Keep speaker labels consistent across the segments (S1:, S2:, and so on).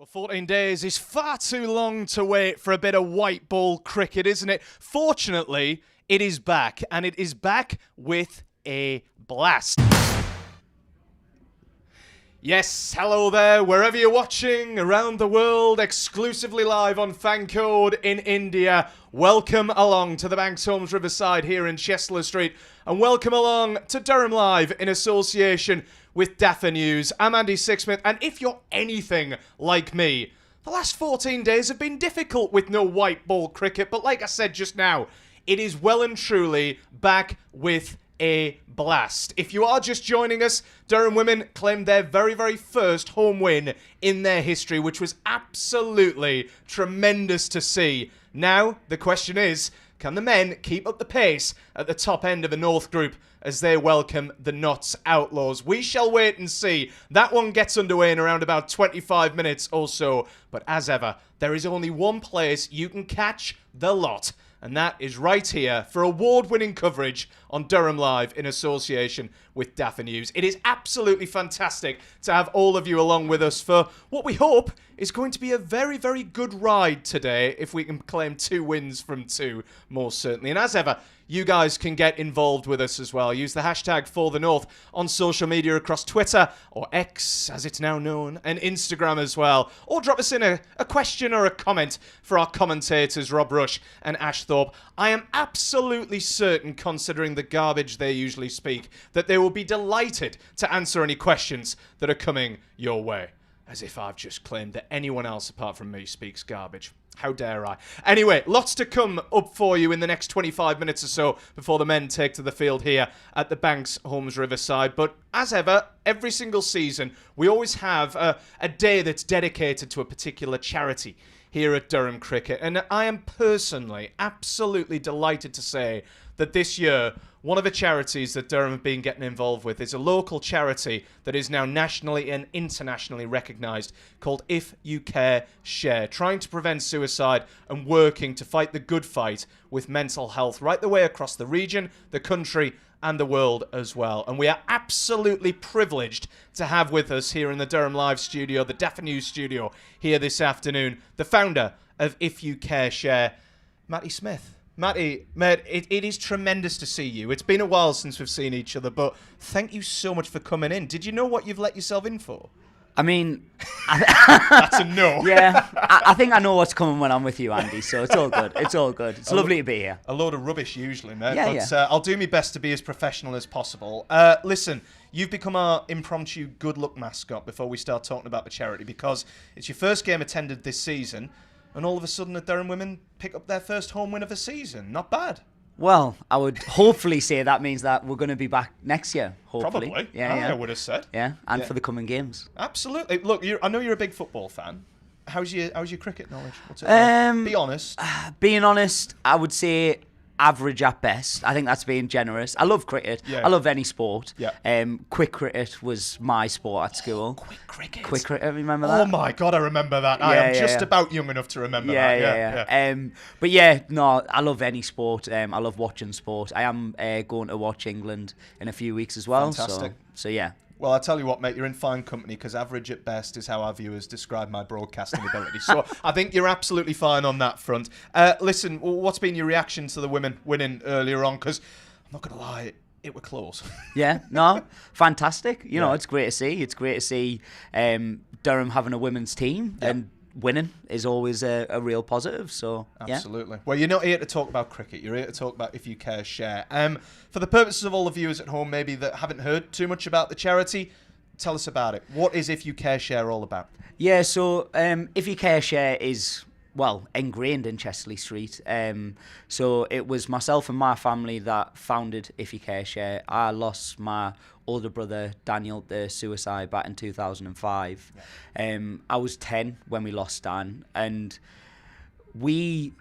S1: Well, 14 days is far too long to wait for a bit of white ball cricket, isn't it? Fortunately, it is back, and it is back with a blast. Yes, hello there, wherever you're watching, around the world, exclusively live on Fancode in India. Welcome along to the Banks Homes Riverside here in Chester Street, and welcome along to Durham Live in association with Daffa News. I'm Andy Sixsmith, and if you're anything like me, the last 14 days have been difficult with no white ball cricket, but like I said just now, it is well and truly back with a blast. If you are just joining us, Durham women claimed their very, very first home win in their history, which was absolutely tremendous to see. Now, the question is, can the men keep up the pace at the top end of the North Group as they welcome the Notts Outlaws? We shall wait and see. That one gets underway in around about 25 minutes or so. But as ever, there is only one place you can catch the lot, and that is right here for award-winning coverage on Durham Live in association with Daffa News. It is absolutely fantastic to have all of you along with us for what we hope is going to be a very, very good ride today, if we can claim 2 wins from 2, most certainly. And as ever, you guys can get involved with us as well. Use the hashtag #ForTheNorth on social media across Twitter, or X as it's now known, and Instagram as well. Or drop us in a question or a comment for our commentators, Rob Rush and Ash Thorpe. I am absolutely certain, considering the garbage they usually speak, that they will be delighted to answer any questions that are coming your way. As if I've just claimed that anyone else apart from me speaks garbage. How dare I? Anyway, lots to come up for you in the next 25 minutes or so before the men take to the field here at the Banks Homes Riverside. But as ever, every single season, we always have a day that's dedicated to a particular charity here at Durham Cricket. And I am personally absolutely delighted to say that this year, one of the charities that Durham have been getting involved with is a local charity that is now nationally and internationally recognised, called If You Care Share, trying to prevent suicide and working to fight the good fight with mental health right the way across the region, the country and the world as well. And we are absolutely privileged to have with us here in the Durham Live studio, the Daffa News studio here this afternoon, the founder of If You Care Share, Matty Smith. Matty, mate, it is tremendous to see you. It's been a while since we've seen each other, but thank you so much for coming in. Did you know what you've let yourself in for?
S2: I mean...
S1: That's a no.
S2: Yeah, I think I know what's coming when I'm with you, Andy, so it's all good. It's all good. It's lovely to be here.
S1: A load of rubbish usually, mate.
S2: Yeah,
S1: but
S2: yeah.
S1: I'll do my best to be as professional as possible. Listen, you've become our impromptu good luck mascot before we start talking about the charity, because it's your first game attended this season, and all of a sudden the Durham women pick up their first home win of the season. Not bad.
S2: Well, I would hopefully say that means that we're going to be back next year, hopefully.
S1: Probably.
S2: Yeah.
S1: I would have said.
S2: Yeah, and for the coming games.
S1: Absolutely. Look, I know you're a big football fan. How's your cricket knowledge? What's it like? Be honest.
S2: Being honest, I would say average at best. I think that's being generous. I love cricket. Yeah. I love any sport.
S1: Yeah.
S2: Quick cricket was my sport at school.
S1: Quick cricket.
S2: Quick cricket, remember that?
S1: Oh my God, I remember that. I am just about young enough to remember that.
S2: Yeah. But yeah, no, I love any sport. I love watching sport. I am going to watch England in a few weeks as well.
S1: Fantastic.
S2: So yeah.
S1: Well, I tell you what, mate, you're in fine company, because average at best is how our viewers describe my broadcasting ability. So I think you're absolutely fine on that front. Listen, what's been your reaction to the women winning earlier on? Because I'm not going to lie, it were close.
S2: Yeah, no, fantastic. You know, it's great to see. It's great to see Durham having a women's team, and winning is always a real positive. So
S1: absolutely. Well, you're not here to talk about cricket. You're here to talk about If You Care Share. For the purposes of all the viewers at home, maybe that haven't heard too much about the charity, tell us about it. What is If You Care Share all about?
S2: Yeah, so If You Care Share is, well, ingrained in Chesterley Street. So it was myself and my family that founded If You Care Share. I lost my older brother Daniel to suicide back in 2005. I was 10 when we lost Dan, and we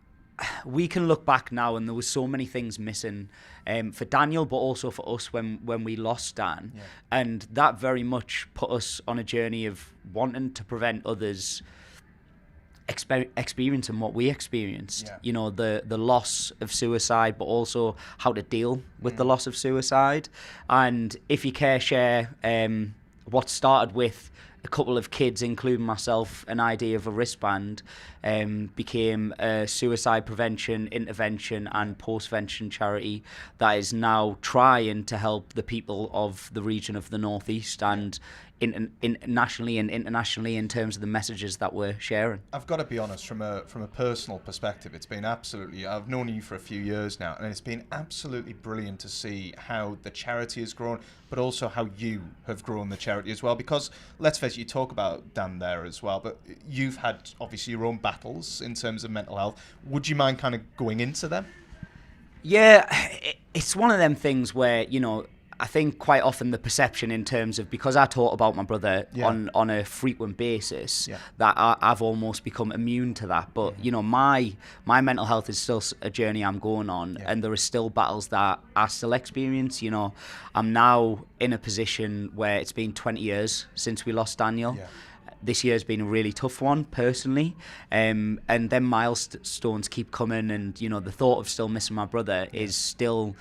S2: can look back now, and there was so many things missing for Daniel, but also for us when we lost Dan. And that very much put us on a journey of wanting to prevent others experiencing what we experienced. You know, the loss of suicide, but also how to deal with the loss of suicide. And If You Care Share, what started with a couple of kids, including myself, an idea of a wristband, became a suicide prevention, intervention and postvention charity that is now trying to help the people of the region of the Northeast and nationally and internationally in terms of the messages that we're sharing.
S1: I've got to be honest, from a personal perspective, it's been absolutely, I've known you for a few years now, and it's been absolutely brilliant to see how the charity has grown, but also how you have grown the charity as well. Because let's face it, you talk about Dan there as well, but you've had obviously your own battles in terms of mental health. Would you mind kind of going into them?
S2: Yeah, it's one of them things where, you know, I think quite often the perception in terms of, because I talk about my brother on a frequent basis, that I've almost become immune to that. But, you know, my mental health is still a journey I'm going on, and there are still battles that I still experience. You know, I'm now in a position where it's been 20 years since we lost Daniel. This year's been a really tough one, personally. And then milestones keep coming, and, you know, the thought of still missing my brother is still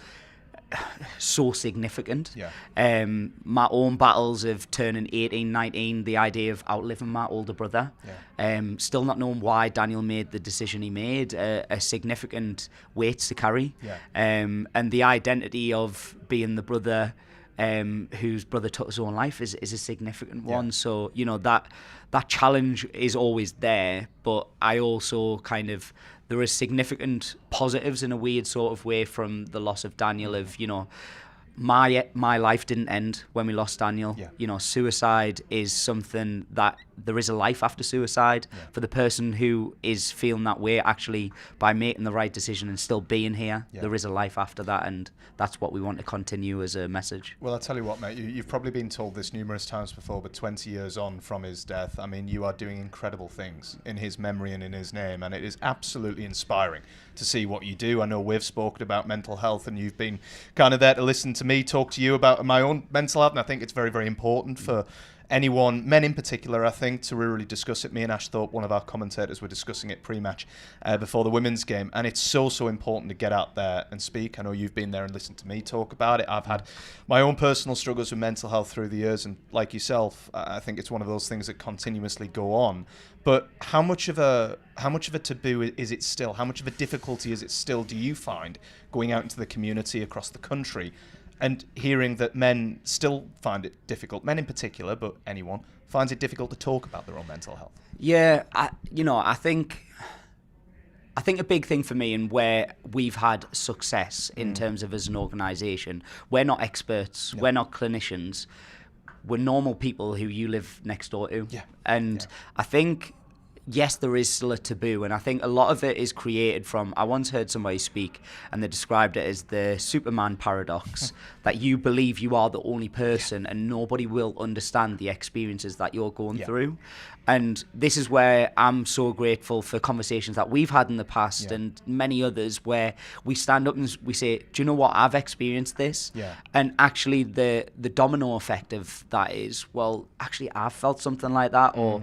S2: so significant. My own battles of turning 18, 19, the idea of outliving my older brother, still not knowing why Daniel made the decision he made, a significant weight to carry, and the identity of being the brother whose brother took his own life is a significant one. So, you know, that challenge is always there, but I also kind of, there is significant positives in a weird sort of way from the loss of Daniel. Of, you know, my life didn't end when we lost Daniel. You know, suicide is something that there is a life after suicide. For the person who is feeling that way, actually, by making the right decision and still being here, there is a life after that, and that's what we want to continue as a message.
S1: Well, I'll tell you what, mate, you've probably been told this numerous times before, but 20 years on from his death, I mean, you are doing incredible things in his memory and in his name, and it is absolutely inspiring to see what you do. I know we've spoken about mental health, and you've been kind of there to listen to me talk to you about my own mental health, and I think it's very, very important for anyone, men in particular, I think, to really discuss it. Me and Ash Thorpe, one of our commentators, were discussing it pre-match before the women's game, and it's so important to get out there and speak. I know you've been there and listened to me talk about it. I've had my own personal struggles with mental health through the years, and like yourself, I think it's one of those things that continuously go on. But how much of a taboo is it still? How much of a difficulty is it still, do you find, going out into the community across the country and hearing that men still find it difficult, men in particular, but anyone, finds it difficult to talk about their own mental health?
S2: Yeah, I think a big thing for me, and where we've had success in terms of as an organisation, we're not experts, we're not clinicians, we're normal people who you live next door to. And I think, yes, there is still a taboo, and I think a lot of it is created from, I once heard somebody speak and they described it as the Superman paradox, that you believe you are the only person and nobody will understand the experiences that you're going through. And this is where I'm so grateful for conversations that we've had in the past and many others, where we stand up and we say, do you know what, I've experienced this. And actually the domino effect of that is, well, actually I've felt something like that, or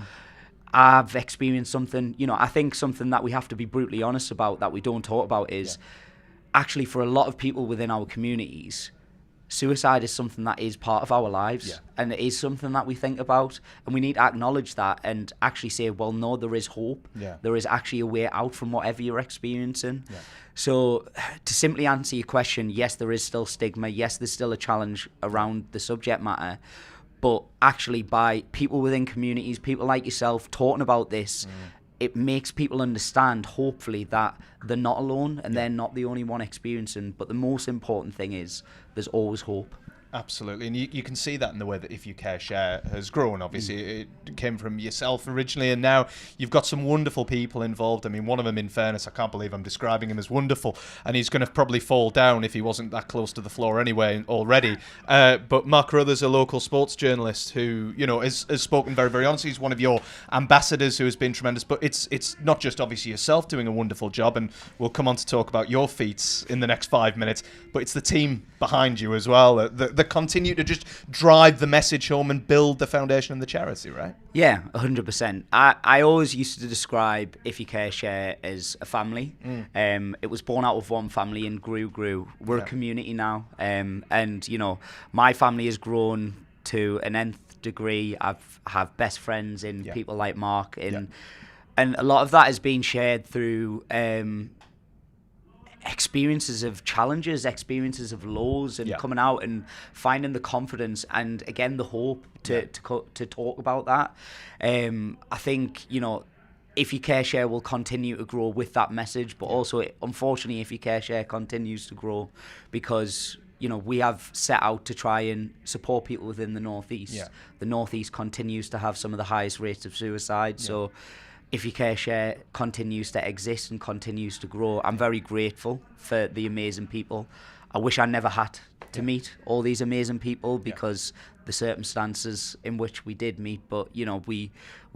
S2: I've experienced something. You know, I think something that we have to be brutally honest about, that we don't talk about, is actually for a lot of people within our communities, suicide is something that is part of our lives, and it is something that we think about, and we need to acknowledge that and actually say, well, no, there is hope. There is actually a way out from whatever you're experiencing. So to simply answer your question, yes, there is still stigma. Yes, there's still a challenge around the subject matter. But actually, by people within communities, people like yourself, talking about this, it makes people understand, hopefully, that they're not alone and they're not the only one experiencing. But the most important thing is there's always hope.
S1: Absolutely, and you can see that in the way that If You Care Share has grown. Obviously, it came from yourself originally, and now you've got some wonderful people involved. I mean, one of them, in fairness, I can't believe I'm describing him as wonderful, and he's going to probably fall down if he wasn't that close to the floor anyway already. But Mark Carruthers, a local sports journalist who, you know, has spoken very, very honestly. He's one of your ambassadors who has been tremendous. But it's not just obviously yourself doing a wonderful job, and we'll come on to talk about your feats in the next 5 minutes, but it's the team behind you as well. The continue to just drive the message home and build the foundation and the charity, right?
S2: Yeah, 100%. I always used to describe If You Care Share as a family. It was born out of one family and grew. We're a community now. And, you know, my family has grown to an nth degree. I have best friends in people like Mark, and a lot of that has been shared through experiences of challenges, experiences of lows, and coming out and finding the confidence and again the hope to talk about that. I think, you know, If You Care Share will continue to grow with that message, but also unfortunately If You Care Share continues to grow because, you know, we have set out to try and support people within the Northeast. The Northeast continues to have some of the highest rates of suicide, so If You Care Share continues to exist and continues to grow. I'm very grateful for the amazing people. I wish I never had to meet all these amazing people because the circumstances in which we did meet, but, you know, we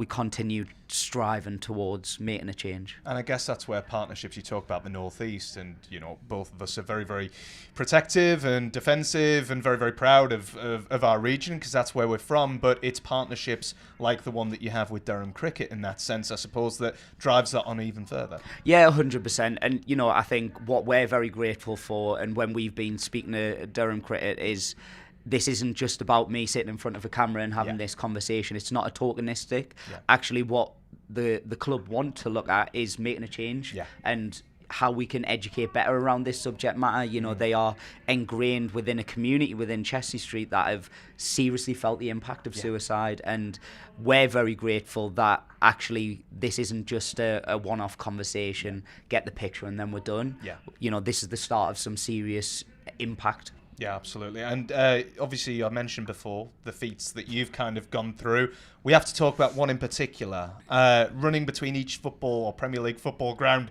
S2: continued striving towards making a change.
S1: And I guess that's where partnerships, you talk about the Northeast, and, you know, both of us are very, very protective and defensive and very, very proud of our region because that's where we're from, but it's partnerships like the one that you have with Durham Cricket in that sense, I suppose, that drives that on even further.
S2: Yeah, 100%. And, you know, I think what we're very grateful for, and when we've been speaking to Durham Cricket, is this isn't just about me sitting in front of a camera and having this conversation. It's not a tokenistic. Actually, what the club want to look at is making a change and how we can educate better around this subject matter. You know, they are ingrained within a community within Chesney Street that have seriously felt the impact of suicide, and we're very grateful that actually this isn't just a one-off conversation, get the picture and then we're done. You know, this is the start of some serious impact.
S1: Yeah, absolutely. And obviously, I mentioned before the feats that you've kind of gone through. We have to talk about one in particular, running between each football or Premier League football ground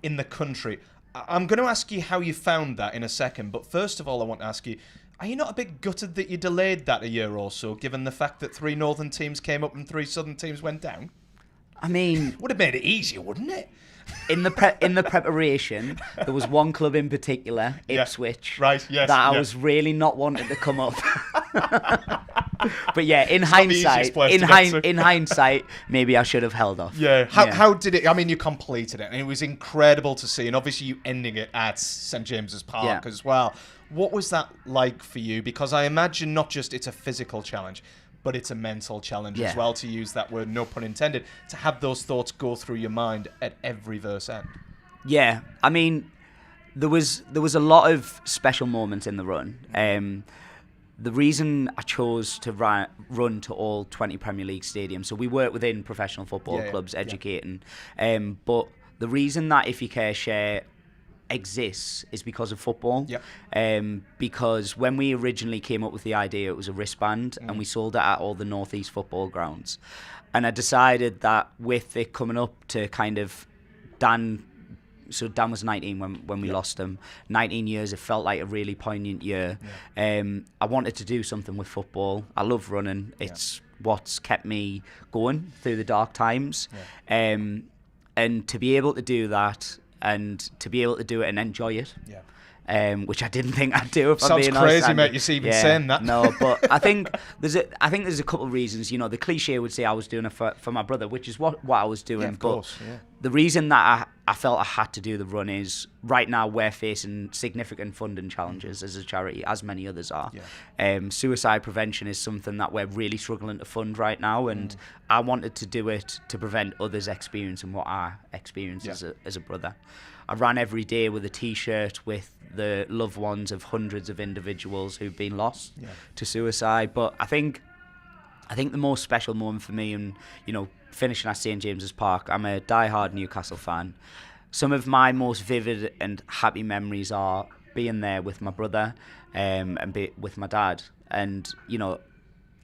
S1: in the country. I'm going to ask you how you found that in a second, but first of all, I want to ask you, are you not a bit gutted that you delayed that a year or so, given the fact that 3 northern teams came up and 3 southern teams went down?
S2: I mean,
S1: would have made it easier, wouldn't it?
S2: In the preparation, there was one club in particular, Ipswich, that I was really not wanting to come up. But yeah, in hindsight, maybe I should have held off.
S1: Yeah. How did it? I mean, you completed it, and it was incredible to see. And obviously, you ending it at St James's Park as well. What was that like for you? Because I imagine not just it's a physical challenge, but it's a mental challenge as well, to use that word, no pun intended, to have those thoughts go through your mind at every verse end.
S2: Yeah, I mean, there was a lot of special moments in the run. The reason I chose to run to all 20 Premier League stadiums, so we work within professional football clubs, educating, but the reason that If You Care Share exists is because of football. Because when we originally came up with the idea, it was a wristband, and we sold it at all the Northeast football grounds. And I decided that with it coming up to kind of Dan was 19 when we lost him. 19 years, it felt like a really poignant year. I wanted to do something with football. I love running. It's what's kept me going through the dark times. And to be able to do that, and to be able to do it and enjoy it, which I didn't think I'd do. If
S1: Sounds
S2: I'm being
S1: crazy,
S2: honest.
S1: mate. You're even saying that.
S2: No, but I think there's a couple of reasons. You know, the cliche would say I was doing it for my brother, which is what I was doing.
S1: Of course.
S2: The reason that I felt I had to do the run is right now we're facing significant funding challenges as a charity, as many others are. Suicide prevention is something that we're really struggling to fund right now, and I wanted to do it to prevent others experiencing what I experienced as a brother. I ran every day with a T-shirt with the loved ones of hundreds of individuals who've been lost to suicide. But I think the most special moment for me, and, you know, finishing at St James's Park, I'm a die-hard Newcastle fan. Some of my most vivid and happy memories are being there with my brother and with my dad. And, you know,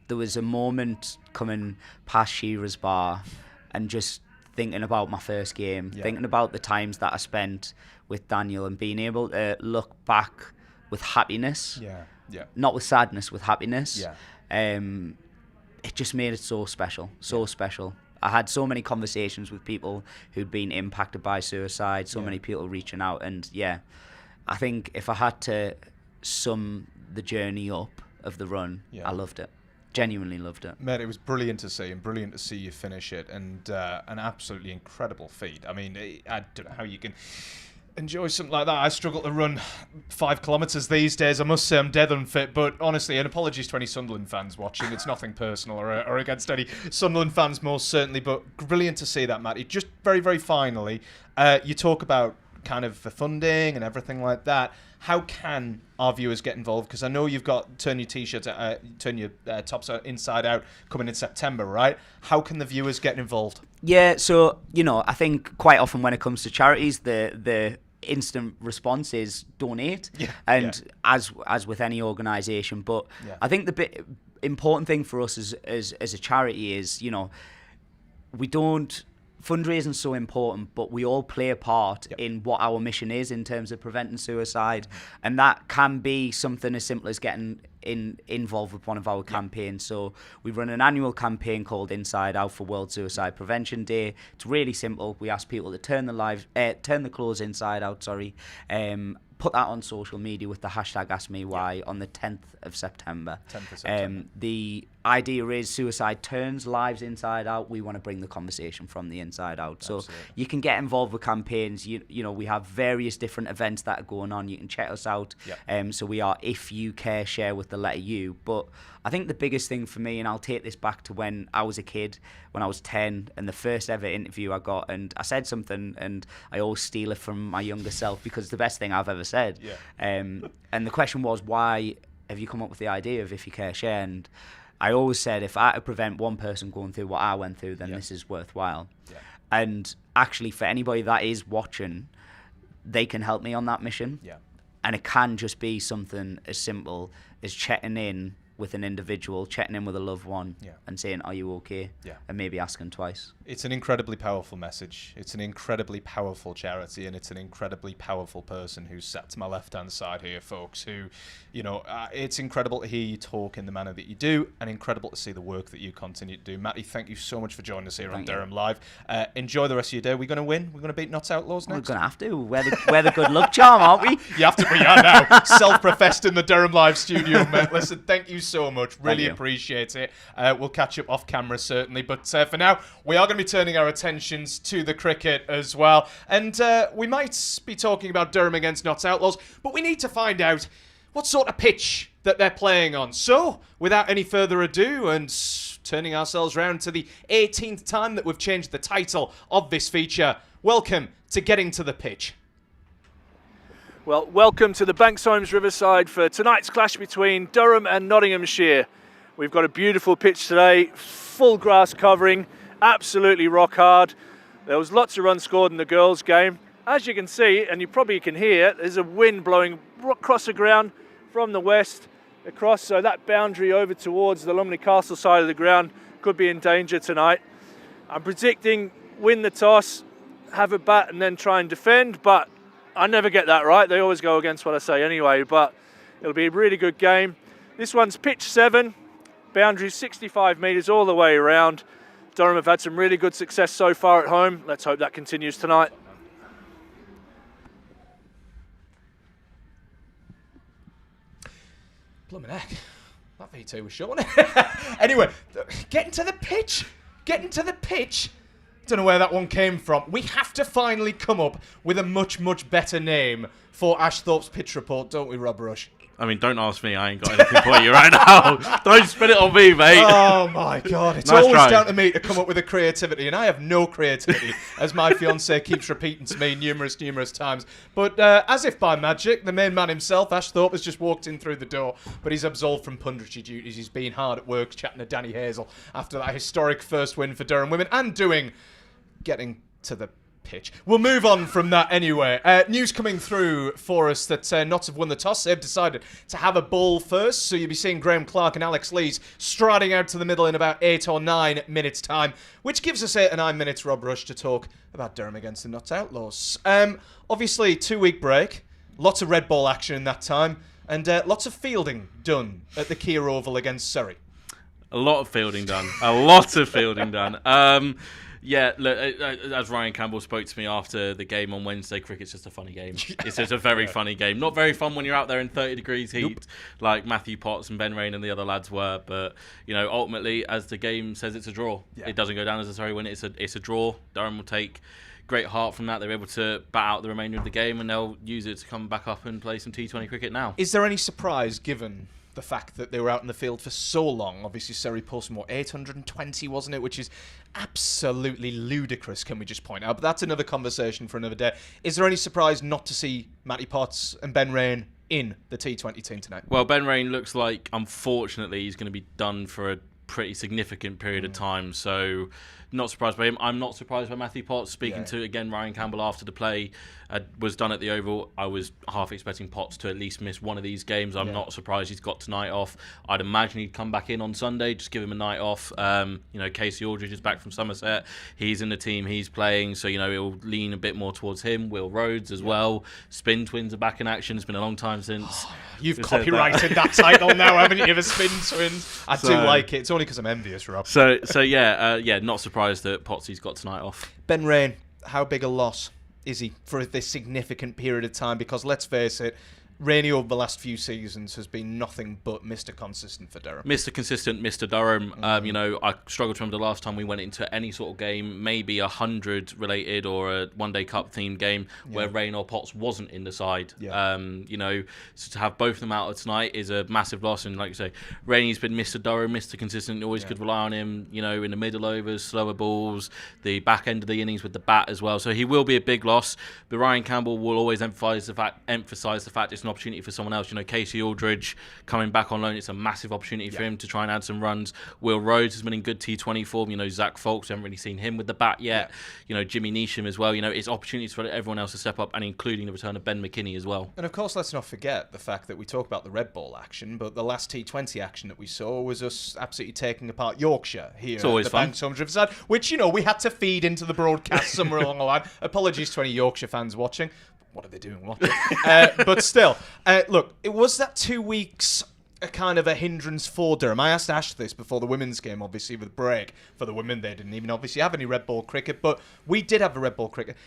S2: there was a moment coming past Shearer's Bar and just thinking about my first game, thinking about the times that I spent with Daniel, and being able to look back with happiness, not with sadness, with happiness. It just made it so special, special. I had so many conversations with people who'd been impacted by suicide, so many people reaching out, and I think if I had to sum the journey up of the run, I loved it. Genuinely loved it.
S1: Mate, it was brilliant to see, and brilliant to see you finish it, and an absolutely incredible feat. I mean, I don't know how you can... enjoy something like that. I struggle to run 5 kilometres these days. I must say I'm dead unfit, but honestly, and apologies to any Sunderland fans watching. It's nothing personal or against any Sunderland fans, most certainly, but brilliant to see that, Matty. Just very, very finally, you talk about kind of the funding and everything like that. How can our viewers get involved? Because I know you've got turn your tops inside out coming in September, right? How can the viewers get involved?
S2: Yeah, so I think quite often when it comes to charities, the instant response is donate, as with any organisation. But I think the important thing for us as a charity is we don't. Fundraising is so important, but we all play a part in what our mission is in terms of preventing suicide, and that can be something as simple as getting involved with one of our campaigns. So we run an annual campaign called Inside Out for World Suicide Prevention Day. It's really simple. We ask people to turn the clothes inside out. Put that on social media with the hashtag AskMeWhy on the 10th of September. 10th of September. The idea is suicide turns lives inside out. We want to bring the conversation from the inside out. Absolutely. So you can get involved with campaigns. We have various different events that are going on. You can check us out. So we are If You Care Share with the letter U. But I think the biggest thing for me, and I'll take this back to when I was a kid, when I was 10, and the first ever interview I got, and I said something, and I always steal it from my younger self because it's the best thing I've ever said. And the question was, why have you come up with the idea of If You Care Share? And I always said, if I could prevent one person going through what I went through, then this is worthwhile. And actually, for anybody that is watching, they can help me on that mission. And it can just be something as simple as checking in with an individual, checking in with a loved one, and saying, "Are you okay?" And maybe asking twice. It's
S1: an incredibly powerful message. It's an incredibly powerful charity, and it's an incredibly powerful person who's sat to my left-hand side here, folks. Who, it's incredible to hear you talk in the manner that you do, and incredible to see the work that you continue to do. Matty, thank you so much for joining us here on Durham Live. Enjoy the rest of your day. We're going to win. We're going to beat Notts Outlaws next.
S2: We're going to have to. We're the good luck charm, aren't we?
S1: You have to. We are now self-professed in the Durham Live studio, mate. Listen, thank you so much. Really appreciate it. We'll catch up off camera, certainly. But for now, we are going to be turning our attentions to the cricket as well. And we might be talking about Durham against Notts Outlaws, but we need to find out what sort of pitch that they're playing on. So, without any further ado, and turning ourselves round to the 18th time that we've changed the title of this feature, welcome to Getting to the Pitch.
S3: Well, welcome to the Banks Homes Riverside for tonight's clash between Durham and Nottinghamshire. We've got a beautiful pitch today, full grass covering, absolutely rock hard. There was lots of runs scored in the girls' game. As you can see, and you probably can hear, there's a wind blowing across the ground from the west across, so that boundary over towards the Lumley Castle side of the ground could be in danger tonight. I'm predicting win the toss, have a bat and then try and defend, but I never get that right. They always go against what I say anyway, but it'll be a really good game. This one's pitch 7, boundary 65 metres all the way around. Durham have had some really good success so far at home. Let's hope that continues tonight.
S1: Blimmin' heck. That V2 was short, wasn't it? Anyway, getting to the pitch. Don't know where that one came from. We have to finally come up with a much, much better name for Ashthorpe's pitch report, don't we, Rob Rush?
S4: I mean, don't ask me. I ain't got anything for you right now. Don't spin it on me, mate.
S1: Oh, my God. It's
S4: Nice
S1: always
S4: try.
S1: down to me to come up with a creativity, and I have no creativity, as my fiancée keeps repeating to me numerous times. But as if by magic, the main man himself, Ashthorpe, has just walked in through the door, but he's absolved from punditry duties. He's been hard at work chatting to Danny Hazel after that historic first win for Durham women and getting to the pitch. We'll move on from that anyway. News coming through for us that Notts have won the toss. They've decided to have a ball first, so you'll be seeing Graham Clark and Alex Lees striding out to the middle in about 8 or 9 minutes' time, which gives us 8 or 9 minutes, Rob Rush, to talk about Durham against the Notts Outlaws. Obviously, 2-week break, lots of red ball action in that time, and lots of fielding done at the Kia Oval against Surrey.
S4: A lot of fielding done. Yeah, look, as Ryan Campbell spoke to me after the game on Wednesday, cricket's just a funny game. It's just a very funny game. Not very fun when you're out there in 30 degrees heat, like Matthew Potts and Ben Rain and the other lads were. But, ultimately, as the game says, it's a draw. It doesn't go down as a Surrey win. It's a draw. Durham will take great heart from that. They're able to bat out the remainder of the game, and they'll use it to come back up and play some T20 cricket now.
S1: Is there any surprise given the fact that they were out in the field for so long? Obviously, Surrey posted 820, wasn't it? Which is absolutely ludicrous, can we just point out? But that's another conversation for another day. Is there any surprise not to see Matty Potts and Ben Rain in the T20 team tonight?
S4: Well, Ben Rain looks like, unfortunately, he's going to be done for a pretty significant period of time, so not surprised by him. I'm not surprised by Matthew Potts. Speaking to, again, Ryan Campbell after the play was done at the Oval, I was half expecting Potts to at least miss one of these games. I'm not surprised he's got tonight off. I'd imagine he'd come back in on Sunday, just give him a night off. Casey Aldridge is back from Somerset. He's in the team, he's playing, so, it'll lean a bit more towards him. Will Rhodes as well. Spin Twins are back in action. It's been a long time since...
S1: You've copyrighted that title now, haven't you? The Spin Twins. I do like it. It's only because I'm envious, Rob.
S4: So not surprised that Potsy's got tonight off.
S1: Ben Rain, how big a loss is he for this significant period of time? Because let's face it, Rainey over the last few seasons has been nothing but Mr. Consistent for Durham.
S4: Mr. Consistent, Mr. Durham. I struggled to remember the last time we went into any sort of game, maybe 100 related or a one-day cup themed game where Rain or Potts wasn't in the side. So to have both of them out tonight is a massive loss. And like you say, Rainey's been Mr. Durham, Mr. Consistent. Always could rely on him. In the middle overs, slower balls, the back end of the innings with the bat as well. So he will be a big loss. But Ryan Campbell will always emphasise the fact it's an opportunity for someone else. Casey Aldridge coming back on loan, it's a massive opportunity for him to try and add some runs. Will Rhodes has been in good T20 form. Zach Folks, we haven't really seen him with the bat yet. Jimmy Neesham as well. It's opportunities for everyone else to step up, and including the return of Ben McKinney as well.
S1: And of course, let's not forget the fact that we talk about the red ball action, but the last T20 action that we saw was us absolutely taking apart Yorkshire here
S4: it's always
S1: at the
S4: fun.
S1: Banks Homes Riverside, which, we had to feed into the broadcast somewhere along the line. Apologies to any Yorkshire fans watching. What are they doing watching? But still, look, it was that 2 weeks a kind of a hindrance for Durham. I asked Ash this before the women's game, obviously, with the break. For the women, they didn't even obviously have any red ball cricket, but we did have a red ball cricket.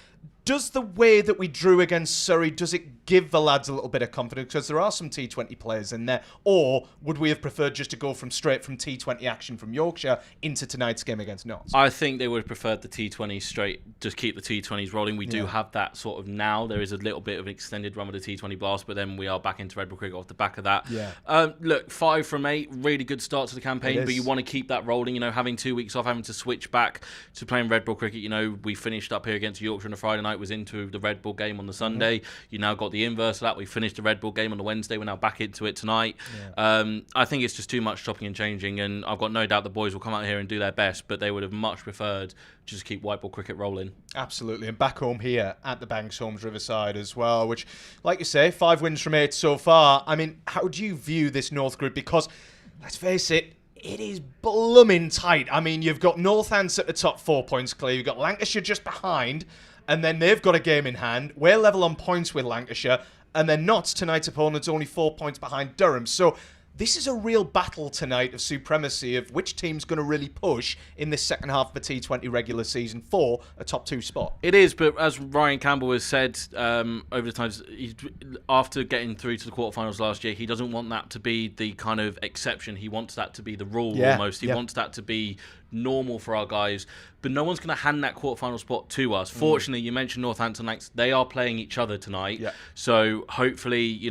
S1: Does the way that we drew against Surrey, does it give the lads a little bit of confidence? Because there are some T20 players in there. Or would we have preferred just to go straight from T20 action from Yorkshire into tonight's game against Notts?
S4: I think they would have preferred the T20 straight, just keep the T20s rolling. We do have that sort of now. There is a little bit of an extended run with the T20 blast, but then we are back into red ball cricket off the back of that. Look, 5 from 8, really good start to the campaign, but you want to keep that rolling. Having 2 weeks off, having to switch back to playing red ball cricket. We finished up here against Yorkshire on a Friday night, was into the red ball game on the Sunday. You now got the inverse of that. We finished the red ball game on the Wednesday. We're now back into it tonight. I think it's just too much chopping and changing, and I've got no doubt the boys will come out here and do their best, but they would have much preferred to just keep white ball cricket rolling.
S1: Absolutely, and back home here at the Banks Homes Riverside as well, which, like you say, 5 wins from 8 so far. I mean, how do you view this North group? Because, let's face it, it is blooming tight. I mean, you've got Northants at the top 4 points clear. You've got Lancashire just behind, and then they've got a game in hand. We're level on points with Lancashire, and then Notts, tonight's opponent's only 4 points behind Durham. So this is a real battle tonight of supremacy of which team's going to really push in this second half of the T20 regular season for a top 2 spot.
S4: It is, but as Ryan Campbell has said over the times, after getting through to the quarterfinals last year, he doesn't want that to be the kind of exception. He wants that to be the rule almost. He wants that to be normal for our guys, but no one's going to hand that quarterfinal spot to us. Fortunately, you mentioned Northampton Lancs, they are playing each other tonight, so hopefully,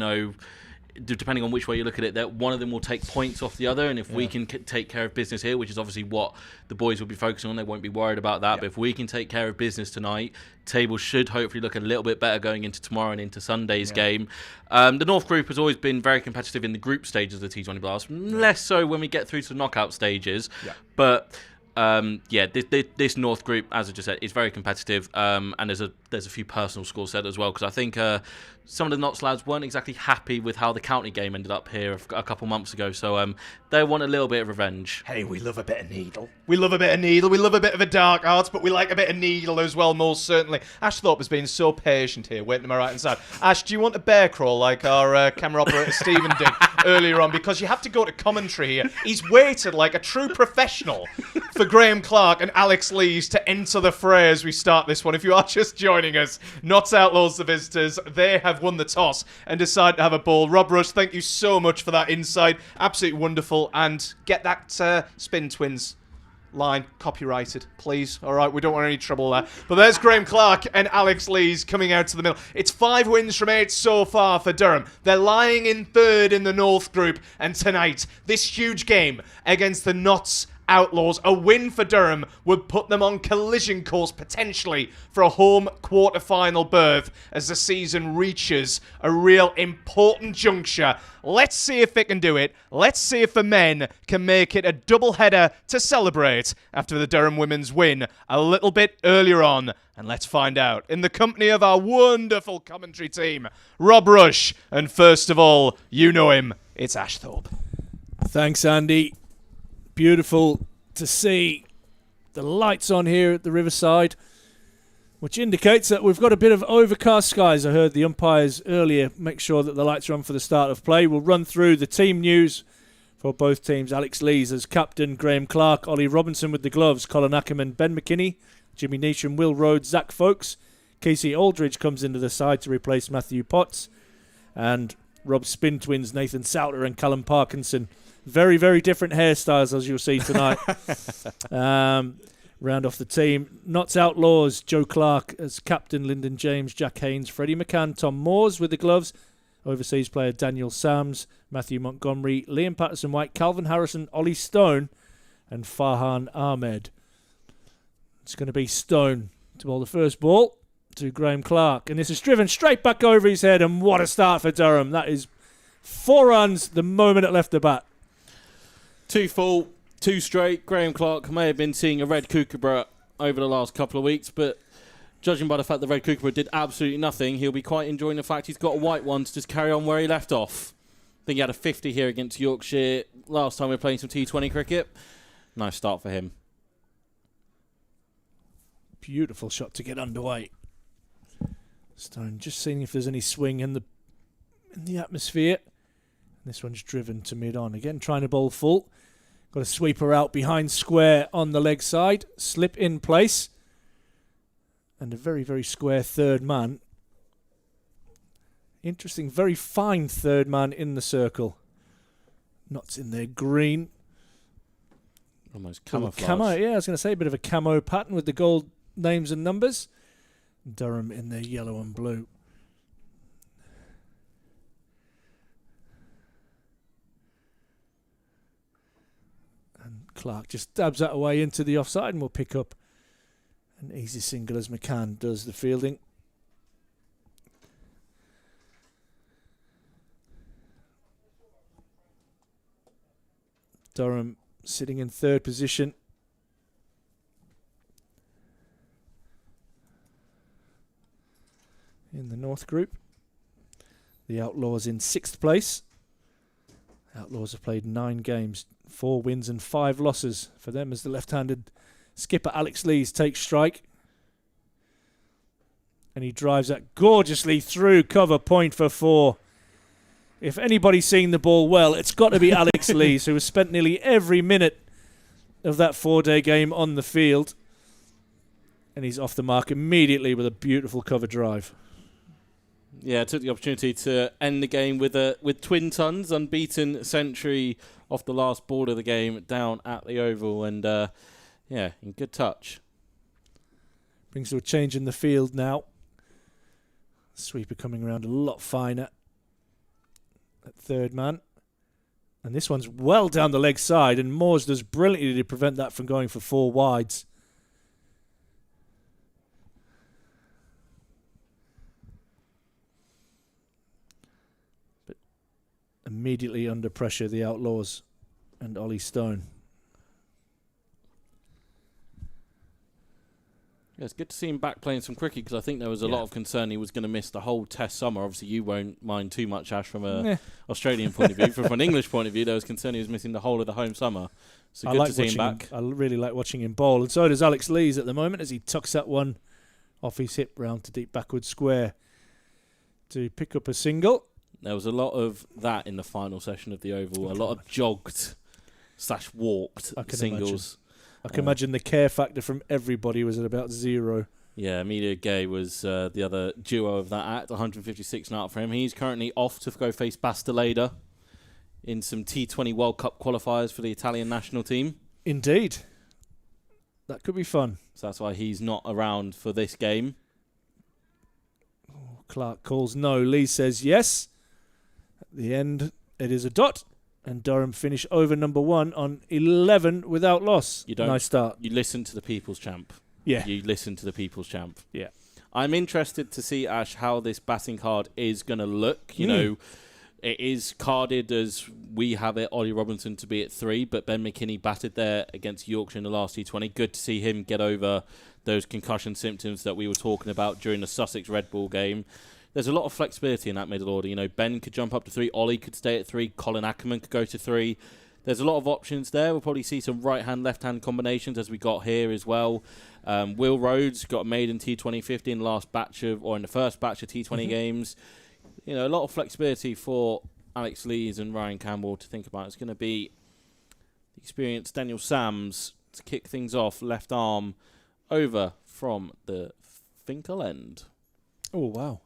S4: depending on which way you look at it, that one of them will take points off the other, and if we can take care of business here, which is obviously what the boys will be focusing on, they won't be worried about that, but if we can take care of business tonight, table should hopefully look a little bit better going into tomorrow and into Sunday's game. The North group has always been very competitive in the group stages of the T20 Blast, less so when we get through to the knockout stages, but this North group, as I just said, is very competitive, and there's a few personal scores set as well, because I think some of the Notts lads weren't exactly happy with how the county game ended up here a couple months ago, so they want a little bit of revenge.
S1: Hey, we love a bit of needle. We love a bit of needle. We love a bit of a dark arts, but we like a bit of needle as well, most certainly. Ash Thorpe has been so patient here, waiting to my right hand side. Ash, do you want a bear crawl like our camera operator Stephen did earlier on? Because you have to go to commentary here. He's waited like a true professional for Graham Clark and Alex Lees to enter the fray as we start this one. If you are just joining us, Notts Outlaws, the visitors, they have won the toss and decided to have a ball. Rob Rush, thank you so much for that insight. Absolutely wonderful. And get that Spin Twins line copyrighted, please. All right, we don't want any trouble there. But there's Graham Clark and Alex Lees coming out to the middle. It's 5 wins from 8 so far for Durham. They're lying in 3rd in the North Group. And tonight, this huge game against the Notts Outlaws, a win for Durham would put them on collision course potentially for a home quarter-final berth as the season reaches a real important juncture. Let's see if it can do it. Let's see if the men can make it a double header to celebrate after the Durham women's win a little bit earlier on. And let's find out in the company of our wonderful commentary team, Rob Rush. And first of all, you know him, it's Ash Thorpe.
S3: Thanks, Andy. Beautiful to see the lights on here at the Riverside, which indicates that we've got a bit of overcast skies. I heard the umpires earlier make sure that the lights are on for the start of play. We'll run through the team news for both teams. Alex Lees as captain, Graham Clark, Ollie Robinson with the gloves, Colin Ackerman, Ben McKinney, Jimmy Neesham, Will Rhodes, Zach Folkes. Casey Aldridge comes into the side to replace Matthew Potts, and Rob Spin twins Nathan Souter and Callum Parkinson. Very, very different hairstyles, as you'll see tonight. Round off the team. Notts Outlaws, Joe Clark as captain, Lyndon James, Jack Haynes, Freddie McCann, Tom Moores with the gloves, overseas player Daniel Sams, Matthew Montgomery, Liam Patterson-White, Calvin Harrison, Ollie Stone, and Farhan Ahmed. It's going to be Stone to bowl the first ball to Graham Clark. And this is driven straight back over his head, and what a start for Durham. That is 4 runs the moment it left the bat.
S4: 2 full, 2 straight. Graham Clark may have been seeing a red kookaburra over the last couple of weeks, but judging by the fact the red kookaburra did absolutely nothing, he'll be quite enjoying the fact he's got a white one to just carry on where he left off. I think he had a 50 here against Yorkshire last time we were playing some T20 cricket. Nice start for him.
S3: Beautiful shot to get underway. Stone just seeing if there's any swing in the atmosphere. This one's driven to mid-on. Again, trying to bowl full. Got a sweeper out behind square on the leg side. Slip in place. And a very, very square third man. Interesting, very fine third man in the circle. Notts in there, green.
S4: Almost camouflage.
S3: Camo, yeah, I was going to say a bit of a camo pattern with the gold names and numbers. Durham in their yellow and blue. Clark just dabs that away into the offside and we'll pick up an easy single as McCann does the fielding. Durham sitting in 3rd position. In the North Group. The Outlaws in 6th place. Outlaws have played 9 games, 4 wins and 5 losses for them as the left-handed skipper Alex Lees takes strike. And he drives that gorgeously through cover point for 4. If anybody's seen the ball well, it's got to be Alex Lees, who has spent nearly every minute of that 4-day game on the field. And he's off the mark immediately with a beautiful cover drive.
S4: Yeah, took the opportunity to end the game with twin tons, unbeaten century off the last ball of the game down at the Oval, and in good touch.
S3: Brings to a change in the field now. Sweeper coming around a lot finer at third man. And this one's well down the leg side, and Moores does brilliantly to prevent that from going for 4 wides. Immediately under pressure, the Outlaws and Ollie Stone.
S4: Yeah, it's good to see him back playing some cricket because I think there was a lot of concern he was going to miss the whole Test summer. Obviously, you won't mind too much, Ash, from an Australian point of view. From an English point of view, there was concern he was missing the whole of the home summer. So good to see him back.
S3: I really like watching him bowl, and so does Alex Lees at the moment as he tucks that one off his hip round to deep backward square to pick up a single.
S4: There was a lot of that in the final session of the Oval. A lot of jogged / walked singles.
S3: I can imagine the care factor from everybody was at about 0.
S4: Yeah, Amelia Gay was the other duo of that act. 156 not for him. He's currently off to go face Basteleda in some T20 World Cup qualifiers for the Italian national team.
S3: Indeed.
S5: That could be fun.
S4: So that's why he's not around for this game.
S5: Clark calls no. Lee says yes. At the end, it is a dot. And Durham finish over number 1 on 11 without loss. Nice start.
S4: You listen to the people's champ.
S5: Yeah.
S4: You listen to the people's champ.
S5: Yeah.
S4: I'm interested to see, Ash, how this batting card is going to look. You know, it is carded as we have it, Ollie Robinson to be at 3, but Ben McKinney batted there against Yorkshire in the last T20. Good to see him get over those concussion symptoms that we were talking about during the Sussex Red Bull game. There's a lot of flexibility in that middle order. You know, Ben could jump up to 3, Ollie could stay at 3, Colin Ackerman could go to 3. There's a lot of options there. We'll probably see some right-hand, left-hand combinations as we got here as well. Will Rhodes got made in T2050 in the first batch of T20 games. You know, a lot of flexibility for Alex Lees and Ryan Campbell to think about. It's going to be the experienced Daniel Sams to kick things off, left arm over from the Finkel end.
S5: Oh, wow.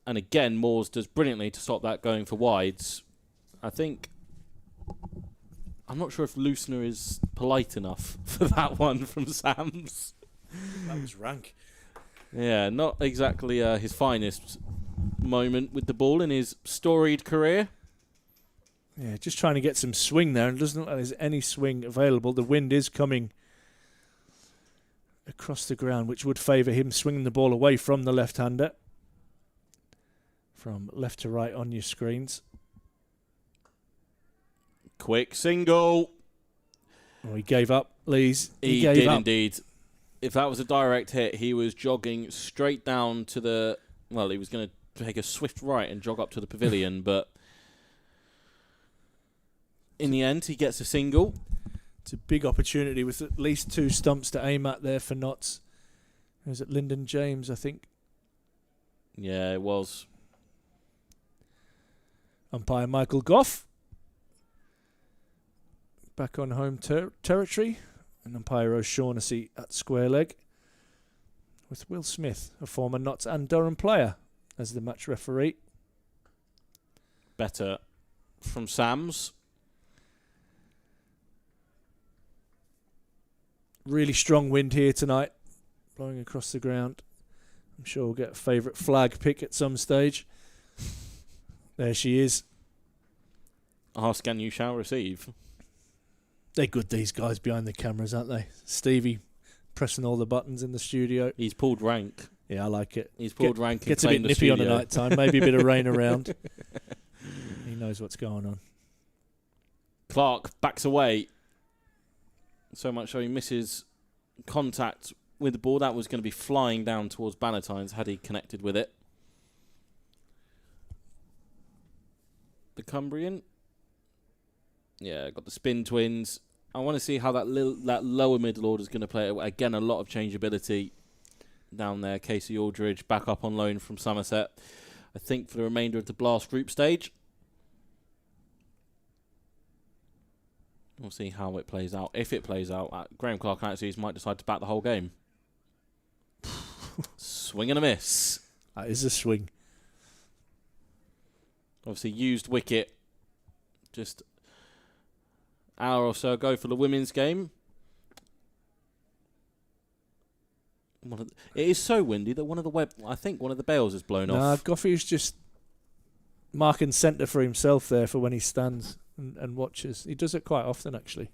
S4: And again, Moores does brilliantly to stop that going for wides. I'm not sure if Loosener is polite enough for that one from Sams.
S5: That was rank.
S4: Yeah, not exactly his finest moment with the ball in his storied career.
S5: Yeah, just trying to get some swing there, and it doesn't look like there's any swing available. The wind is coming across the ground, which would favour him swinging the ball away from the left-hander. From left to right on your screens.
S4: Quick single.
S5: Oh, he gave up, Lees.
S4: He
S5: gave
S4: did
S5: up.
S4: indeed. If that was a direct hit, he was jogging straight down to the... Well, he was going to take a swift right and jog up to the pavilion, but in the end, he gets a single.
S5: It's a big opportunity with at least 2 stumps to aim at there for Notts. Was it Lyndon James, I think?
S4: Yeah, it was.
S5: Umpire Michael Goff. Back on home territory. And umpire O'Shaughnessy at square leg. With Will Smith, a former Notts and Durham player, as the match referee.
S4: Better from Sams.
S5: Really strong wind here tonight. Blowing across the ground. I'm sure we'll get a favourite flag pick at some stage. There she is.
S4: Ask and you shall receive.
S5: They're good, these guys behind the cameras, aren't they? Stevie pressing all the buttons in the studio.
S4: He's pulled rank.
S5: Yeah, I like it.
S4: He's pulled rank and
S5: gets a bit
S4: claimed the
S5: nippy on
S4: studio.
S5: a night time. Maybe a bit of rain around. He knows what's going on.
S4: Clark backs away. So much so he misses contact with the ball. That was going to be flying down towards Bannatynes had he connected with it. The Cumbrian. Yeah, got the spin twins. I want to see how that lower middle order is going to play. Again, a lot of changeability down there. Casey Aldridge back up on loan from Somerset. I think for the remainder of the Blast group stage. We'll see how it plays out. If it plays out, Graham Clark actually might decide to bat the whole game. Swing and a miss.
S5: That is a swing.
S4: Obviously used wicket just hour or so ago for the women's game. It is so windy that one of the bails is blown off.
S5: Goffey's just marking centre for himself there for when he stands and watches. He does it quite often, actually.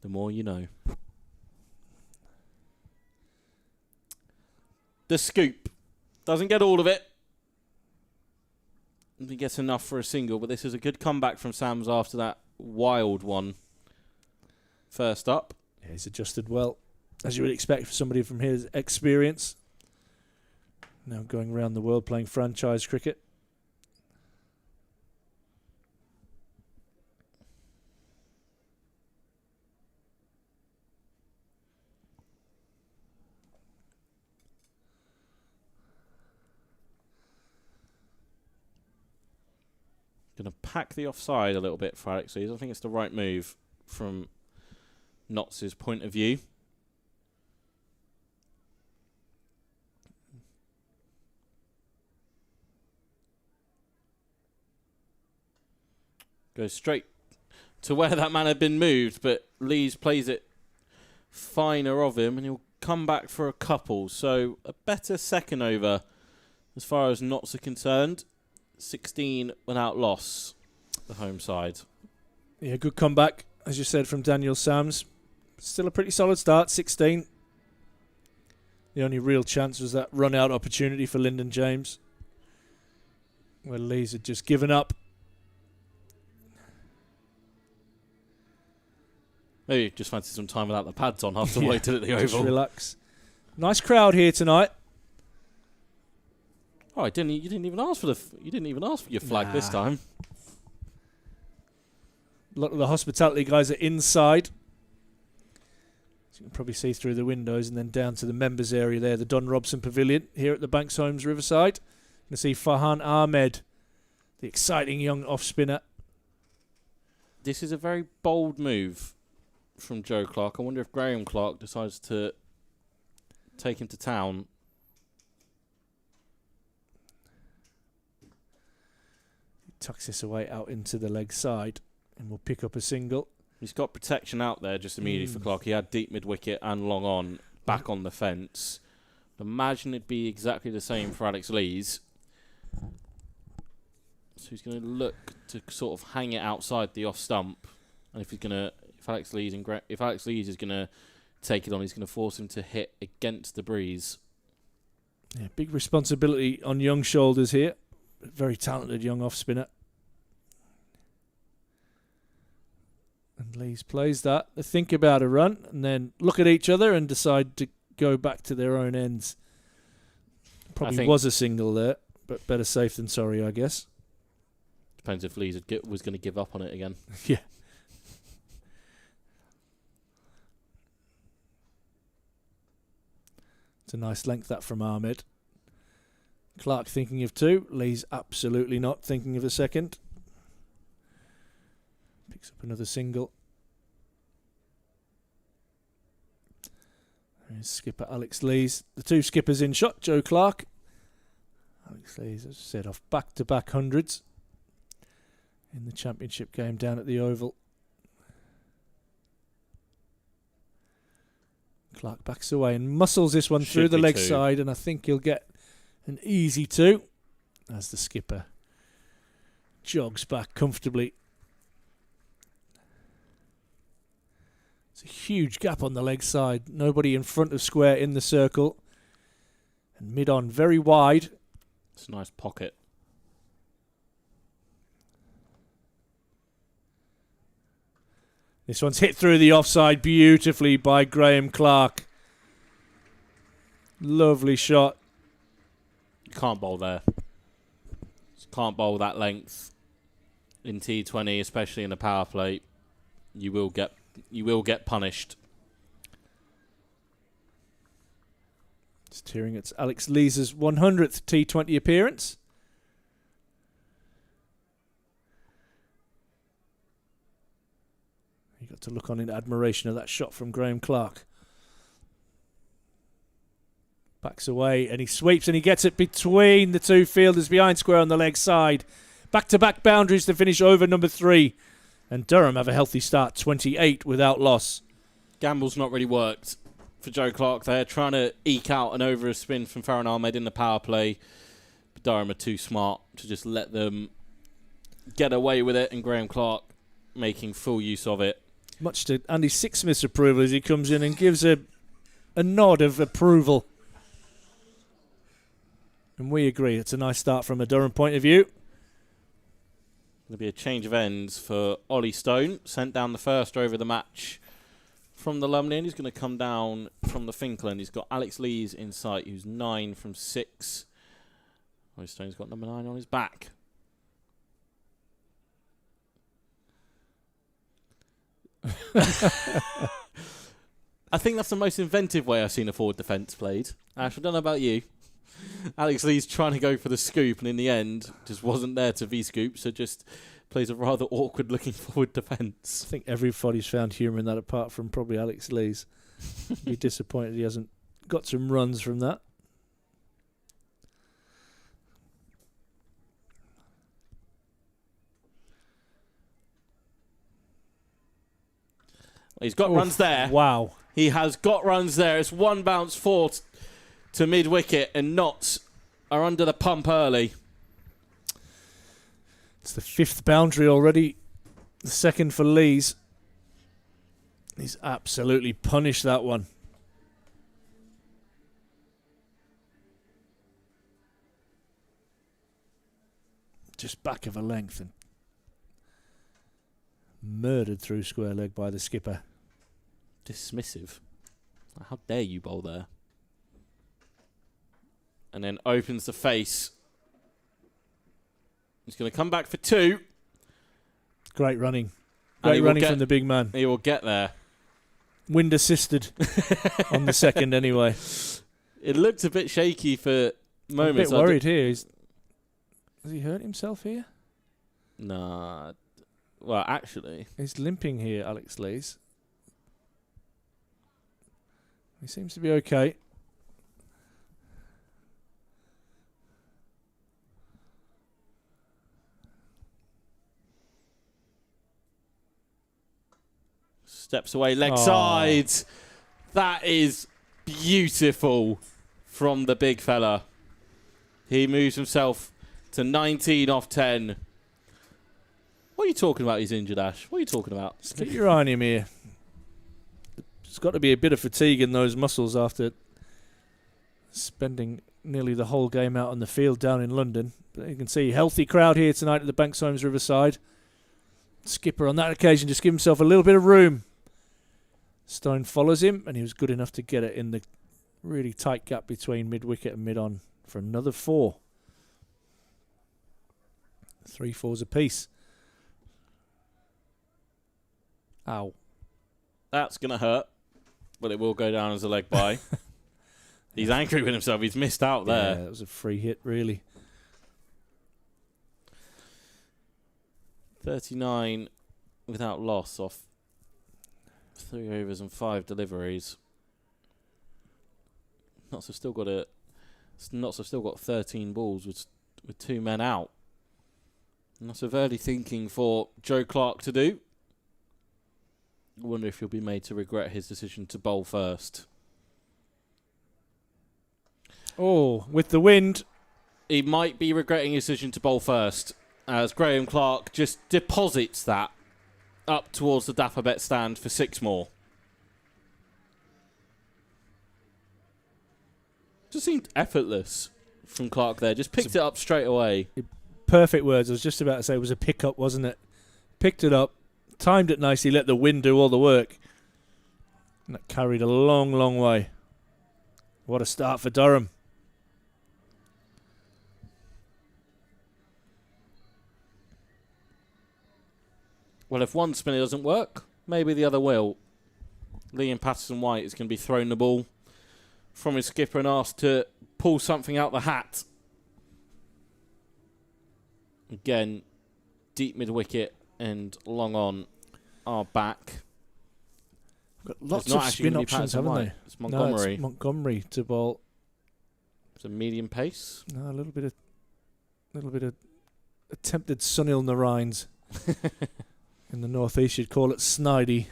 S4: The more you know. The scoop. Doesn't get all of it. He gets enough for a single, but this is a good comeback from Sams after that wild one. First up.
S5: Yeah, he's adjusted well, as you would expect for somebody from his experience. Now going around the world playing franchise cricket.
S4: Going to pack the offside a little bit for Alex Lees. I think it's the right move from Notts' point of view. Goes straight to where that man had been moved, but Lees plays it finer of him, and he'll come back for a couple. So a better second over as far as Notts are concerned. 16 without loss, the home side.
S5: Yeah, good comeback, as you said, from Daniel Sams. Still a pretty solid start, 16. The only real chance was that run-out opportunity for Lyndon James, where Lees had just given up.
S4: Maybe just fancy some time without the pads on after waiting at the
S5: just
S4: Oval.
S5: relax. Nice crowd here tonight.
S4: Oh, you didn't even ask for your flag this time.
S5: A lot of the hospitality guys are inside. So you can probably see through the windows, and then down to the members area there, the Don Robson Pavilion here at the Banks Homes Riverside. You can see Farhan Ahmed, the exciting young off-spinner.
S4: This is a very bold move from Joe Clark. I wonder if Graham Clark decides to take him to town.
S5: He tucks this away out into the leg side and will pick up a single.
S4: He's got protection out there just immediately for Clark. He had deep mid-wicket and long on, back on the fence. Imagine it'd be exactly the same for Alex Lees. So he's going to look to sort of hang it outside the off stump. And if Alex Lees is going to take it on, he's going to force him to hit against the breeze.
S5: Yeah, big responsibility on young shoulders here. Very talented young off-spinner. And Lees plays that. They think about a run and then look at each other and decide to go back to their own ends. Probably was a single there, but better safe than sorry, I guess.
S4: Depends if Lees was going to give up on it again.
S5: Yeah. It's a nice length that from Ahmed. Clark thinking of two. Lee's absolutely not thinking of a second. Picks up another single. There's skipper Alex Lees. The two skippers in shot. Joe Clark. Alex Lees, as I said, off back-to-back hundreds in the championship game down at the Oval. Clark backs away and muscles this one through the leg side, and I think he'll get an easy two as the skipper jogs back comfortably. It's a huge gap on the leg side. Nobody in front of square in the circle. And mid-on very wide.
S4: It's a nice pocket.
S5: This one's hit through the offside beautifully by Graham Clark. Lovely shot.
S4: Can't bowl there. Can't bowl that length in T20, especially in a power play. You will get punished.
S5: Just hearing it's Alex Lees' 100th T20 appearance. You got to look on in admiration of that shot from Graham Clark. Backs away and he sweeps and he gets it between the two fielders behind square on the leg side. Back-to-back boundaries to finish over number 3. And Durham have a healthy start, 28 without loss.
S4: Gamble's not really worked for Joe Clark there, trying to eke out an over a spin from Farhan Ahmed in the power play. But Durham are too smart to just let them get away with it, and Graham Clark making full use of it.
S5: Much to Andy Sixsmith's approval as he comes in and gives a nod of approval. And we agree, it's a nice start from a Durham point of view.
S4: Going to be a change of ends for Ollie Stone. Sent down the first over the match from the Lumley end. He's going to come down from the Finkel end. He's got Alex Lees in sight, who's 9 from 6. Ollie Stone's got number 9 on his back. I think that's the most inventive way I've seen a forward defence played. Ash, I don't know about you. Alex Lee's trying to go for the scoop, and in the end, just wasn't there to V-scoop, so just plays a rather awkward-looking forward defence.
S5: I think everybody's found humour in that, apart from probably Alex Lees. Be disappointed he hasn't got some runs from that.
S4: He's got runs there.
S5: Wow.
S4: He has got runs there. It's one bounce 4 to mid-wicket, and Notts are under the pump early.
S5: It's the 5th boundary already. The 2nd for Lees. He's absolutely punished that one. Just back of a length and murdered through square leg by the skipper.
S4: Dismissive. How dare you bowl there? And then opens the face. He's going to come back for 2.
S5: Great running.
S4: And
S5: Great running from the big man.
S4: He will get there.
S5: Wind assisted on the 2nd anyway.
S4: It looked a bit shaky for moments.
S5: A bit worried here. Has he hurt himself here?
S4: Nah. Well, actually.
S5: He's limping here, Alex Lees. He seems to be okay.
S4: Steps away, leg side. That is beautiful from the big fella. He moves himself to 19 off 10. What are you talking about? He's injured, Ash. What are you talking about?
S5: Just keep your eye on him here. There's got to be a bit of fatigue in those muscles after spending nearly the whole game out on the field down in London. But you can see healthy crowd here tonight at the Banks Homes Riverside. Skipper on that occasion just give himself a little bit of room. Stone follows him, and he was good enough to get it in the really tight gap between mid-wicket and mid-on for another 4. 3 fours apiece. Ow.
S4: That's going to hurt, but it will go down as a leg bye. He's angry with himself. He's missed out there.
S5: Yeah, that was a free hit, really.
S4: 39 without loss off 3 overs and 5 deliveries. Notts have still got 13 balls with 2 men out. Lots of early thinking for Joe Clark to do. I wonder if he'll be made to regret his decision to bowl first.
S5: Oh, with the wind.
S4: He might be regretting his decision to bowl first, as Graham Clark just deposits that up towards the Dapper Bet stand for 6 more. Just seemed effortless from Clark there. Just picked it up straight away.
S5: Perfect words. I was just about to say it was a pick-up, wasn't it? Picked it up, timed it nicely, let the wind do all the work. And that carried a long, long way. What a start for Durham.
S4: Well, if one spinner doesn't work, maybe the other will. Liam Patterson-White is going to be throwing the ball from his skipper and asked to pull something out the hat. Again, deep mid-wicket and long on are back.
S5: Got lots of spin options, haven't they?
S4: It's Montgomery.
S5: No, it's Montgomery to bowl.
S4: It's a medium pace.
S5: No, a little bit of attempted Sunil Narines. In the northeast, you'd call it snidey.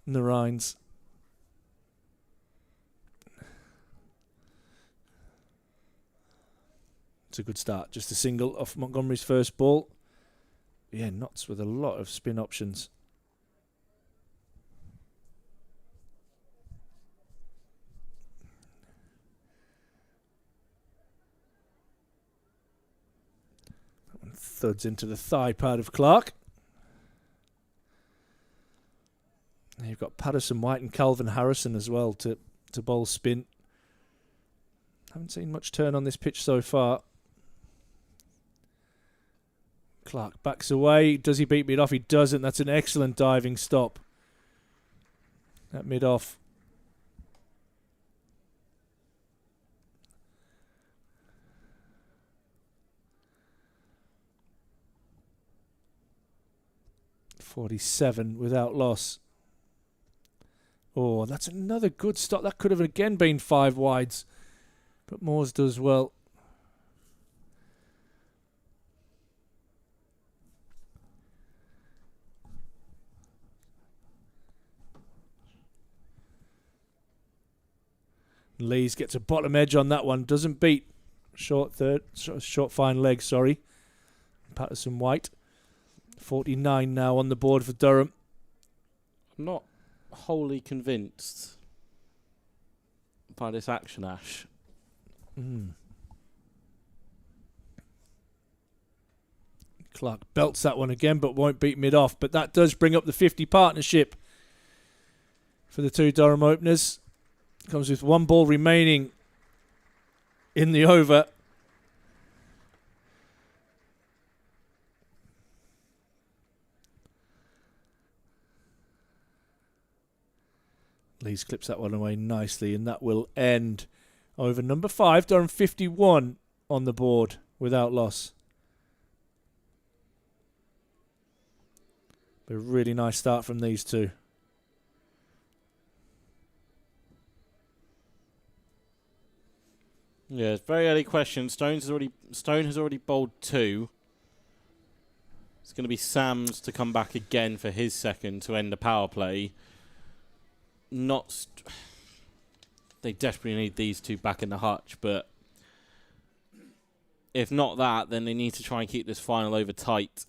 S5: Narines. It's a good start. Just a single off Montgomery's first ball. Yeah, Notts with a lot of spin options. That one thuds into the thigh pad of Clark. And you've got Patterson White and Calvin Harrison as well to bowl spin. Haven't seen much turn on this pitch so far. Clark backs away. Does he beat mid-off? He doesn't. That's an excellent diving stop. At mid-off. .47 without loss. Oh, that's another good stop. That could have again been 5 wides. But Moores does well. Lees gets a bottom edge on that one. Doesn't beat short fine leg, sorry. Patterson White. 49 now on the board for Durham.
S4: I'm not wholly convinced by this action, Ash.
S5: Clark belts that one again, but won't beat mid-off. But that does bring up the 50 partnership for the two Durham openers. Comes with one ball remaining in the over. Lees clips that one away nicely, and that will end over number 5. Durham 51 on the board without loss. A really nice start from these two.
S4: Yeah, very early question. Stone has already bowled 2. It's going to be Sam's to come back again for his second to end the power play. They desperately need these two back in the hutch, but if not that, then they need to try and keep this final over tight.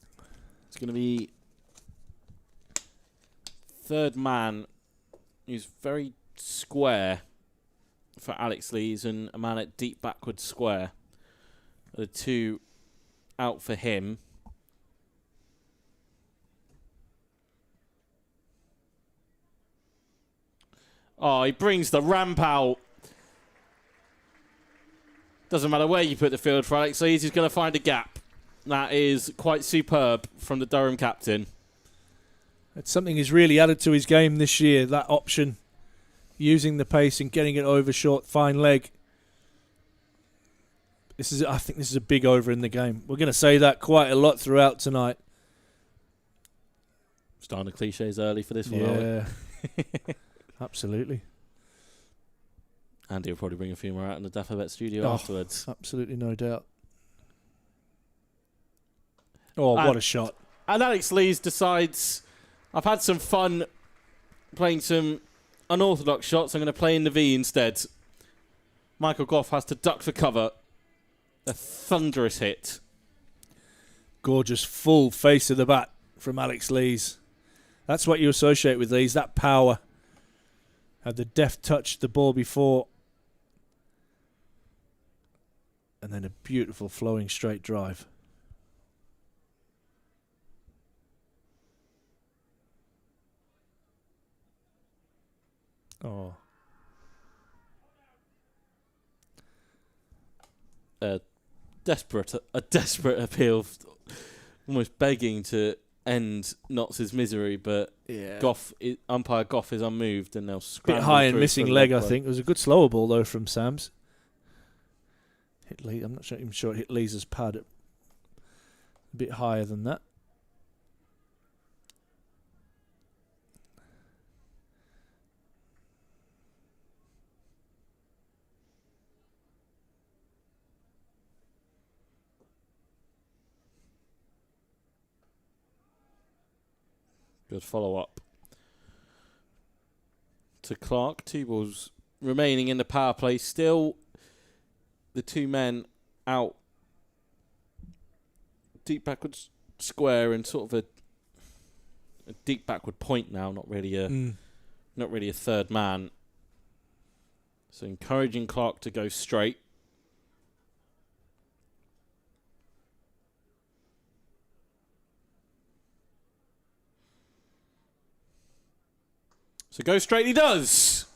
S4: It's going to be third man, who's very square for Alex Lees, and a man at deep backward square. The two out for him. Oh, he brings the ramp out. Doesn't matter where you put the field for Alex Lees, he's going to find a gap. That is quite superb from the Durham captain.
S5: It's something he's really added to his game this year, that option. Using the pace and getting it over short, fine leg. I think this is a big over in the game. We're going to say that quite a lot throughout tonight.
S4: Starting the cliches early for this one,
S5: yeah. Absolutely.
S4: Andy will probably bring a few more out in the Daffabet studio afterwards.
S5: Absolutely, no doubt. Oh, what a shot.
S4: And Alex Lees decides, I've had some fun playing some unorthodox shots. I'm going to play in the V instead. Michael Goff has to duck for cover. A thunderous hit.
S5: Gorgeous full face of the bat from Alex Lees. That's what you associate with Lees, that power. Had the deft touch the ball before. And then a beautiful flowing straight drive. Oh.
S4: A desperate appeal, almost begging to end Notts' misery, but
S5: Yeah.
S4: umpire Goff is unmoved, and they'll scramble.
S5: Bit high and
S4: through
S5: missing
S4: for a
S5: leg, I
S4: run.
S5: think. It was a good slower ball though from Sams. Hit Lee. I'm not even sure it hit Lees' pad a bit higher than that.
S4: Good follow-up to Clark. 2 balls remaining in the power play. Still the 2 men out deep backward square and sort of a deep backward point now. Not really a third man. So encouraging Clark to go straight. So go straight he does.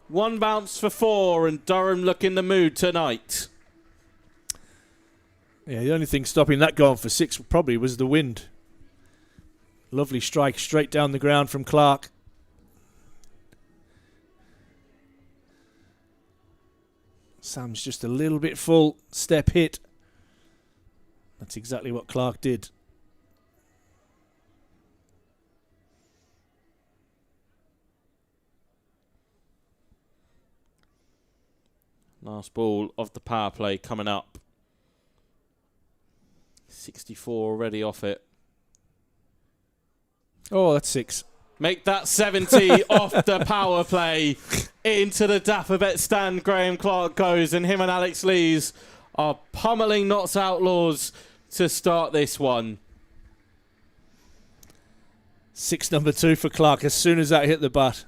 S4: 1 bounce for 4, and Durham look in the mood tonight.
S5: Yeah, the only thing stopping that going for 6 probably was the wind. Lovely strike straight down the ground from Clark. Sam's just a little bit full. Step hit. That's exactly what Clark did.
S4: Last ball of the power play coming up. 64 already off it.
S5: Oh, that's 6.
S4: Make that 70 off the power play. Into the Dapperbet stand, Graham Clark goes, and him and Alex Lees are pummeling Notts Outlaws to start this one.
S5: 6 number 2 for Clark as soon as that hit the bat.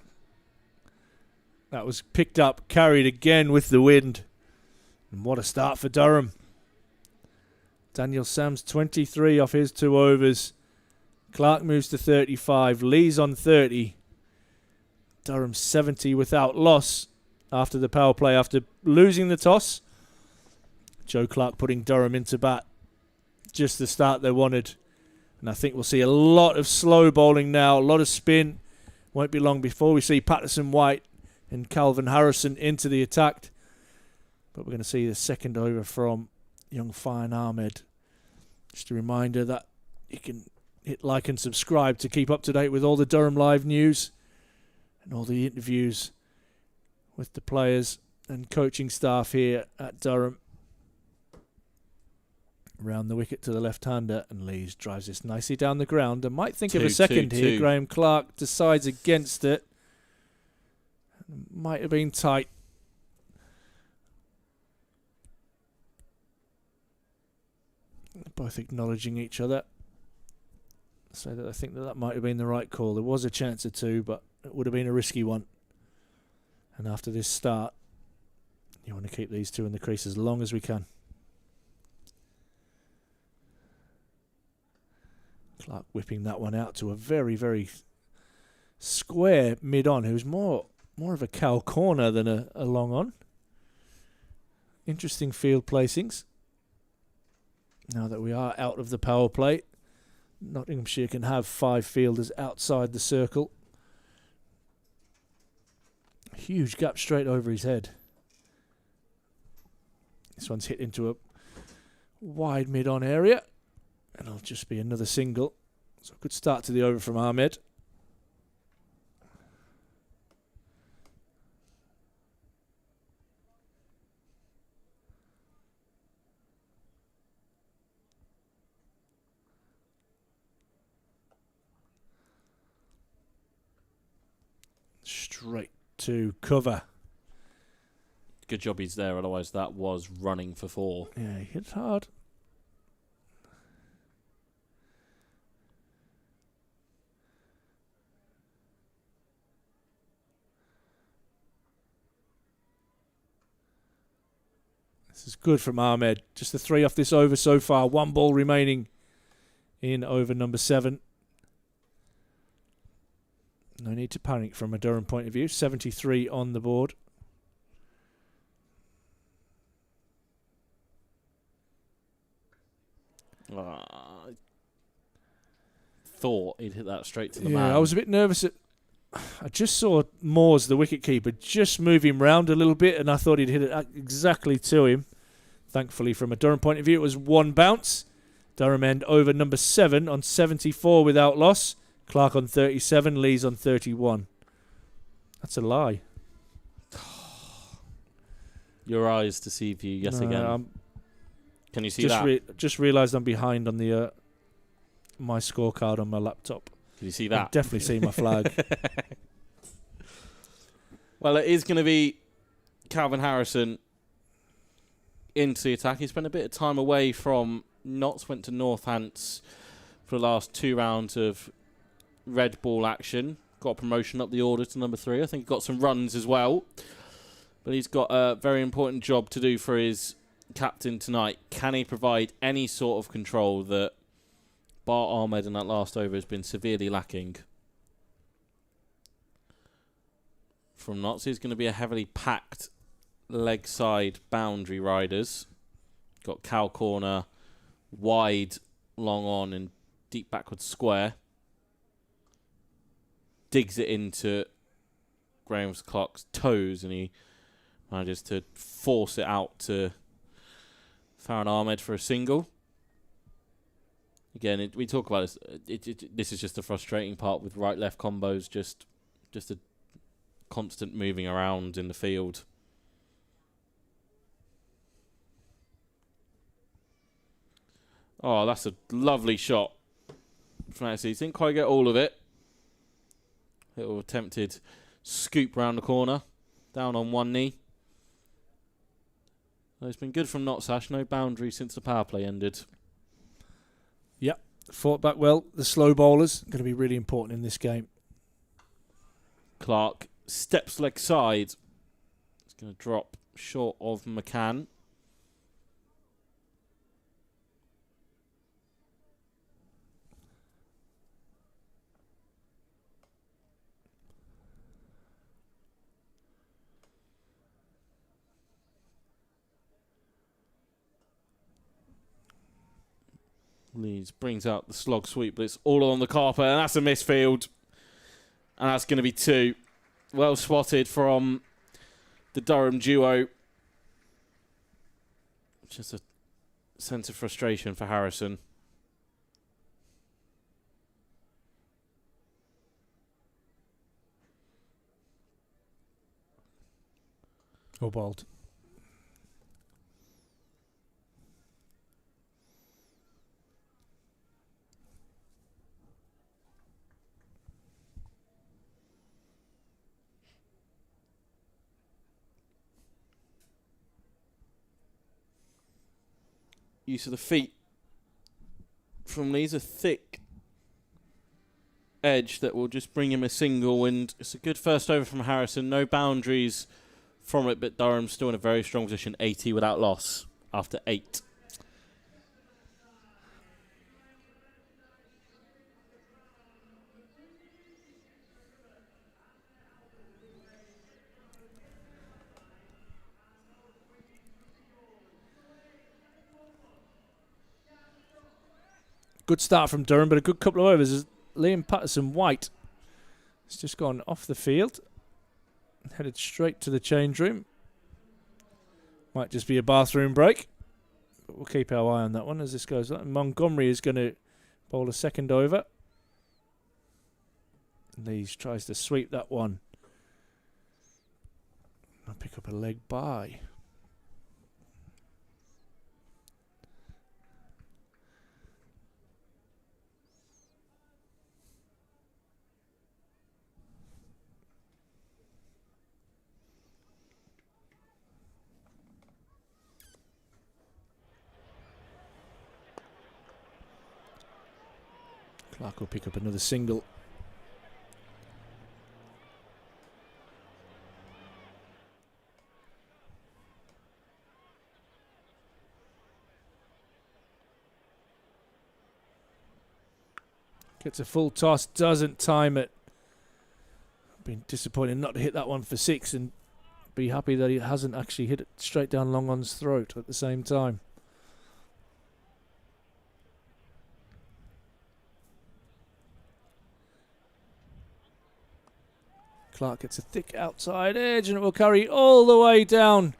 S5: That was picked up, carried again with the wind. And what a start for Durham. Daniel Sams 23 off his 2 overs. Clark moves to 35. Lee's on 30. Durham 70 without loss after the power play, after losing the toss. Joe Clark putting Durham into bat. Just the start they wanted. And I think we'll see a lot of slow bowling now, a lot of spin. Won't be long before we see Patterson White and Calvin Harrison into the attack. But we're going to see the second over from young Fine Ahmed. Just a reminder that you can hit like and subscribe to keep up to date with all the Durham Live news and all the interviews with the players and coaching staff here at Durham. Round the wicket to the left-hander, and Lees drives this nicely down the ground. I might think of a second here. Graham Clark decides against it. Might have been tight. Both acknowledging each other. So that I think that might have been the right call. There was a chance of 2, but it would have been a risky one. And after this start, you want to keep these 2 in the crease as long as we can. Clark whipping that one out to a very, very square mid-on, who's more of a cow corner than a long-on. Interesting field placings. Now that we are out of the power play, Nottinghamshire can have 5 fielders outside the circle. Huge gap straight over his head. This one's hit into a wide mid-on area. And it'll just be another single. So a good start to the over from Ahmed. Straight to cover.
S4: Good job he's there, otherwise that was running for 4.
S5: Yeah, he hit hard. This is good from Ahmed. Just the 3 off this over so far. 1 ball remaining in over number 7. No need to panic from a Durham point of view. 73 on the board.
S4: Thought he'd hit that straight to the
S5: Yeah,
S4: man.
S5: I was a bit nervous. I just saw Moores, the wicketkeeper, just move him round a little bit, and I thought he'd hit it exactly to him. Thankfully, from a Durham point of view, it was 1 bounce. Durham end over number 7 on 74 without loss. Clark on 37, Lees on 31. That's a lie.
S4: Your eyes deceive you yet again. Can you see that?
S5: Just realised I'm behind on the my scorecard on my laptop.
S4: Can you see that?
S5: I definitely see my flag.
S4: Well, it is going to be Calvin Harrison into the attack. He spent a bit of time away from Notts, went to Northants for the last 2 rounds of red ball action. Got a promotion up the order to number 3. I think he got some runs as well. But he's got a very important job to do for his captain tonight. Can he provide any sort of control that Bar Ahmed in that last over has been severely lacking? From Notts, he's going to be a heavily packed leg side boundary riders. Got cow corner, wide, long on, and deep backward square. Digs it into Graham Clark's toes, and he manages to force it out to Farhan Ahmed for a single. Again, we talk about this. This is just the frustrating part with right-left combos. Just a constant moving around in the field. Oh, that's a lovely shot. Francis didn't quite get all of it. Little attempted scoop round the corner. Down on one knee. It's been good from Notts Ash. No boundary since the power play ended.
S5: Yep, fought back well. The slow bowlers going to be really important in this game.
S4: Clark steps leg side. It's going to drop short of McCann. Leeds brings out the slog sweep, but it's all on the carpet, and that's a misfield. And that's going to be 2. Well spotted from the Durham duo. Just a sense of frustration for Harrison.
S5: Or bowled.
S4: Use of the feet from Leeds, a thick edge that will just bring him a single, and it's a good first over from Harrison. No boundaries from it, but Durham still in a very strong position, 80 without loss after 8.
S5: Good start from Durham, but a good couple of overs as Liam Patterson-White has just gone off the field, headed straight to the change room. Might just be a bathroom break, but we'll keep our eye on that one as this goes on. Montgomery is going to bowl a second over. Lees tries to sweep that one. I'll pick up a leg by. Clark will pick up another single. Gets a full toss, doesn't time it. Been disappointed not to hit that one for 6 and be happy that he hasn't actually hit it straight down Long On's throat at the same time. Clark gets a thick outside edge and it will carry all the way down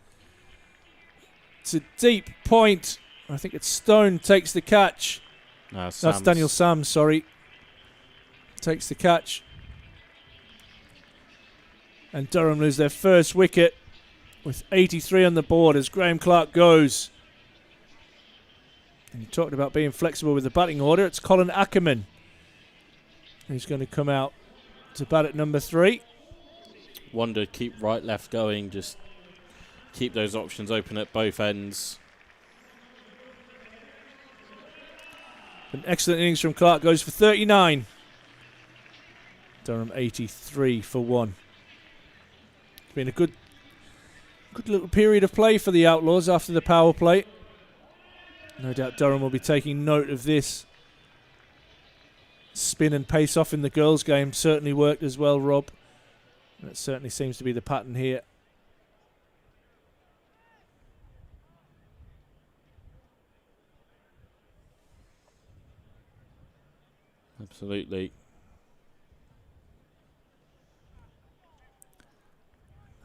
S5: to deep point. I think it's Stone takes the catch.
S4: No,
S5: That's Daniel Sams, sorry. Takes the catch. And Durham lose their first wicket with 83 on the board as Graham Clark goes. And you talked about being flexible with the batting order. It's Colin Ackerman who's going to come out to bat at number 3.
S4: Wonder, keep right, left going. Just keep those options open at both ends.
S5: An excellent innings from Clark, goes for 39. Durham 83 for 1. It's been a good little period of play for the Outlaws after the power play. No doubt Durham will be taking note of this. Spin and pace off in the girls' game certainly worked as well, Rob. That certainly seems to be the pattern here.
S4: Absolutely.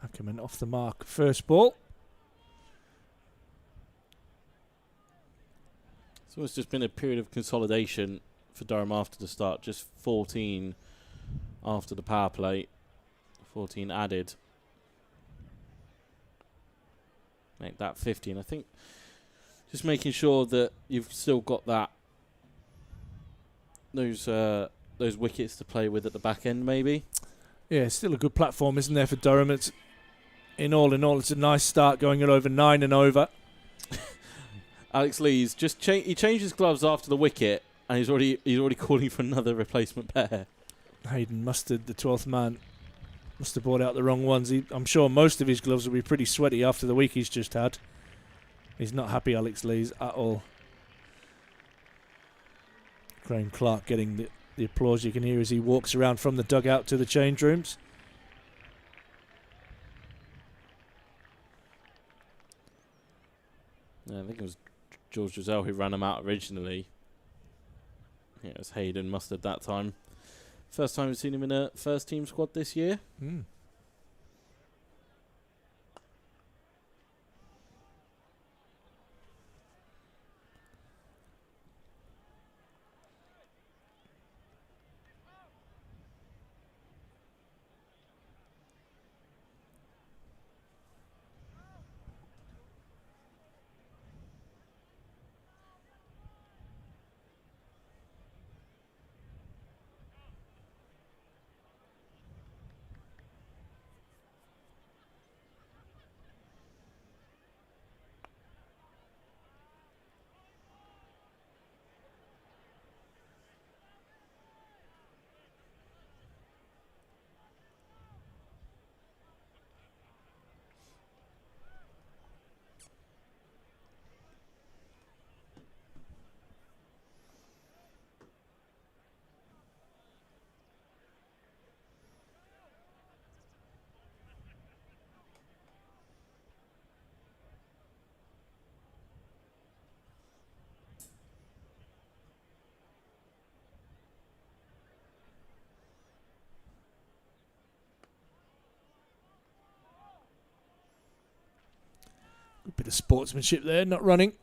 S5: Ackerman off the mark. First ball.
S4: So it's just been a period of consolidation for Durham after the start. Just 14 after the power play. 14 added. Make that 15. I think just making sure that you've still got that those wickets to play with at the back end, maybe.
S5: Yeah, still a good platform, isn't there, for Durham? It's in all, it's a nice start going at over 9 and over.
S4: Alex Lees he changed his gloves after the wicket, and he's already calling for another replacement pair.
S5: Hayden Mustard, the 12th man, must have brought out the wrong ones. I'm sure most of his gloves will be pretty sweaty after the week he's just had. He's not happy, Alex Lees, at all. Graham Clark getting the applause you can hear as he walks around from the dugout to the change rooms.
S4: Yeah, I think it was George Giselle who ran him out originally. Yeah, it was Hayden Mustard that time. First time we've seen him in a first team squad this year.
S5: A bit of sportsmanship there, not running.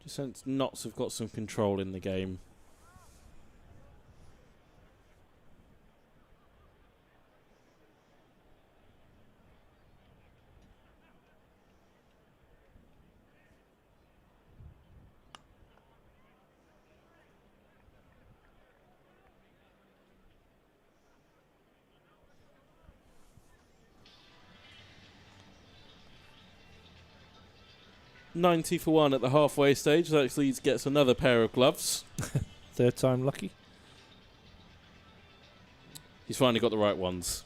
S4: Just sense Notts have got some control in the game. $90 for 1 at the halfway stage. Alex Leeds gets another pair of gloves.
S5: Third time lucky.
S4: He's finally got the right ones.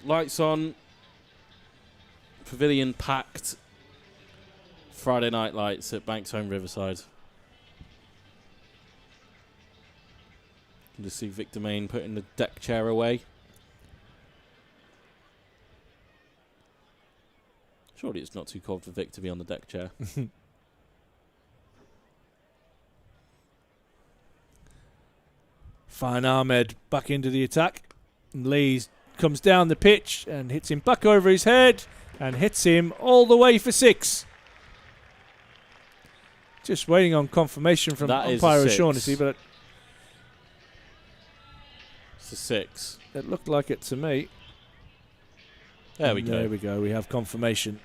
S4: Lights on. Pavilion packed. Friday night lights at Banks Homes Riverside. You can just see Victor Main putting the deck chair away. Surely it's not too cold for Vic to be on the deck chair.
S5: Fine Ahmed back into the attack. And Lees comes down the pitch and hits him back over his head and hits him all the way for 6. Just waiting on confirmation from
S4: That is
S5: umpire
S4: a 6.
S5: O'Shaughnessy, but
S4: It's a 6.
S5: it looked like it to me.
S4: There we go.
S5: There we go. We have confirmation.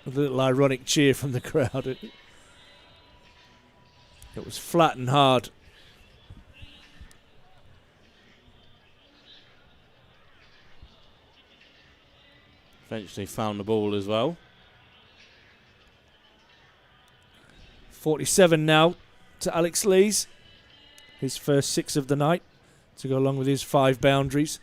S5: A little ironic cheer from the crowd. It was flat and hard.
S4: Eventually found the ball as well.
S5: 47 now to Alex Lees. His first 6 of the night to go along with his 5 boundaries.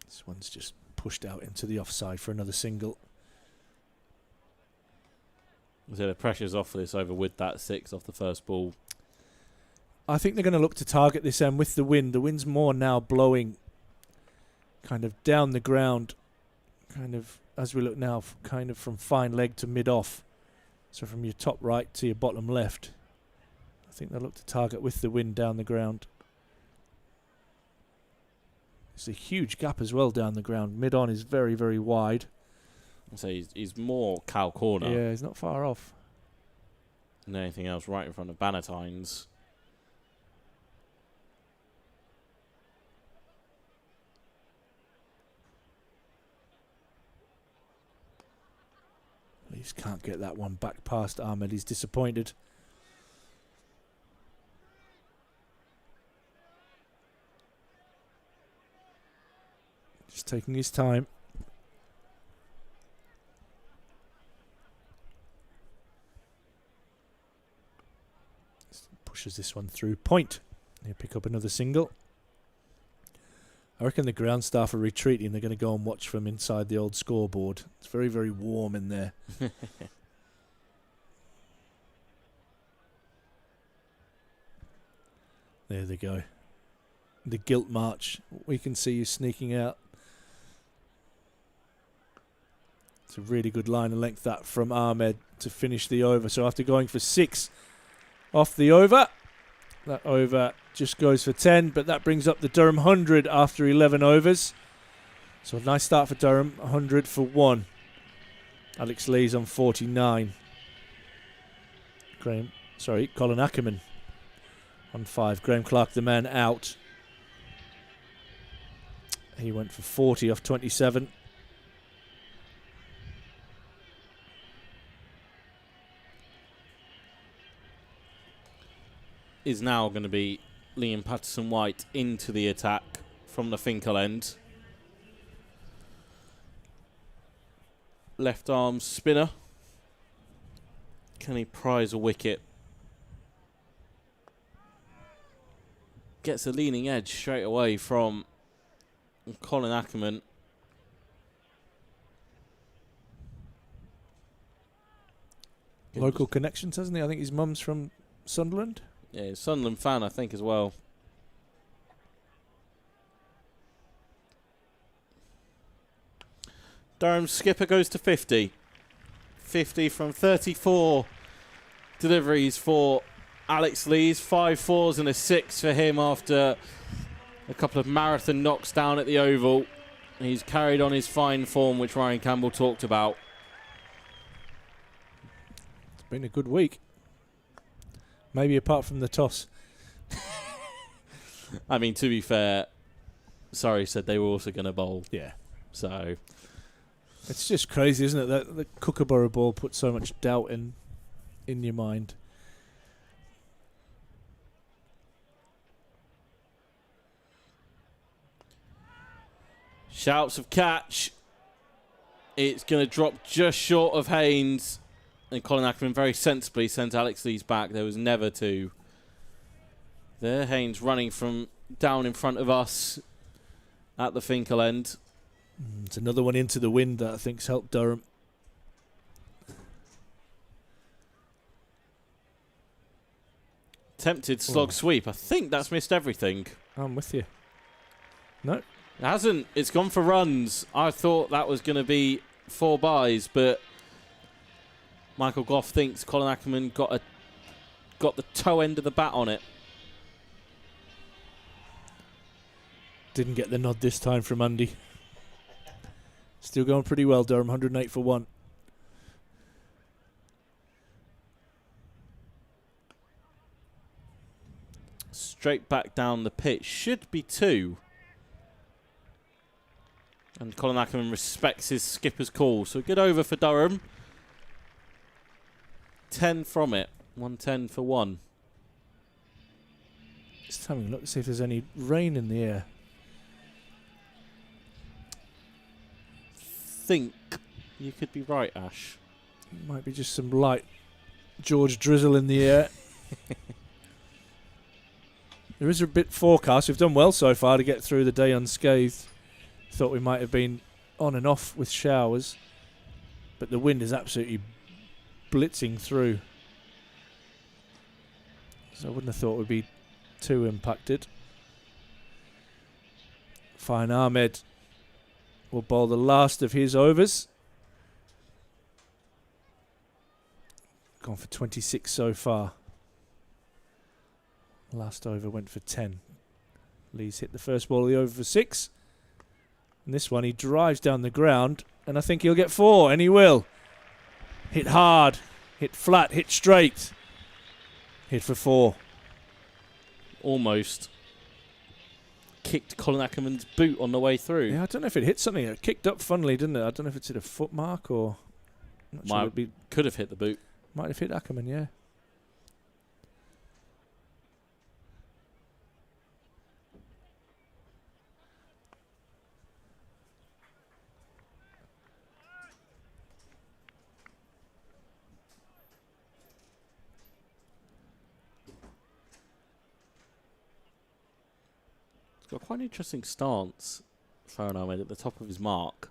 S5: This one's just pushed out into the offside for another single.
S4: So the pressure's off for this over with that 6 off the first ball.
S5: I think they're going to look to target this end with the wind. The wind's more now blowing kind of down the ground, kind of as we look now, kind of from fine leg to mid off. So from your top right to your bottom left. I think they'll look to target with the wind down the ground. It's a huge gap as well down the ground. Mid-on is very, very wide.
S4: So he's more cow corner
S5: Yeah, he's not far off.
S4: than anything else, right in front of Bannatynes.
S5: He just can't get that one back past Ahmed. He's disappointed. Just taking his time. Pushes this one through. Point. He'll pick up another single. I reckon the ground staff are retreating. They're going to go and watch from inside the old scoreboard. It's very, very warm in there. There they go. The guilt march. We can see you sneaking out. It's a really good line of length that from Ahmed to finish the over. So after going for 6 off the over, that over just goes for 10, but that brings up the Durham 100 after 11 overs. So a nice start for Durham, 100 for 1. Alex Lee's on 49. Colin Ackerman on 5. Graham Clark, the man, out. He went for 40 off 27.
S4: Is now going to be Liam Patterson-White into the attack from the Finkel end. Left arm spinner. Can he prize a wicket? Gets a leaning edge straight away from Colin Ackerman.
S5: Local connections, hasn't he? I think his mum's from Sunderland.
S4: Yeah, Sunderland fan, I think, as well. Durham's skipper goes to 50. 50 from 34 deliveries for Alex Lees. 5 fours and a 6 for him after a couple of marathon knocks down at the Oval. He's carried on his fine form, which Ryan Campbell talked about.
S5: It's been a good week. Maybe apart from the toss.
S4: I mean, to be fair, Surrey said they were also going to bowl.
S5: Yeah.
S4: So
S5: It's just crazy, isn't it? That the Kookaburra ball puts so much doubt in your mind.
S4: shouts of catch. It's going to drop just short of Haynes. And Colin Ackerman very sensibly sent Alex Lees back. There was never two. There, Haynes running from down in front of us at the Finkel end.
S5: It's another one into the wind that I think's helped Durham.
S4: Tempted slog sweep. I think that's missed everything.
S5: I'm with you. No.
S4: It hasn't. It's gone for runs. I thought that was going to be 4 byes, but Michael Goff thinks Colin Ackerman got the toe end of the bat on it.
S5: Didn't get the nod this time from Andy. Still going pretty well, Durham. 108 for 1.
S4: Straight back down the pitch. Should be 2. And Colin Ackerman respects his skipper's call. So good over for Durham. 10 from it. 110 for 1.
S5: Just having a look to see if there's any rain in the air.
S4: Think you could be right, Ash.
S5: Might be just some light George drizzle in the air. There is a bit forecast. We've done well so far to get through the day unscathed. Thought we might have been on and off with showers, but the wind is absolutely blitzing through. So I wouldn't have thought we'd be too impacted. Fine Ahmed will bowl the last of his overs. Gone for 26 so far. Last over went for 10. Lee's hit the first ball of the over for 6. And this one he drives down the ground, and I think he'll get 4, and he will. Hit hard, hit flat, hit straight. Hit for 4.
S4: Almost kicked Colin Ackerman's boot on the way through.
S5: Yeah, I don't know if it hit something. It kicked up funnily, didn't it? I don't know if it's hit a foot mark or... Not sure it'd be,
S4: could have hit the boot.
S5: might have hit Ackerman, yeah.
S4: Got quite an interesting stance, Farhan Ahmed, at the top of his mark.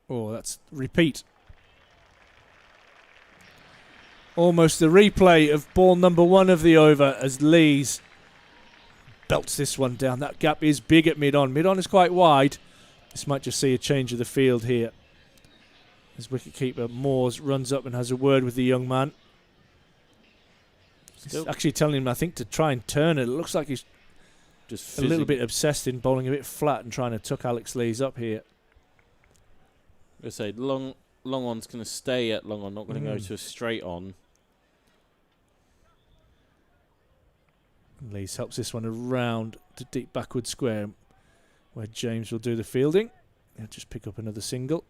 S5: Oh, that's repeat. Almost the replay of ball number 1 of the over as Lees belts this one down. That gap is big at mid-on. Mid-on is quite wide. This might just see a change of the field here. As wicketkeeper Moores runs up and has a word with the young man. He's actually telling him, I think, to try and turn it. It looks like he's
S4: Just
S5: a little bit obsessed in bowling a bit flat and trying to tuck Alex Lees up here.
S4: I say long on's going to stay at long on, not going to go to a straight on.
S5: Lees helps this one around to deep backward square, where James will do the fielding. He'll just pick up another single.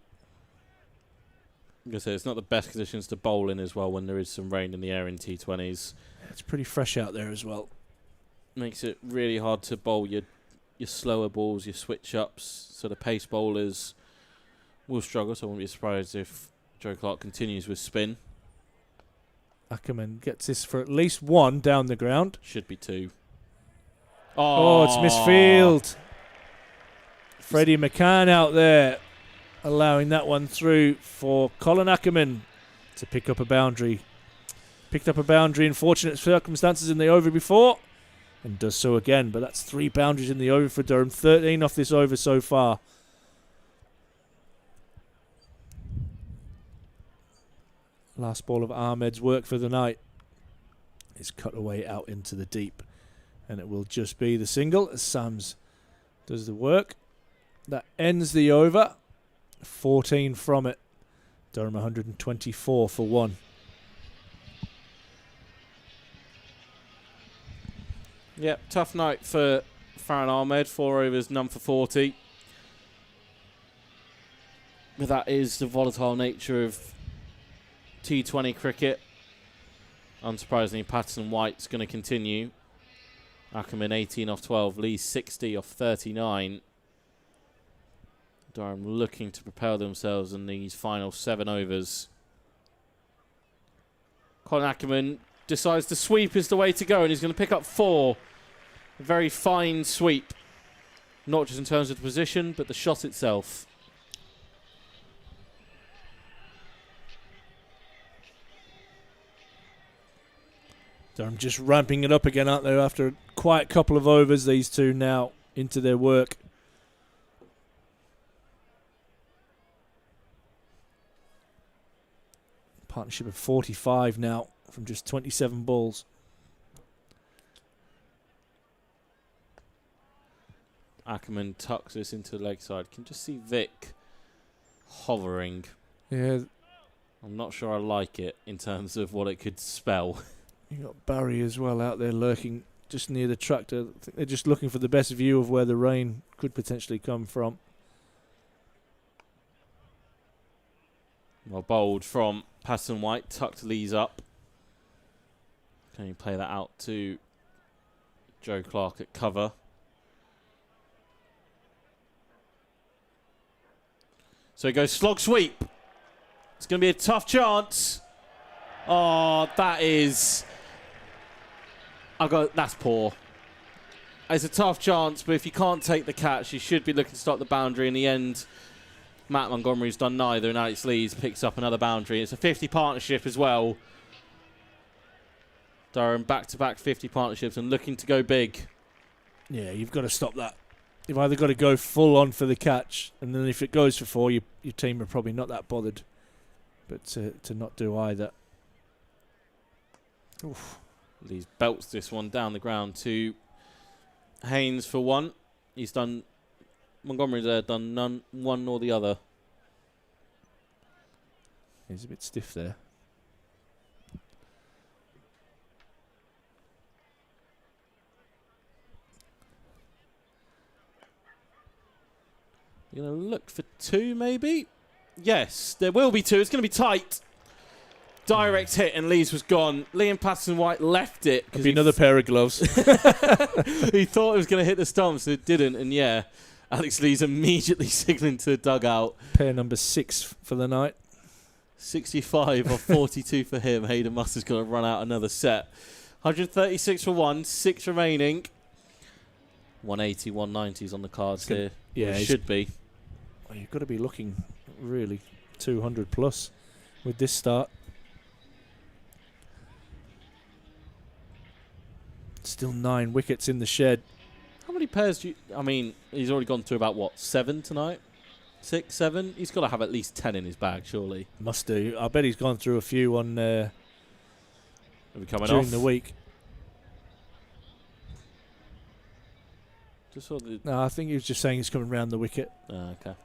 S4: I'm going to say it's not the best conditions to bowl in as well when there is some rain in the air in T20s.
S5: It's pretty fresh out there as well.
S4: Makes it really hard to bowl your slower balls, your switch ups. So the pace bowlers will struggle. So I won't be surprised if Joe Clark continues with spin.
S5: Ackerman gets this for at least 1 down the ground.
S4: Should be 2.
S5: Oh, it's misfield. Freddie McCann out there, allowing that one through for Colin Ackerman to pick up a boundary. Picked up a boundary in fortunate circumstances in the over before, and does so again. But that's 3 boundaries in the over for Durham. 13 off this over so far. Last ball of Ahmed's work for the night is cut away out into the deep. And it will just be the single as Sams does the work. That ends the over. 14 from it. Durham 124 for 1.
S4: Yep, tough night for Farhan Ahmed. 4 overs, none for 40. But that is the volatile nature of T20 cricket. Unsurprisingly, Patterson White's going to continue. Ackerman 18 off 12, Lee 60 off 39. Durham looking to propel themselves in these final 7 overs. Colin Ackerman decides the sweep is the way to go, and he's going to pick up 4. A very fine sweep. Not just in terms of the position, but the shot itself.
S5: Durham just ramping it up again, aren't they? After a quiet couple of overs, these two now into their work. Partnership of 45 now from just 27 balls.
S4: Ackerman tucks this into the leg side. Can just see Vic hovering.
S5: Yeah.
S4: I'm not sure I like it in terms of what it could spell.
S5: You got Barry as well out there lurking just near the tractor. I think they're just looking for the best view of where the rain could potentially come from.
S4: Well bowled from Patterson White, tucked Lees up. Can you play that out to Joe Clark at cover? So he goes slog sweep. It's going to be a tough chance. Oh, that is... that's poor. It's a tough chance, but if you can't take the catch, you should be looking to stop the boundary. In the end, Matt Montgomery's done neither, and Alex Lees picks up another boundary. It's a 50 partnership as well. Durham back-to-back 50 partnerships and looking to go big.
S5: Yeah, you've got to stop that. You've either got to go full on for the catch, and then if it goes for 4, your team are probably not that bothered. But to not do either. Oof.
S4: Lees belts this one down the ground to Haynes for one. He's done... Montgomery's there, done none, one nor the other.
S5: He's a bit stiff there.
S4: You're going to look for two, maybe? Yes, there will be two. It's going to be tight. Direct hit, and Lees was gone. Liam Patterson-White left it.
S5: Could be another pair of gloves.
S4: He thought it was going to hit the stumps, it didn't, and yeah. Alex Lees immediately signalling to the dugout.
S5: Pair number 6 for the night.
S4: 65 of 42 for him. Hayden Mustard's going to run out another set. 136 for one, 6 remaining. 180, 190s on the cards here.
S5: Yeah,
S4: it should be.
S5: Well, you've got to be looking really 200 plus with this start. Still 9 wickets in the shed.
S4: How many pairs do you... I mean, he's already gone through about, what, 7 tonight? 6, 7? He's got to have at least 10 in his bag, surely.
S5: Must do. I bet he's gone through a few on
S4: Are we coming
S5: during
S4: off?
S5: the week.
S4: Just saw the...
S5: No, I think he was just saying he's coming round the wicket.
S4: Okay.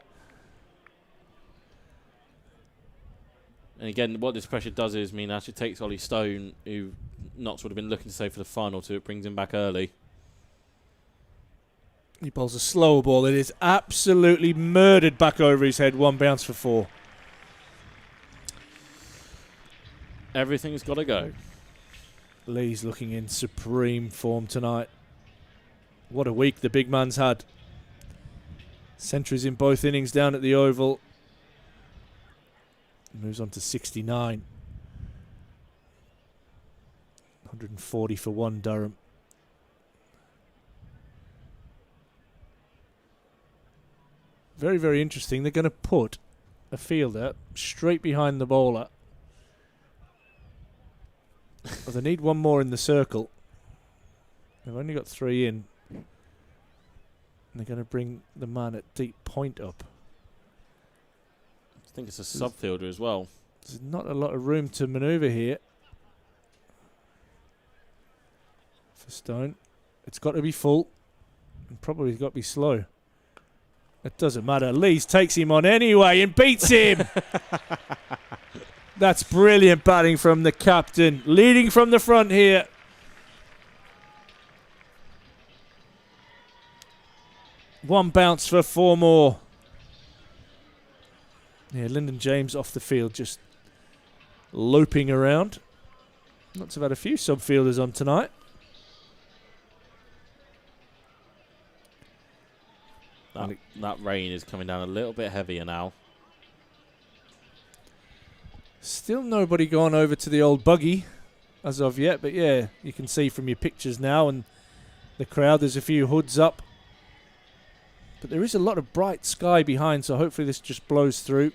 S4: And again, what this pressure does is mean actually takes Ollie Stone, who Notts would have been looking to save for the final two, it brings him back early.
S5: He bowls a slower ball that is absolutely murdered back over his head. 1 bounce for 4.
S4: Everything's got to go.
S5: Lee's looking in supreme form tonight. What a week the big man's had. Centuries in both innings down at the Oval. Moves on to 69. 140 for 1, Durham. Very, very interesting. They're going to put a fielder straight behind the bowler. Well, they need one more in the circle. They've only got 3 in. And they're going to bring the man at deep point up.
S4: I think it's a sub-fielder as well.
S5: There's not a lot of room to manoeuvre here for Stone. It's got to be full. And probably got to be slow. It doesn't matter. Lees takes him on anyway and beats him. That's brilliant batting from the captain. Leading from the front here. One bounce for 4 more. Yeah, Lyndon James off the field just loping around. Notts have had a few sub-fielders on tonight.
S4: That rain is coming down a little bit heavier now.
S5: Still nobody gone over to the old buggy as of yet, but yeah, you can see from your pictures now and the crowd, there's a few hoods up. But there is a lot of bright sky behind, so hopefully this just blows through.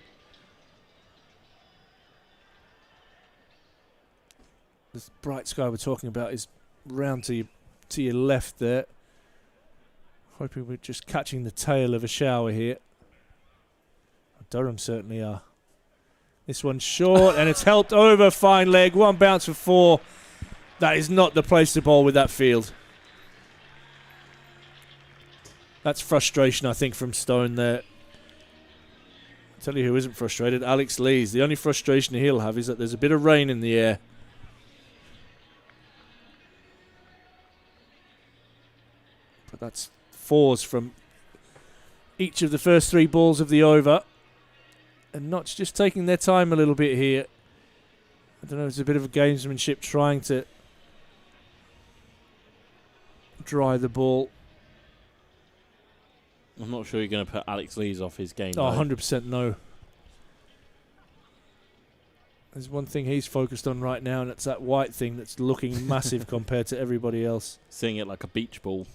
S5: This bright sky we're talking about is round to your left there. Hoping we're just catching the tail of a shower here. Durham certainly are. This one's short and it's helped over. Fine leg. 1 bounce for 4. That is not the place to bowl with that field. That's frustration, I think, from Stone there. I'll tell you who isn't frustrated. Alex Lees. The only frustration he'll have is that there's a bit of rain in the air. But that's 4s from each of the first 3 balls of the over. And Notts just taking their time a little bit here. I don't know, it's a bit of a gamesmanship trying to dry the ball.
S4: I'm not sure you're going to put Alex Lees off his game.
S5: Oh,
S4: though.
S5: 100% no. There's one thing he's focused on right now, and it's that white thing that's looking massive compared to everybody else.
S4: Seeing it like a beach ball.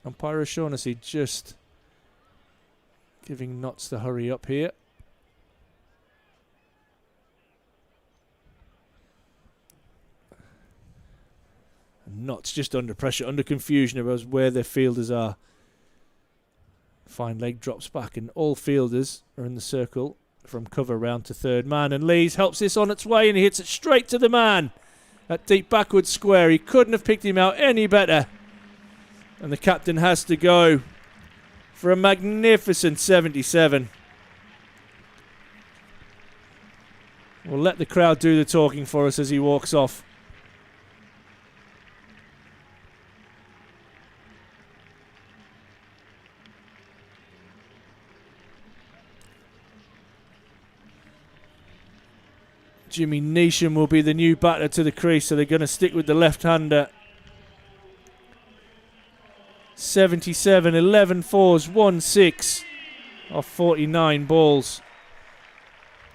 S5: Umpire O'Shaughnessy just giving Notts the hurry up here. And Notts just under pressure, under confusion about where their fielders are. Fine leg drops back and all fielders are in the circle from cover round to third man. And Lees helps this on its way and he hits it straight to the man. That deep backward square, he couldn't have picked him out any better. And the captain has to go for a magnificent 77. We'll let the crowd do the talking for us as he walks off. Jimmy Neesham will be the new batter to the crease, so they're going to stick with the left-hander. 77, 11 fours, 1 6 off 49 balls.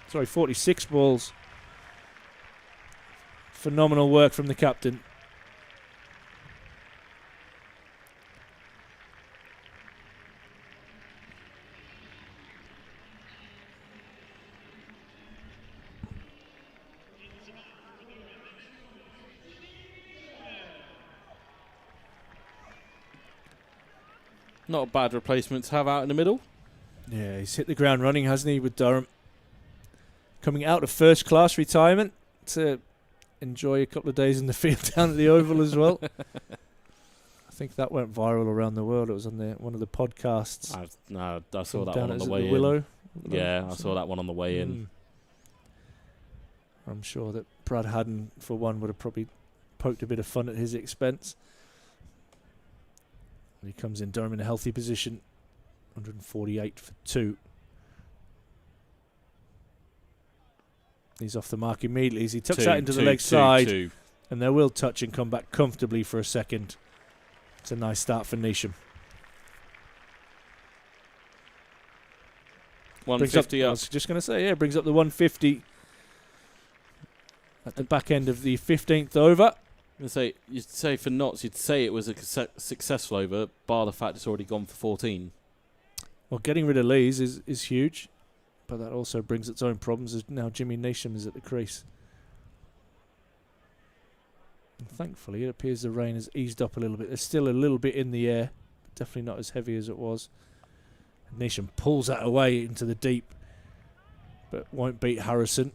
S5: Sorry, 46 balls. Phenomenal work from the captain.
S4: Not a bad replacement to have out in the middle.
S5: Yeah, he's hit the ground running, hasn't he, with Durham? Coming out of first-class retirement to enjoy a couple of days in the field down at the Oval as well. I think that went viral around the world. It was on one of the podcasts.
S4: I saw that one on the way in.
S5: Willow?
S4: Yeah, I saw that one on the way in.
S5: I'm sure that Brad Haddon, for one, would have probably poked a bit of fun at his expense. He comes in, Durham in a healthy position. 148 for 2. He's off the mark immediately as he tucks that into the leg side. And they will touch and come back comfortably for a second. It's a nice start for Neesham.
S4: 150 up.
S5: I was just going to say, yeah, brings up the 150 at the back end of the 15th over.
S4: You'd say for Notts, you'd say it was a successful over, bar the fact it's already gone for 14.
S5: Well, getting rid of Lees is huge, but that also brings its own problems as now Jimmy Neesham is at the crease. And thankfully, it appears the rain has eased up a little bit. There's still a little bit in the air, but definitely not as heavy as it was. And Neesham pulls that away into the deep, but won't beat Harrison.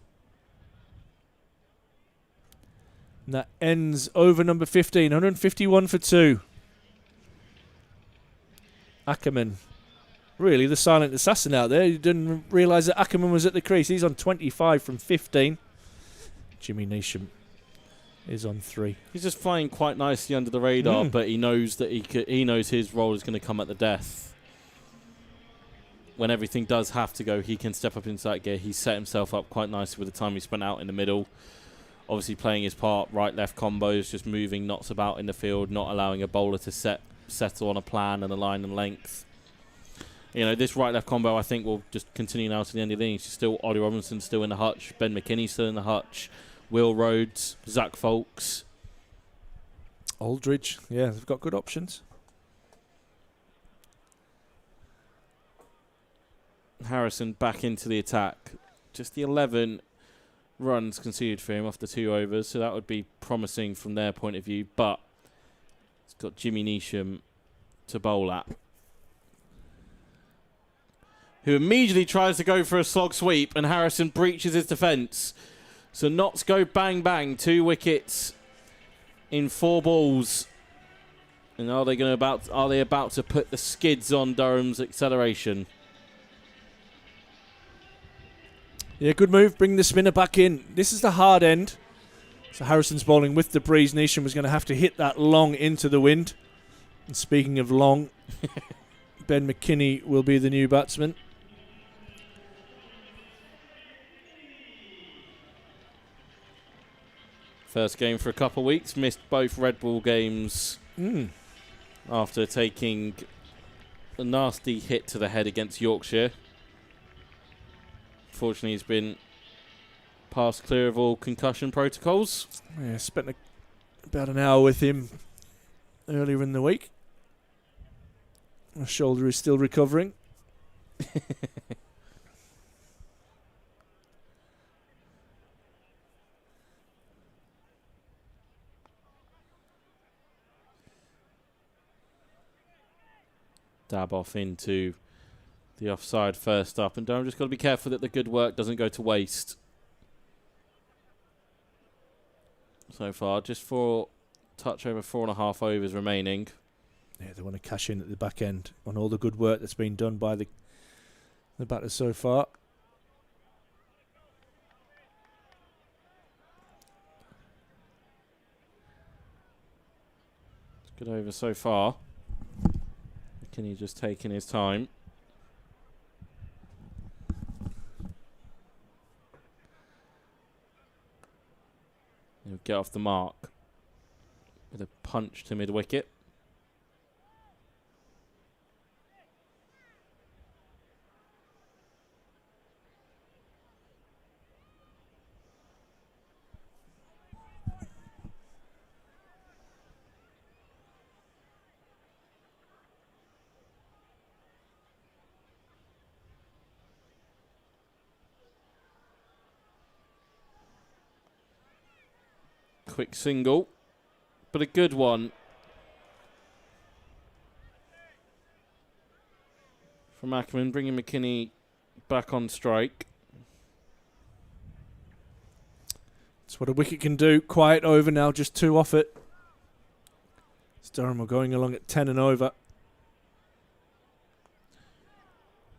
S5: And that ends over number 15, 151 for 2. Ackerman, really the silent assassin out there. You didn't realise that Ackerman was at the crease. He's on 25 from 15. Jimmy Neesham is on 3.
S4: He's just flying quite nicely under the radar, but he knows that he knows his role is going to come at the death. When everything does have to go, he can step up into that gear. He's set himself up quite nicely with the time he spent out in the middle. Obviously playing his part, right-left combos, just moving Notts about in the field, not allowing a bowler to settle on a plan and a line and length. You know, this right-left combo, I think, will just continue now to the end of the innings. Still Ollie Robinson still in the hutch, Ben McKinney still in the hutch, Will Rhodes, Zach Folks.
S5: Aldridge, yeah, they've got good options.
S4: Harrison back into the attack. Just the 11 runs conceded for him after 2 overs, so that would be promising from their point of view, but it's got Jimmy Neesham to bowl at, who immediately tries to go for a slog sweep, and Harrison breaches his defence. So Notts go bang bang, 2 wickets in 4 balls. And are they about to put the skids on Durham's acceleration?
S5: Yeah, good move. Bring the spinner back in. This is the hard end. So Harrison's bowling with the breeze. Neesham was going to have to hit that long into the wind. And speaking of long, Ben McKinney will be the new batsman.
S4: First game for a couple of weeks. Missed both Red Bull games after taking a nasty hit to the head against Yorkshire. Fortunately, he's been passed clear of all concussion protocols.
S5: Yeah, spent about an hour with him earlier in the week. My shoulder is still recovering.
S4: Dab off into the offside first up, and Durham just got to be careful that the good work doesn't go to waste. so far. Just touch over 4.5 overs remaining.
S5: Yeah, they want to cash in at the back end on all the good work that's been done by the batters so far.
S4: It's good over so far. McKinney just taking his time. He'll get off the mark with a punch to mid-wicket. Quick single, but a good one from Ackerman, bringing McKinney back on strike.
S5: That's what a wicket can do. Quiet over now, just 2 off it. Durham are going along at 10 and over.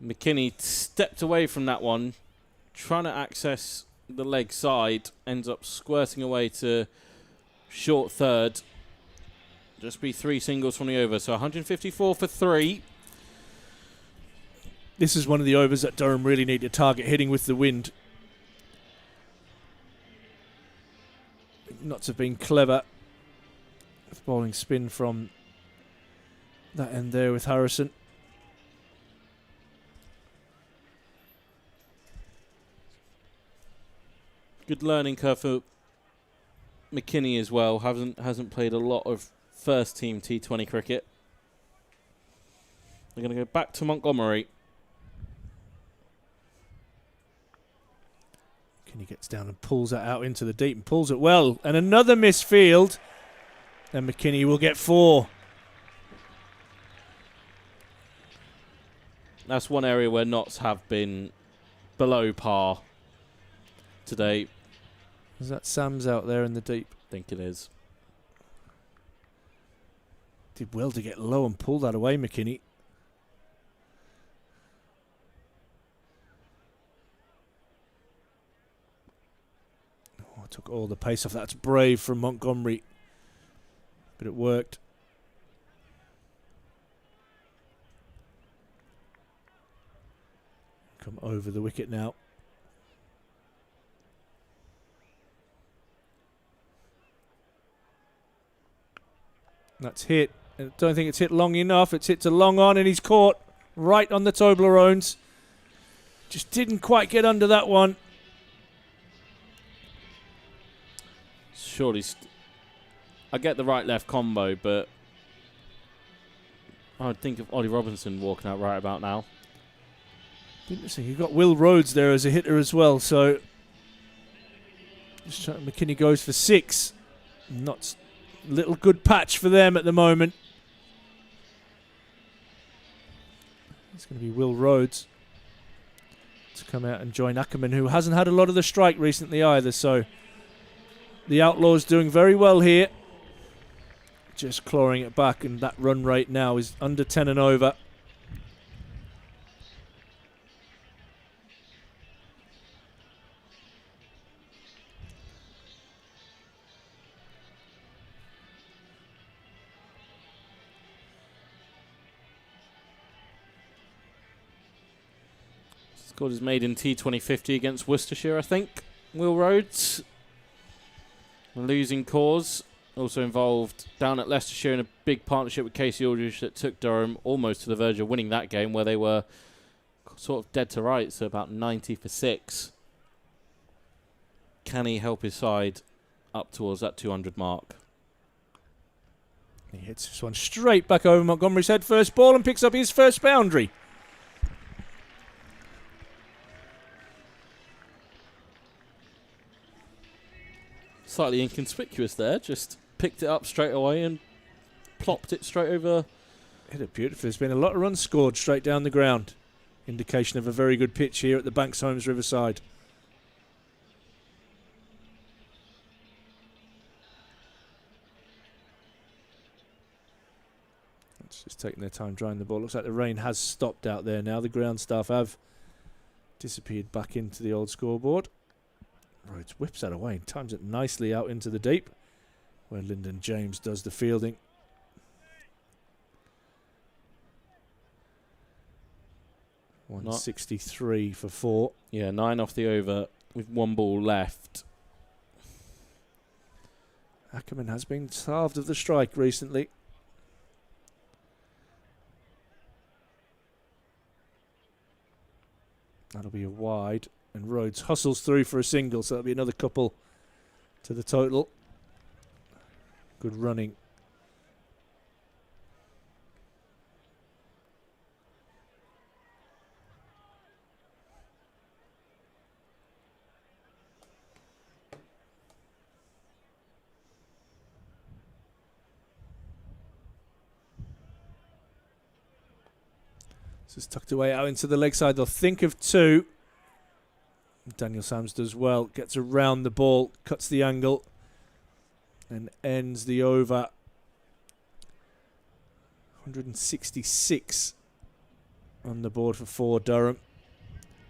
S4: McKinney stepped away from that one, trying to access the leg side, ends up squirting away to short third. Just be 3 singles from the over, so 154 for 3.
S5: This is one of the overs that Durham really need to target hitting with the wind. Notts have been clever with bowling spin from that end there with Harrison.
S4: Good learning curve for McKinney as well. Hasn't played a lot of first team T20 cricket. They're going to go back to Montgomery.
S5: McKinney gets down and pulls that out into the deep and pulls it well. And another misfield. And McKinney will get 4.
S4: That's one area where Notts have been below par today.
S5: Is that Sam's out there in the deep?
S4: I think it is.
S5: Did well to get low and pull that away, McKinney. Oh, took all the pace off. That's brave from Montgomery. But it worked. Come over the wicket now. That's hit. I don't think it's hit long enough. It's hit to long on, and he's caught right on the Toblerones. Just didn't quite get under that one.
S4: Surely, I get the right-left combo, but I would think of Ollie Robinson walking out right about now.
S5: Interesting. You've got Will Rhodes there as a hitter as well, so McKinney goes for 6. Not little good patch for them at the moment. It's going to be Will Rhodes to come out and join Ackerman, who hasn't had a lot of the strike recently either, so the Outlaws doing very well here. Just clawing it back, and that run rate now is under 10 and over.
S4: Scored his maiden T20 50 against Worcestershire, I think. Will Rhodes. A losing cause. Also involved down at Leicestershire in a big partnership with Casey Aldridge that took Durham almost to the verge of winning that game, where they were sort of dead to rights, so about 90 for 6. Can he help his side up towards that 200 mark?
S5: He hits this one straight back over Montgomery's head, first ball, and picks up his first boundary.
S4: Slightly inconspicuous there, just picked it up straight away and plopped it straight over.
S5: Hit it beautifully. There's been a lot of runs scored straight down the ground. Indication of a very good pitch here at the Banks Homes Riverside. Just taking their time drying the ball. Looks like the rain has stopped out there now. The ground staff have disappeared back into the old scoreboard. Rhodes whips that away and times it nicely out into the deep, where Lyndon James does the fielding.
S4: Not
S5: 163 for 4.
S4: Yeah, 9 off the over with 1 ball left.
S5: Ackerman has been starved of the strike recently. That'll be a wide, and Rhodes hustles through for a single, so that'll be another couple to the total. Good running. This is tucked away out into the leg side. They'll think of 2. Daniel Sams does well. Gets around the ball, cuts the angle, and ends the over. 166 on the board for 4 Durham.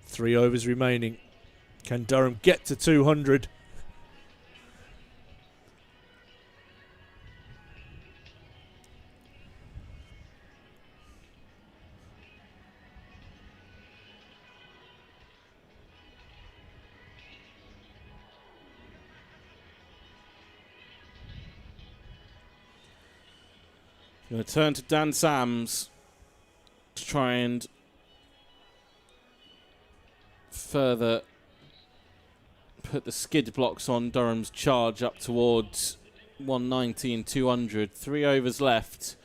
S5: 3 overs remaining. Can Durham get to 200?
S4: Going to turn to Dan Sams to try and further put the skid blocks on Durham's charge up towards 190 and 200. 3 overs left.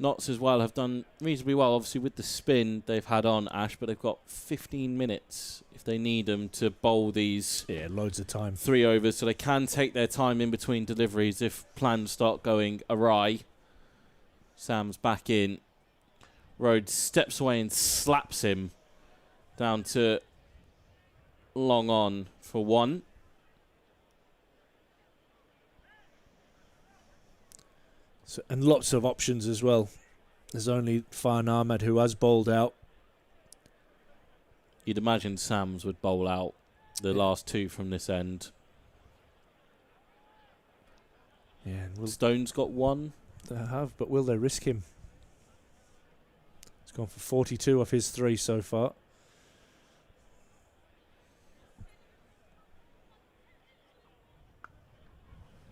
S4: Notts as well have done reasonably well, obviously, with the spin they've had on, Ash, but they've got 15 minutes if they need them to bowl these.
S5: Yeah, loads of time.
S4: 3 overs, so they can take their time in between deliveries if plans start going awry. Sam's back in. Rhodes steps away and slaps him down to long on for 1.
S5: So, and lots of options as well. There's only Farhan Ahmed who has bowled out.
S4: You'd imagine Sams would bowl out the last 2 from this end.
S5: Yeah, and
S4: Stone's got 1.
S5: they have, but will they risk him? He's gone for 42 off his 3 so far.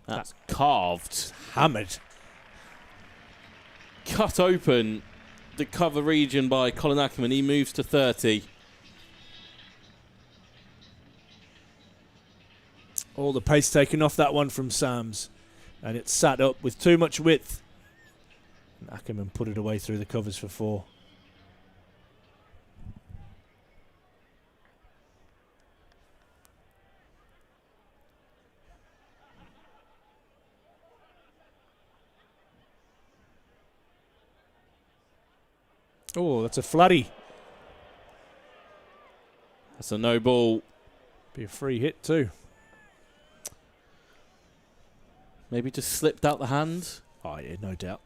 S4: That's carved.
S5: Hammered.
S4: Cut open the cover region by Colin Ackerman. He moves to 30.
S5: All the pace taken off that one from Sams. And it's sat up with too much width. And Ackerman put it away through the covers for 4. Oh, that's a flatty.
S4: That's a no ball.
S5: Be a free hit too.
S4: Maybe just slipped out the hand.
S5: Oh yeah, no doubt.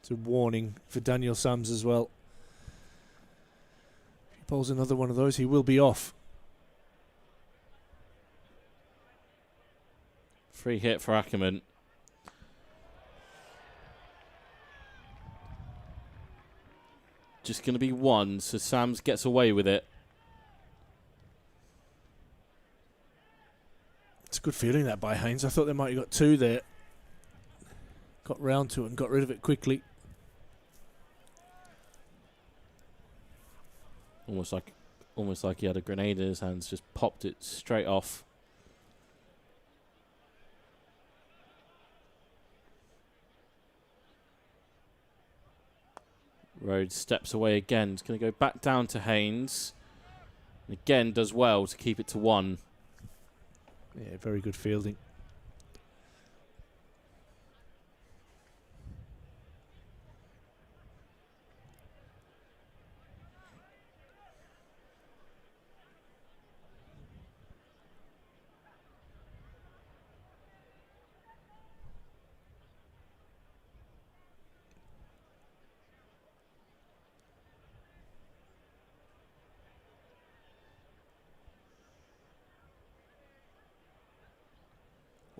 S5: It's a warning for Daniel Sams as well. If he bowls another one of those, he will be off.
S4: Free hit for Ackerman. Just going to be 1, so Sams gets away with it.
S5: It's a good feeling that by Haynes. I thought they might have got 2 there. Got round to it and got rid of it quickly.
S4: Almost like he had a grenade in his hands, just popped it straight off. Rhodes steps away again. It's going to go back down to Haynes. And again, does well to keep it to 1.
S5: Yeah, very good fielding.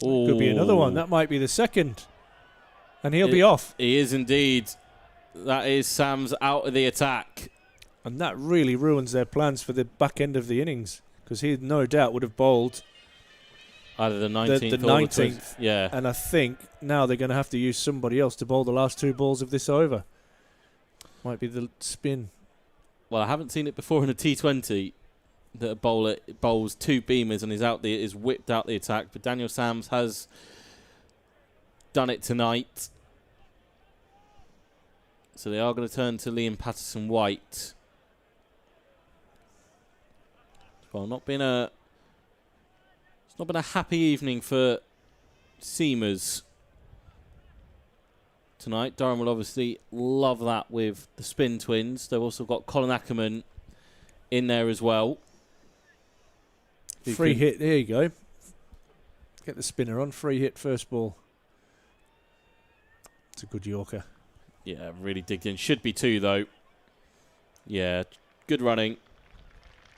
S5: Could be another one. That might be the second. And he'll be off.
S4: He is indeed. That is Sam's out of the attack.
S5: And that really ruins their plans for the back end of the innings, because he no doubt would have bowled
S4: either the 19th
S5: the
S4: or
S5: 19th.
S4: Yeah.
S5: And I think now they're going to have to use somebody else to bowl the last 2 balls of this over. Might be the spin.
S4: Well, I haven't seen it before in a T20 that a bowler bowls 2 beamers and is whipped out the attack. But Daniel Sams has done it tonight. So they are going to turn to Liam Patterson-White. Well, it's not been a happy evening for seamers tonight. Durham will obviously love that with the spin twins. They've also got Colin Ackerman in there as well.
S5: Free hit, there you go. Get the spinner on, free hit, first ball. It's a good Yorker.
S4: Yeah, really digged in. Should be 2 though. Yeah, good running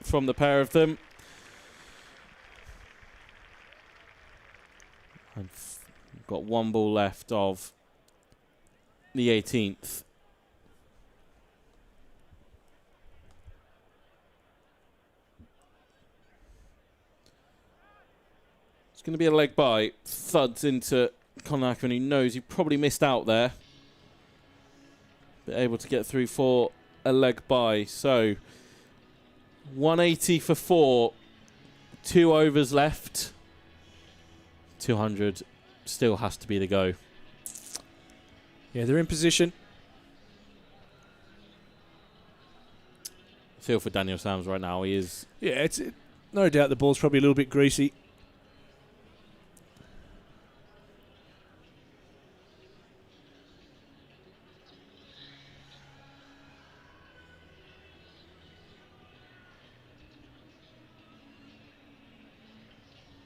S4: from the pair of them. I've got 1 ball left of the 18th. It's going to be a leg by. Thuds into Colin Ackerman, who knows he probably missed out there. But able to get through for a leg by. So 180 for 4. 2 overs left. 200 still has to be the go.
S5: Yeah, they're in position.
S4: Feel for Daniel Sams right now. He is.
S5: Yeah, no doubt the ball's probably a little bit greasy.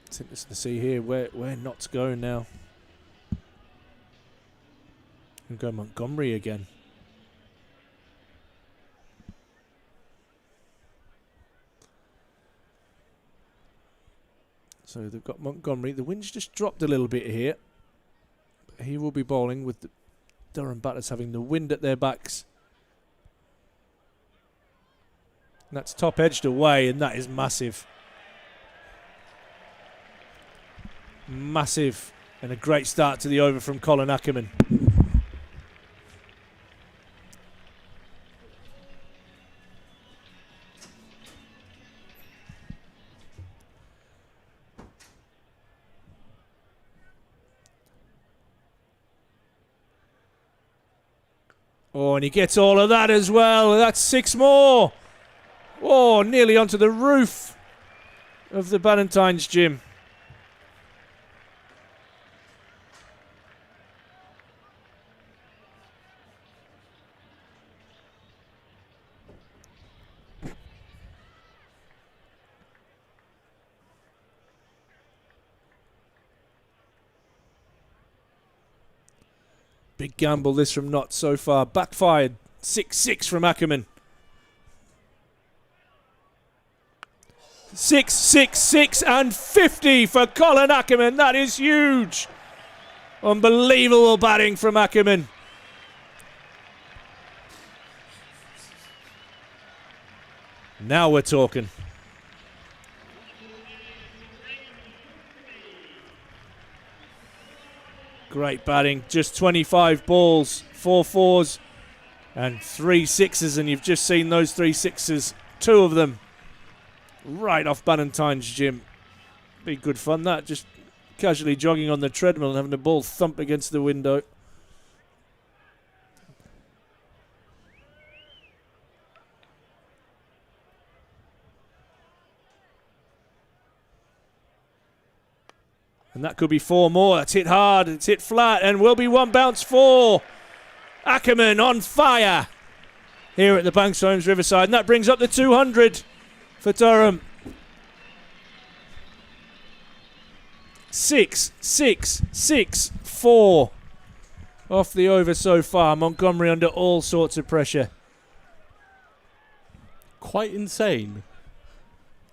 S5: It's interesting to see here where Notts going now. And go Montgomery again. So they've got Montgomery. The wind's just dropped a little bit here. He will be bowling with the Durham batters having the wind at their backs. And that's top edged away, and that is massive. Massive. And a great start to the over from Colin Ackerman. Oh, and he gets all of that as well. That's 6 more. Oh, nearly onto the roof of the Ballantyne's gym. Big gamble this from Notts so far. Backfired. 6-6 from Ackerman. 6, 6, 6 and 50 for Colin Ackerman. That is huge. Unbelievable batting from Ackerman. Now we're talking. Great batting, just 25 balls, 4 fours and 3 sixes, and you've just seen those 3 sixes, 2 of them right off Ballantyne's gym. Be good fun that, just casually jogging on the treadmill and having the ball thump against the window. And that could be 4 more. It's hit hard, it's hit flat, and will be 1 bounce 4. Ackerman on fire here at the Banks Homes Riverside. And that brings up the 200 for Durham. 6, 6, 6, 4 off the over so far. Montgomery under all sorts of pressure.
S6: Quite insane.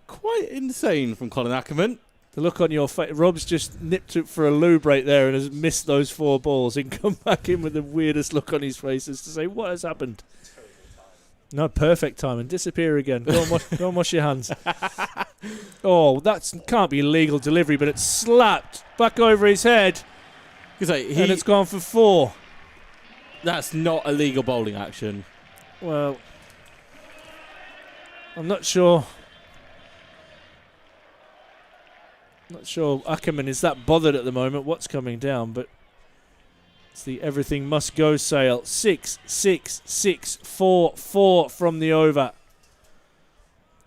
S6: Quite insane from Colin Ackerman.
S5: The look on your face. Rob's just nipped it for a loo break there and has missed those 4 balls and come back in with the weirdest look on his face as to say, what has happened? No, perfect time, and disappear again. Go and wash your hands. Oh, that can't be illegal delivery, but it's slapped back over his head, and it's gone for 4.
S6: That's not illegal bowling action.
S5: Well, I'm not sure. Not sure Ackerman is that bothered at the moment what's coming down, but it's the everything must go sail. 6, 6, 6, 4, 4 from the over.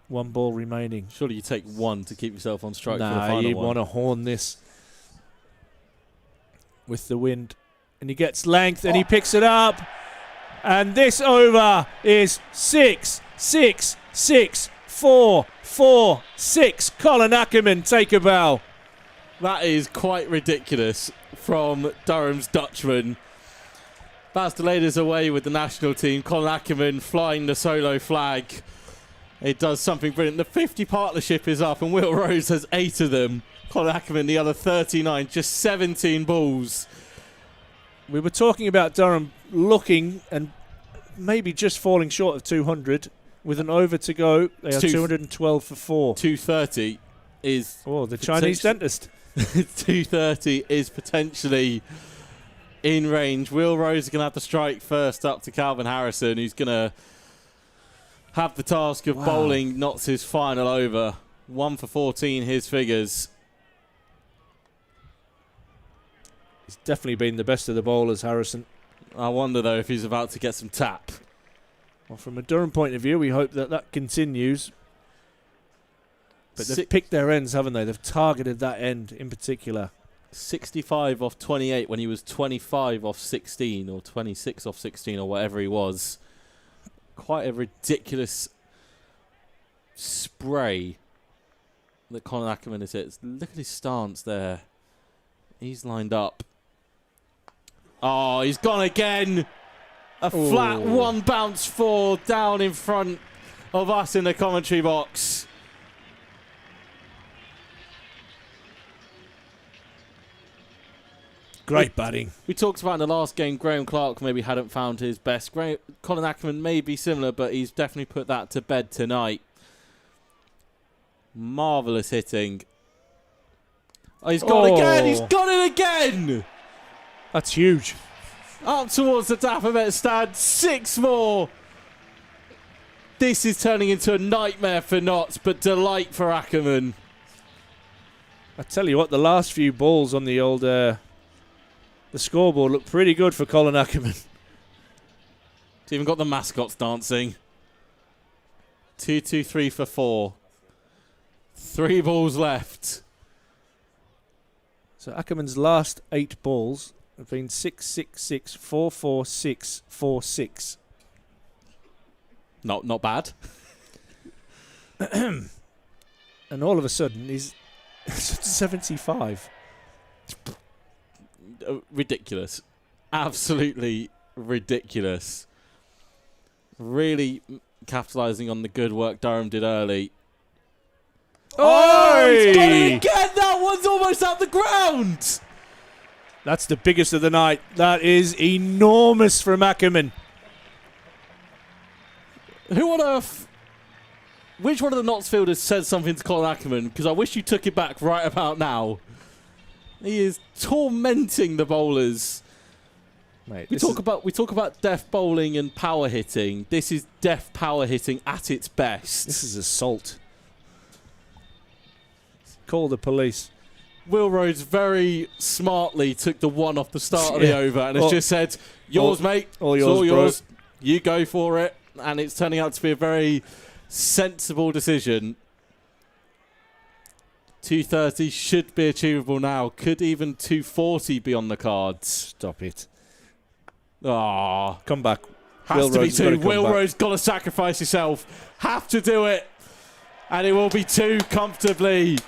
S5: 1 ball remaining.
S6: Surely you take 1 to keep yourself on strike for the
S5: Nah,
S6: final
S5: you
S6: one.
S5: want to horn this with the wind. And he gets length and he picks it up. And this over is 6, 6, 6, 4, 4, 6. Colin Ackerman, take a bow.
S6: That is quite ridiculous from Durham's Dutchman. Baz delayed us away with the national team. Colin Ackerman flying the solo flag. It does something brilliant. The 50 partnership is up and Will Rose has 8 of them. Colin Ackerman the other 39, just 17 balls.
S5: We were talking about Durham looking and maybe just falling short of 200 with an over to go. They are 212 for 4.
S6: 230 is...
S5: Oh, the Chinese dentist.
S6: 230 is potentially in range. Will Rose is going to have to strike first up to Calvin Harrison, who's going to have the task of bowling Notts' final over. 1 for 14, his figures.
S5: He's definitely been the best of the bowlers, Harrison.
S6: I wonder, though, if he's about to get some tap.
S5: Well, from a Durham point of view, we hope that continues. But they've picked their ends, haven't they? They've targeted that end in particular.
S6: 65 off 28 when he was 25 off 16 or 26 off 16 or whatever he was. Quite a ridiculous spray that Colin Ackerman has hit. Look at his stance there. He's lined up. Oh, he's gone again. A flat 1 bounce 4 down in front of us in the commentary box.
S5: Great batting.
S6: We talked about in the last game, Graham Clark maybe hadn't found his best. Colin Ackerman may be similar, but he's definitely put that to bed tonight. Marvellous hitting. Oh, he's got it again! He's got it again!
S5: That's huge.
S6: Up towards the Dappermet stand. 6 more. This is turning into a nightmare for Notts, but delight for Ackerman.
S5: I tell you what, the last few balls on the old... the scoreboard looked pretty good for Colin Ackerman.
S6: It's even got the mascots dancing. 2, 2, 3 for 4. 3 balls left.
S5: So Ackerman's last 8 balls have been 6, 6, 6, 4, 4, 6, 4, 6.
S6: Not bad.
S5: And all of a sudden he's 75.
S6: Ridiculous. Absolutely ridiculous. Really capitalising on the good work Durham did early.
S5: Oh,
S6: he's got it again! That one's almost out the ground!
S5: That's the biggest of the night. That is enormous from Ackerman.
S6: Who on earth... Which one of the Notts fielders said something to Colin Ackerman? Because I wish you took it back right about now. He is tormenting the bowlers.
S5: Mate,
S6: We talk about deft bowling and power hitting. This is deft power hitting at its best.
S5: This is assault. Call the police.
S6: Will Rhodes very smartly took the 1 off the start of the over and has just said, yours, mate.
S5: All
S6: It's
S5: yours,
S6: all
S5: bro.
S6: yours. You go for it. And it's turning out to be a very sensible decision. 230 should be achievable now. Could even 240 be on the cards?
S5: Stop it.
S6: Ah,
S5: Come back.
S6: has to be
S5: Rhodes has gotta
S6: two.
S5: come
S6: Will
S5: back.
S6: Rhodes got to sacrifice himself. Have to do it. And it will be 2 comfortably.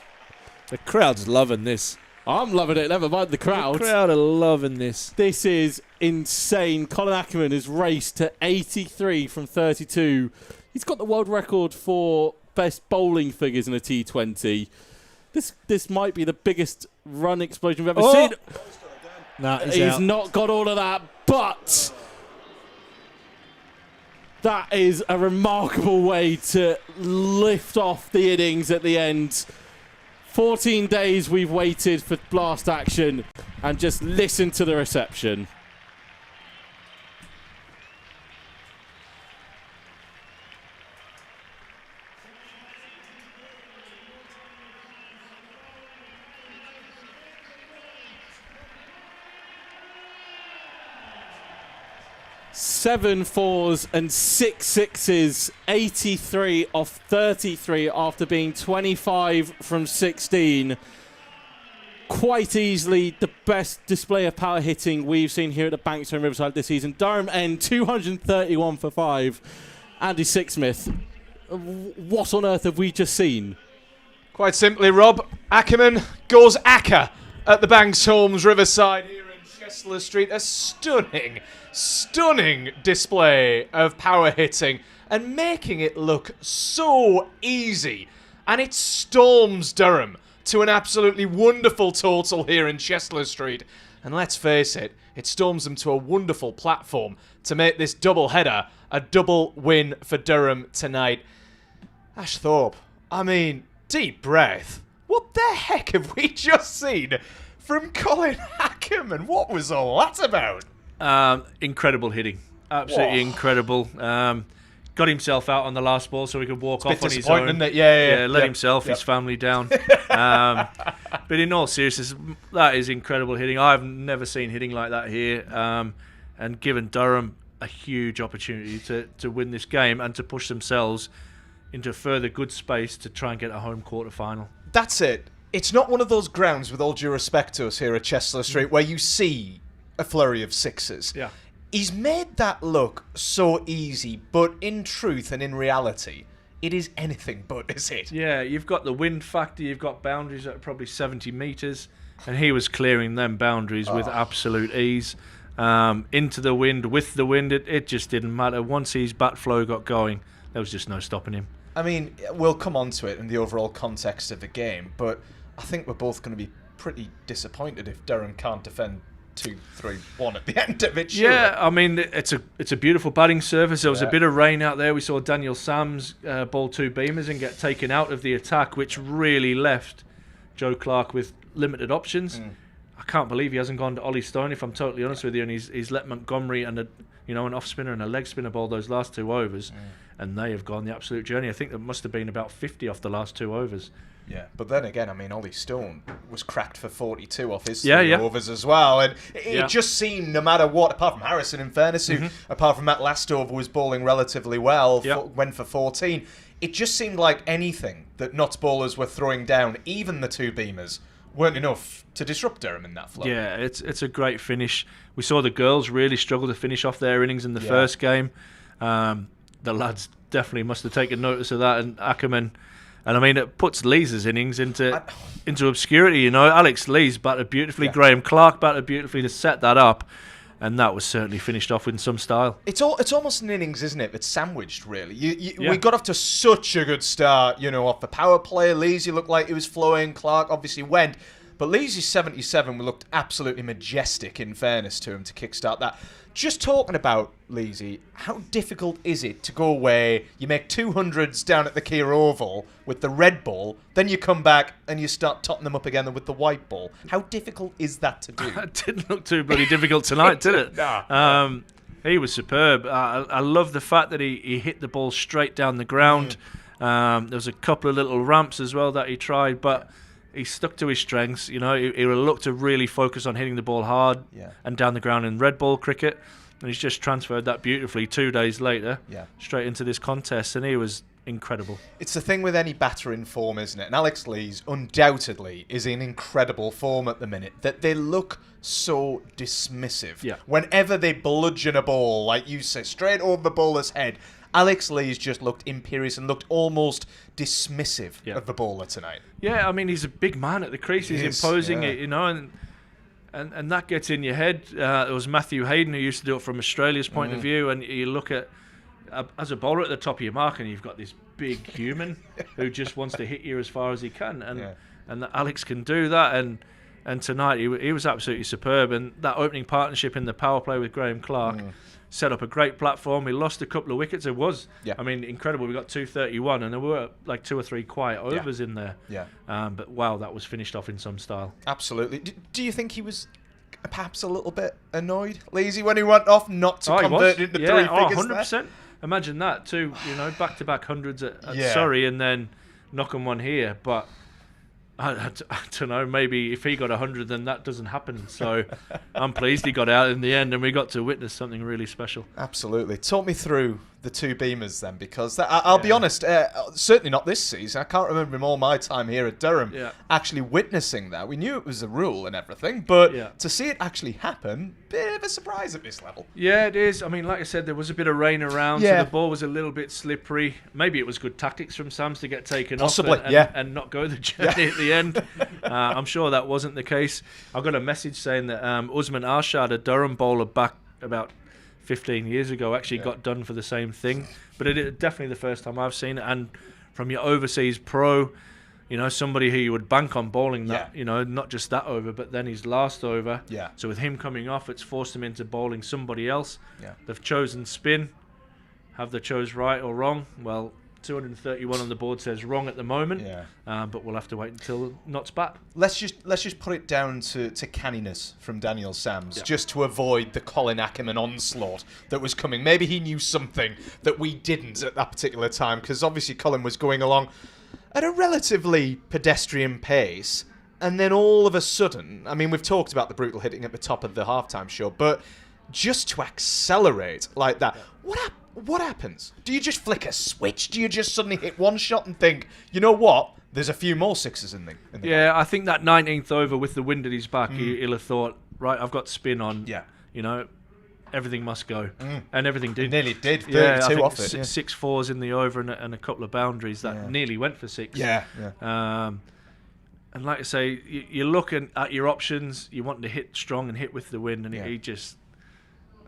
S5: The crowd's loving this.
S6: I'm loving it. Never mind the crowd.
S5: The crowd are loving this.
S6: This is insane. Colin Ackerman has raced to 83 from 32. He's got the world record for best bowling figures in a T20. This might be the biggest run explosion we've ever seen.
S5: Nah,
S6: He's
S5: out.
S6: not got all of that, but that is a remarkable way to lift off the innings at the end. 14 days we've waited for blast action, and just listen to the reception. Seven fours and 6 sixes, 83 off 33 after being 25 from 16. Quite easily the best display of power hitting we've seen here at the Banks Homes Riverside this season. Durham end 231 for 5. Andy Sixsmith, what on earth have we just seen?
S1: Quite simply, Rob, Ackerman goes Acker at the Banks Homes Riverside here in Chestler Street. A stunning display of power hitting and making it look so easy. And it storms Durham to an absolutely wonderful total here in Chestler Street. And let's face it, it storms them to a wonderful platform to make this double header a double win for Durham tonight. Ash Thorpe, I mean, deep breath. What the heck have we just seen from Colin Ackerman? What was all that about?
S3: Incredible hitting. Absolutely incredible. Got himself out on the last ball so he could walk off on his own.
S1: Isn't it? Yeah.
S3: Let himself, his family down. But in all seriousness, that is incredible hitting. I've never seen hitting like that here. And given Durham a huge opportunity to win this game and to push themselves into further good space to try and get a home quarter final.
S1: That's it. It's not one of those grounds, with all due respect to us here at Chestler Street, where you see a flurry of sixes.
S3: Yeah.
S1: He's made that look so easy, but in truth and in reality, it is anything but, is it?
S3: Yeah, you've got the wind factor, you've got boundaries that are probably 70 metres, and he was clearing them boundaries with absolute ease. Into the wind, with the wind, it just didn't matter. Once his bat flow got going, there was just no stopping him.
S1: I mean, we'll come on to it in the overall context of the game, but I think we're both going to be pretty disappointed if Durham can't defend 2-3-1 at the end of it. Surely.
S3: Yeah, I mean, it's a beautiful batting surface. There was a bit of rain out there. We saw Daniel Sams bowl 2 beamers and get taken out of the attack, which really left Joe Clark with limited options. I can't believe he hasn't gone to Ollie Stone, if I'm totally honest with you, and he's let Montgomery and an off spinner and a leg spinner bowl those last 2 overs, and they have gone the absolute journey. I think there must have been about 50 off the last 2 overs.
S1: Yeah, but then again, I mean, Ollie Stone was cracked for 42 off his 3
S3: Yeah.
S1: overs as well, and it just seemed, no matter what, apart from Harrison, in fairness, who, apart from Matt Lastover, was bowling relatively well, went for 14, it just seemed like anything that Notts bowlers were throwing down, even the 2 beamers, weren't enough to disrupt Durham in that flow.
S3: Yeah, it's a great finish. We saw the girls really struggle to finish off their innings in the first game. The lads definitely must have taken notice of that, and Ackerman. And I mean, it puts Lee's innings into obscurity. Alex Lee's batted beautifully. Graham Clark batted beautifully to set that up, and that was certainly finished off with some style.
S1: It's almost an innings, isn't it? That's sandwiched, really. We got off to such a good start, off the power play. Leesy looked like it was flowing. Clark obviously went. But Leesy's 77 looked absolutely majestic, in fairness to him, to kickstart that. Just talking about Leesy, how difficult is it to go away, you make 200s down at the Kia Oval with the red ball, then you come back and you start totting them up again with the white ball? How difficult is that to do?
S3: It didn't look too bloody difficult tonight, did it?
S1: Nah.
S3: He was superb. I love the fact that he hit the ball straight down the ground. There was a couple of little ramps as well that he tried, but he stuck to his strengths. He looked to really focus on hitting the ball hard and down the ground in red ball cricket, and he's just transferred that beautifully 2 days later straight into this contest, and he was incredible.
S1: It's the thing with any batter in form, isn't it? And Alex Lees undoubtedly is in incredible form at the minute, that they look so dismissive.
S3: Yeah.
S1: Whenever they bludgeon a ball, like you say, straight over the bowler's head, Alex Lees just looked imperious and looked almost dismissive of the bowler tonight.
S3: Yeah, I mean, he's a big man at the crease. He's imposing it, you know, and that gets in your head. It was Matthew Hayden who used to do it from Australia's point of view, and you look at, as a bowler at the top of your mark, and you've got this big human who just wants to hit you as far as he can, and Alex can do that, and tonight he was absolutely superb, and that opening partnership in the power play with Graham Clark set up a great platform. We lost a couple of wickets. It was, I mean, incredible. We got 231, and there were like 2 or 3 quiet overs in there. But wow, that was finished off in some style.
S1: Absolutely. Do you think he was perhaps a little bit annoyed, Leesy, when he went off not to convert into 3 figures
S3: 100%.
S1: there?
S3: Imagine that too, you know, back-to-back hundreds at Surrey and then knocking one here. But I don't know, maybe if he got 100, then that doesn't happen. So I'm pleased he got out in the end and we got to witness something really special.
S1: Absolutely. Talk me through the 2 beamers then, because I'll be honest, certainly not this season. I can't remember in all my time here at Durham actually witnessing that. We knew it was a rule and everything, but to see it actually happen, bit of a surprise at this level.
S3: Yeah, it is. I mean, like I said, there was a bit of rain around, so the ball was a little bit slippery. Maybe it was good tactics from Sams to get taken off and not go the journey at the end. I'm sure that wasn't the case. I got a message saying that Usman Arshad, a Durham bowler back about 15 years ago, actually got done for the same thing. But it is definitely the first time I've seen it. And from your overseas pro, you know, somebody who you would bank on bowling that, you know, not just that over, but then his last over. So with him coming off, it's forced him into bowling somebody else. They've chosen spin. Have they chose right or wrong? Well, 231 on the board says wrong at the moment, but we'll have to wait until Notts bat.
S1: Let's just put it down to canniness from Daniel Sams, just to avoid the Colin Ackerman onslaught that was coming. Maybe he knew something that we didn't at that particular time, because obviously Colin was going along at a relatively pedestrian pace, and then all of a sudden, I mean, we've talked about the brutal hitting at the top of the halftime show, but just to accelerate like that, what happens? Do you just flick a switch? Do you just suddenly hit one shot and think, you know what? There's a few more sixes in the game.
S3: I think that 19th over with the wind at his back, he'll have thought, right, I've got spin on. You know, everything must go. And everything did.
S1: It nearly did. 32
S3: I think
S1: off it.
S3: 6 fours in the over and a couple of boundaries that nearly went for 6. And like I say, you're looking at your options. You want to hit strong and hit with the wind, and he just...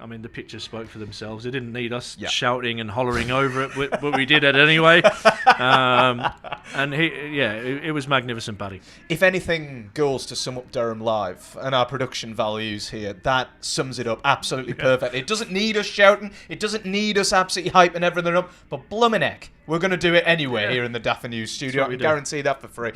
S3: I mean, the pictures spoke for themselves. It didn't need us shouting and hollering over it, but we did it anyway. And it was magnificent batting.
S1: If anything goes to sum up Durham Live and our production values here, that sums it up absolutely perfect. It doesn't need us shouting. It doesn't need us absolutely hyping everything up. But blummin' heck, we're going to do it anyway here in the Daffy News studio. I can guarantee that for free.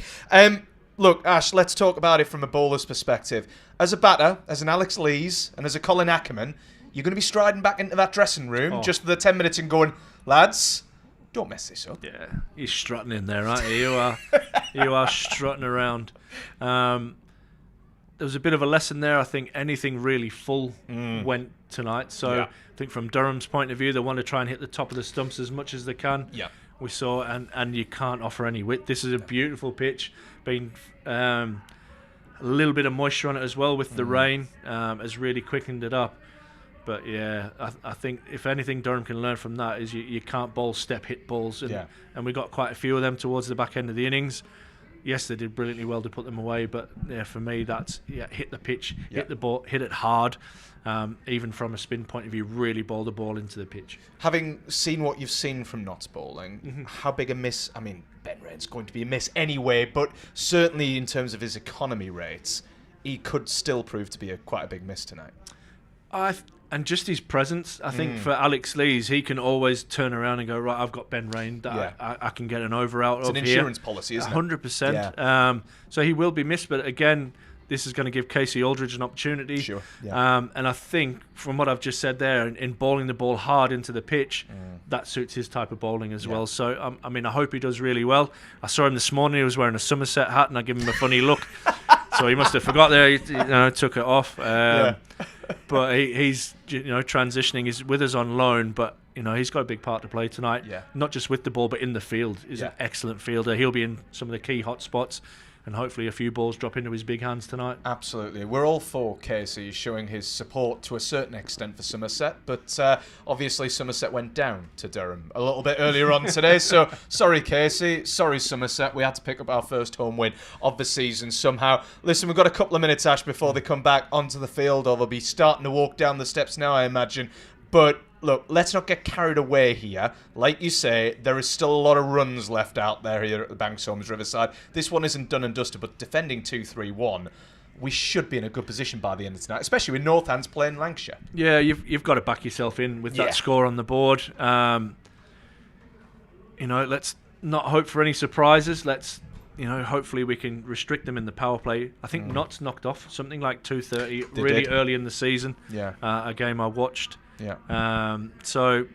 S1: Look, Ash, let's talk about it from a bowler's perspective. As a batter, as an Alex Lees, and as a Colin Ackerman, you're going to be striding back into that dressing room just for the 10 minutes and going, lads, don't mess this up.
S3: Yeah, you're strutting in there, aren't you? You are strutting around. There was a bit of a lesson there. I think anything really full went tonight. So I think from Durham's point of view, they want to try and hit the top of the stumps as much as they can. We saw, and you can't offer any width. This is a beautiful pitch. Been a little bit of moisture on it as well with the rain has really quickened it up. But yeah, I think if anything Durham can learn from that is you can't bowl step hit balls, and we got quite a few of them towards the back end of the innings. Yes, they did brilliantly well to put them away, but for me that's hit the pitch, hit the ball, hit it hard. Even from a spin point of view, really bowl the ball into the pitch.
S1: Having seen what you've seen from Notts bowling, how big a miss? I mean, Ben Rain's going to be a miss anyway, but certainly in terms of his economy rates, he could still prove to be quite a big miss tonight.
S3: And just his presence, I think for Alex Lees, he can always turn around and go, right, I've got Ben Rain that I can get an over out of here.
S1: It's an insurance policy, isn't it?
S3: 100%. So he will be missed, but again, this is going to give Casey Aldridge an opportunity.
S1: Sure.
S3: And I think from what I've just said there, in bowling the ball hard into the pitch, that suits his type of bowling as well. So, I mean, I hope he does really well. I saw him this morning. He was wearing a Somerset hat, and I gave him a funny look. So he must have forgot there. He took it off. But he's transitioning. He's with us on loan, but
S5: You know, he's got a big part to play tonight.
S1: Yeah.
S5: Not just with the ball, but in the field. He's an excellent fielder. He'll be in some of the key hot spots, and hopefully a few balls drop into his big hands tonight.
S1: Absolutely. We're all for Casey showing his support to a certain extent for Somerset, but obviously Somerset went down to Durham a little bit earlier on today, so sorry Casey, sorry Somerset, we had to pick up our first home win of the season somehow. Listen, we've got a couple of minutes, Ash, before they come back onto the field, or they'll be starting to walk down the steps now, I imagine, but look, let's not get carried away here. Like you say, there is still a lot of runs left out there here at the Banks Homes Riverside. This one isn't done and dusted, but defending 2-3-1, we should be in a good position by the end of tonight, especially with Northants playing Lancashire.
S5: Yeah, you've got to back yourself in with that score on the board. You know, let's not hope for any surprises. Let's, you know, hopefully we can restrict them in the power play. I think Notts knocked off something like 2:30 really early in the season.
S1: Yeah.
S5: A game I watched.
S1: Yeah.
S5: So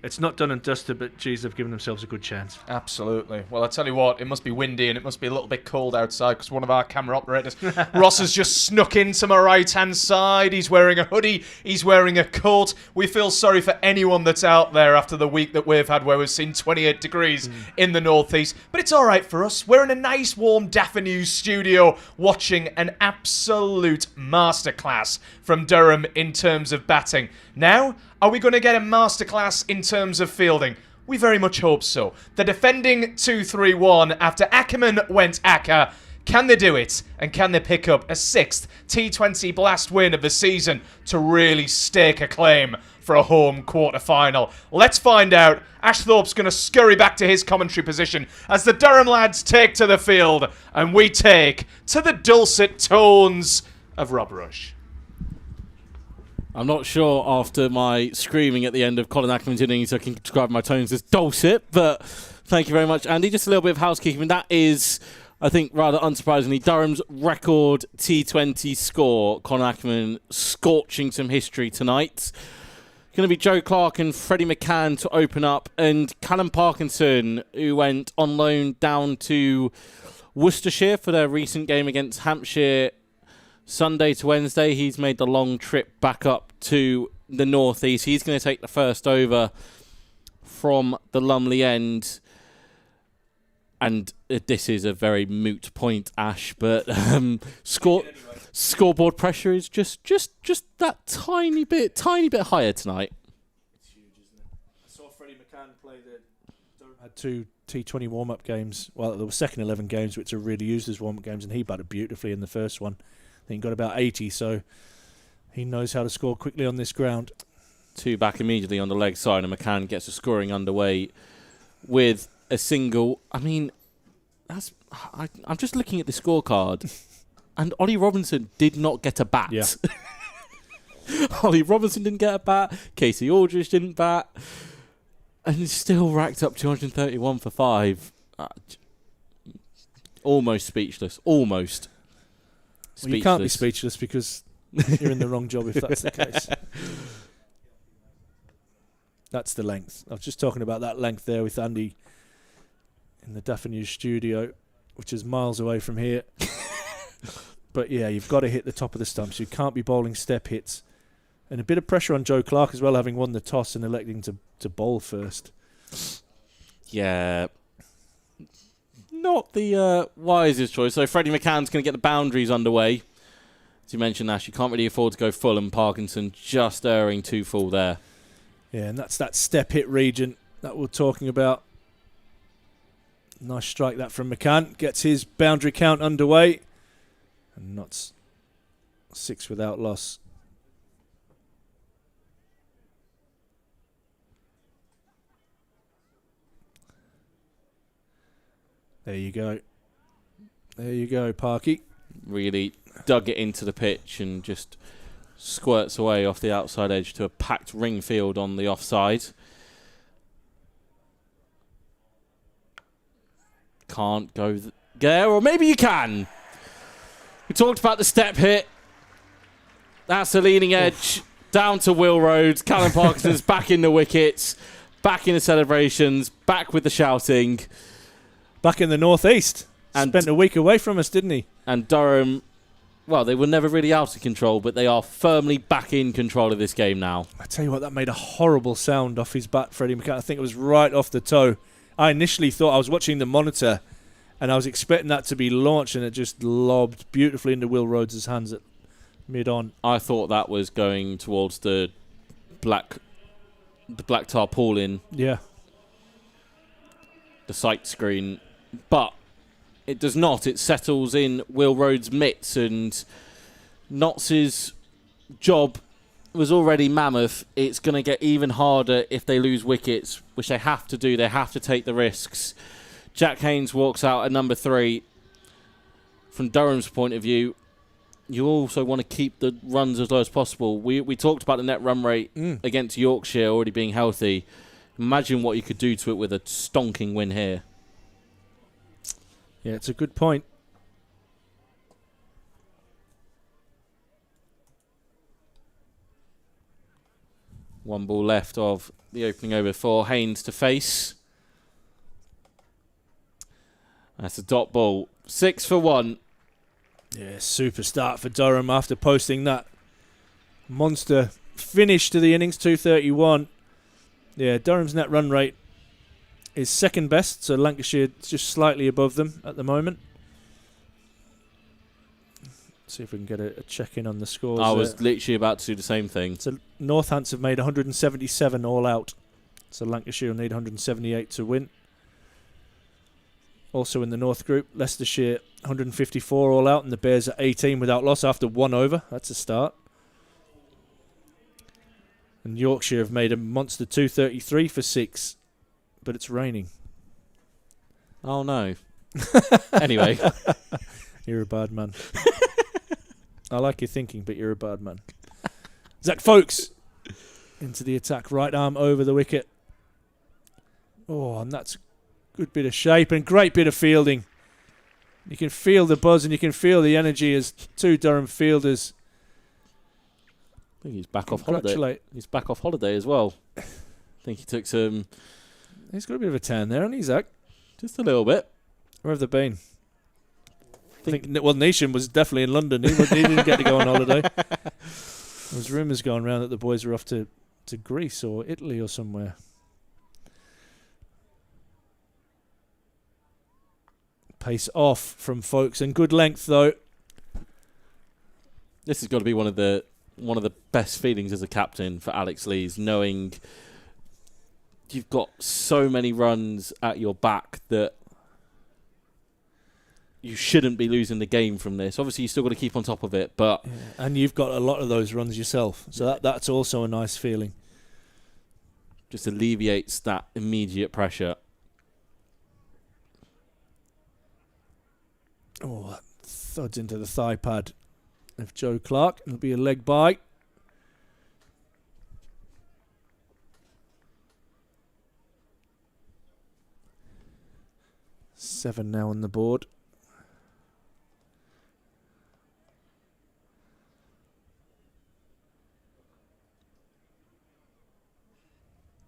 S5: it's not done and dusted, but geez, they've given themselves a good chance.
S1: Absolutely. Well, I tell you what, it must be windy and it must be a little bit cold outside because one of our camera operators, Ross, has just snuck into my right-hand side. He's wearing a hoodie. He's wearing a coat. We feel sorry for anyone that's out there after the week that we've had where we've seen 28 degrees in the northeast. But it's all right for us. We're in a nice, warm Daffy News studio watching an absolute masterclass from Durham in terms of batting. Now, are we going to get a masterclass in terms of fielding? We very much hope so. The defending 2-3-1 after Ackerman went Acker. Can they do it? And can they pick up a 6th T20 Blast win of the season to really stake a claim for a home quarter-final? Let's find out. Ash Thorpe's going to scurry back to his commentary position as the Durham lads take to the field and we take to the dulcet tones of Rob Rush.
S6: I'm not sure after my screaming at the end of Colin Ackerman's innings I can describe my tones as dulcet, but thank you very much, Andy. Just a little bit of housekeeping. That is, I think, rather unsurprisingly, Durham's record T20 score. Colin Ackerman scorching some history tonight. Going to be Joe Clark and Freddie McCann to open up, and Callum Parkinson, who went on loan down to Worcestershire for their recent game against Hampshire Sunday to Wednesday. He's made the long trip back up to the northeast. He's going to take the first over from the Lumley end. And this is a very moot point, Ash, but scoreboard pressure is just that tiny bit higher tonight.
S5: It's huge, isn't it? I saw Freddie McCann play had 2 T20 warm-up games. Well, there were second 11 games which are really used as warm-up games, and he batted beautifully in the first one. I think he got about 80, so he knows how to score quickly on this ground.
S6: 2 back immediately on the leg side, and McCann gets the scoring underway with a single. I mean, I'm just looking at the scorecard, and Ollie Robinson did not get a bat.
S5: Yeah.
S6: Ollie Robinson didn't get a bat. Casey Aldridge didn't bat, and he still racked up 231 for 5. Almost speechless. Almost.
S5: Well, you can't be speechless because you're in the wrong job if that's the case. That's the length. I was just talking about that length there with Andy in the Daffy News studio, which is miles away from here. But yeah, you've got to hit the top of the stumps. You can't be bowling step hits. And a bit of pressure on Joe Clark as well, having won the toss and electing to bowl first.
S6: Yeah. Not the wisest choice. So Freddie McCann's going to get the boundaries underway. As you mentioned, Ash, you can't really afford to go full, and Parkinson just erring too full there.
S5: Yeah, and that's that step hit region that we're talking about. Nice strike that from McCann. Gets his boundary count underway. And Notts 6 without loss. There you go. There you go, Parky.
S6: Really dug it into the pitch and just squirts away off the outside edge to a packed ring field on the offside. Can't go there, or maybe you can. We talked about the step hit. That's the leading edge. Down to Will Rhodes. Callum Parkinson's back in the wickets, back in the celebrations, back with the shouting.
S5: Back in the northeast.
S6: And
S5: spent a week away from us, didn't he?
S6: And Durham well, they were never really out of control, but they are firmly back in control of this game now.
S5: I tell you what, that made a horrible sound off his bat, Freddie McCann. I think it was right off the toe. I initially thought, I was watching the monitor, and I was expecting that to be launched, and it just lobbed beautifully into Will Rhodes' hands at mid-on.
S6: I thought that was going towards the black tarpaulin,
S5: Yeah.
S6: the sight screen, but it does not. It settles in Will Rhodes' mitts, and Notts' job was already mammoth. It's going to get even harder if they lose wickets, which they have to do. They have to take the risks. Jack Haynes walks out at number 3. From Durham's point of view, you also want to keep the runs as low as possible. We talked about the net run rate against Yorkshire already being healthy. Imagine what you could do to it with a stonking win here.
S5: Yeah, it's a good point.
S6: One ball left of the opening over for Haynes to face. That's a dot ball. 6 for 1.
S5: Yeah, super start for Durham after posting that monster finish to the innings, 231. Yeah, Durham's net run rate is second best, so Lancashire is just slightly above them at the moment. See if we can get a check-in on the scores.
S6: I was literally about to do the same thing.
S5: So Northants have made 177 all out, so Lancashire will need 178 to win. Also in the North Group, Leicestershire 154 all out, and the Bears are 18 without loss after 1 over. That's a start. And Yorkshire have made a monster 233 for 6, but it's raining.
S6: Oh no. Anyway.
S5: You're a bad man. I like your thinking, but you're a bad man. Zach Folkes into the attack, right arm over the wicket. Oh, and that's good bit of shape and great bit of fielding. You can feel the buzz and you can feel the energy as 2 Durham fielders.
S6: I think he's back off holiday. He's back off holiday as well. I think he took some...
S5: He's got a bit of a tan there, hasn't he, Zach?
S6: Just a little bit.
S5: Where have they been? I think Neesham was definitely in London. He didn't get to go on holiday. There's rumours going around that the boys are off to Greece or Italy or somewhere. Pace off from Folkes, and good length though.
S6: This has got to be one of the best feelings as a captain for Alex Lees, knowing you've got so many runs at your back that you shouldn't be losing the game from this. Obviously, you still got to keep on top of it, but
S5: and you've got a lot of those runs yourself, so that's also a nice feeling.
S6: Just alleviates that immediate pressure.
S5: Oh, that thuds into the thigh pad of Joe Clark. It'll be a leg bye. Seven now on the board.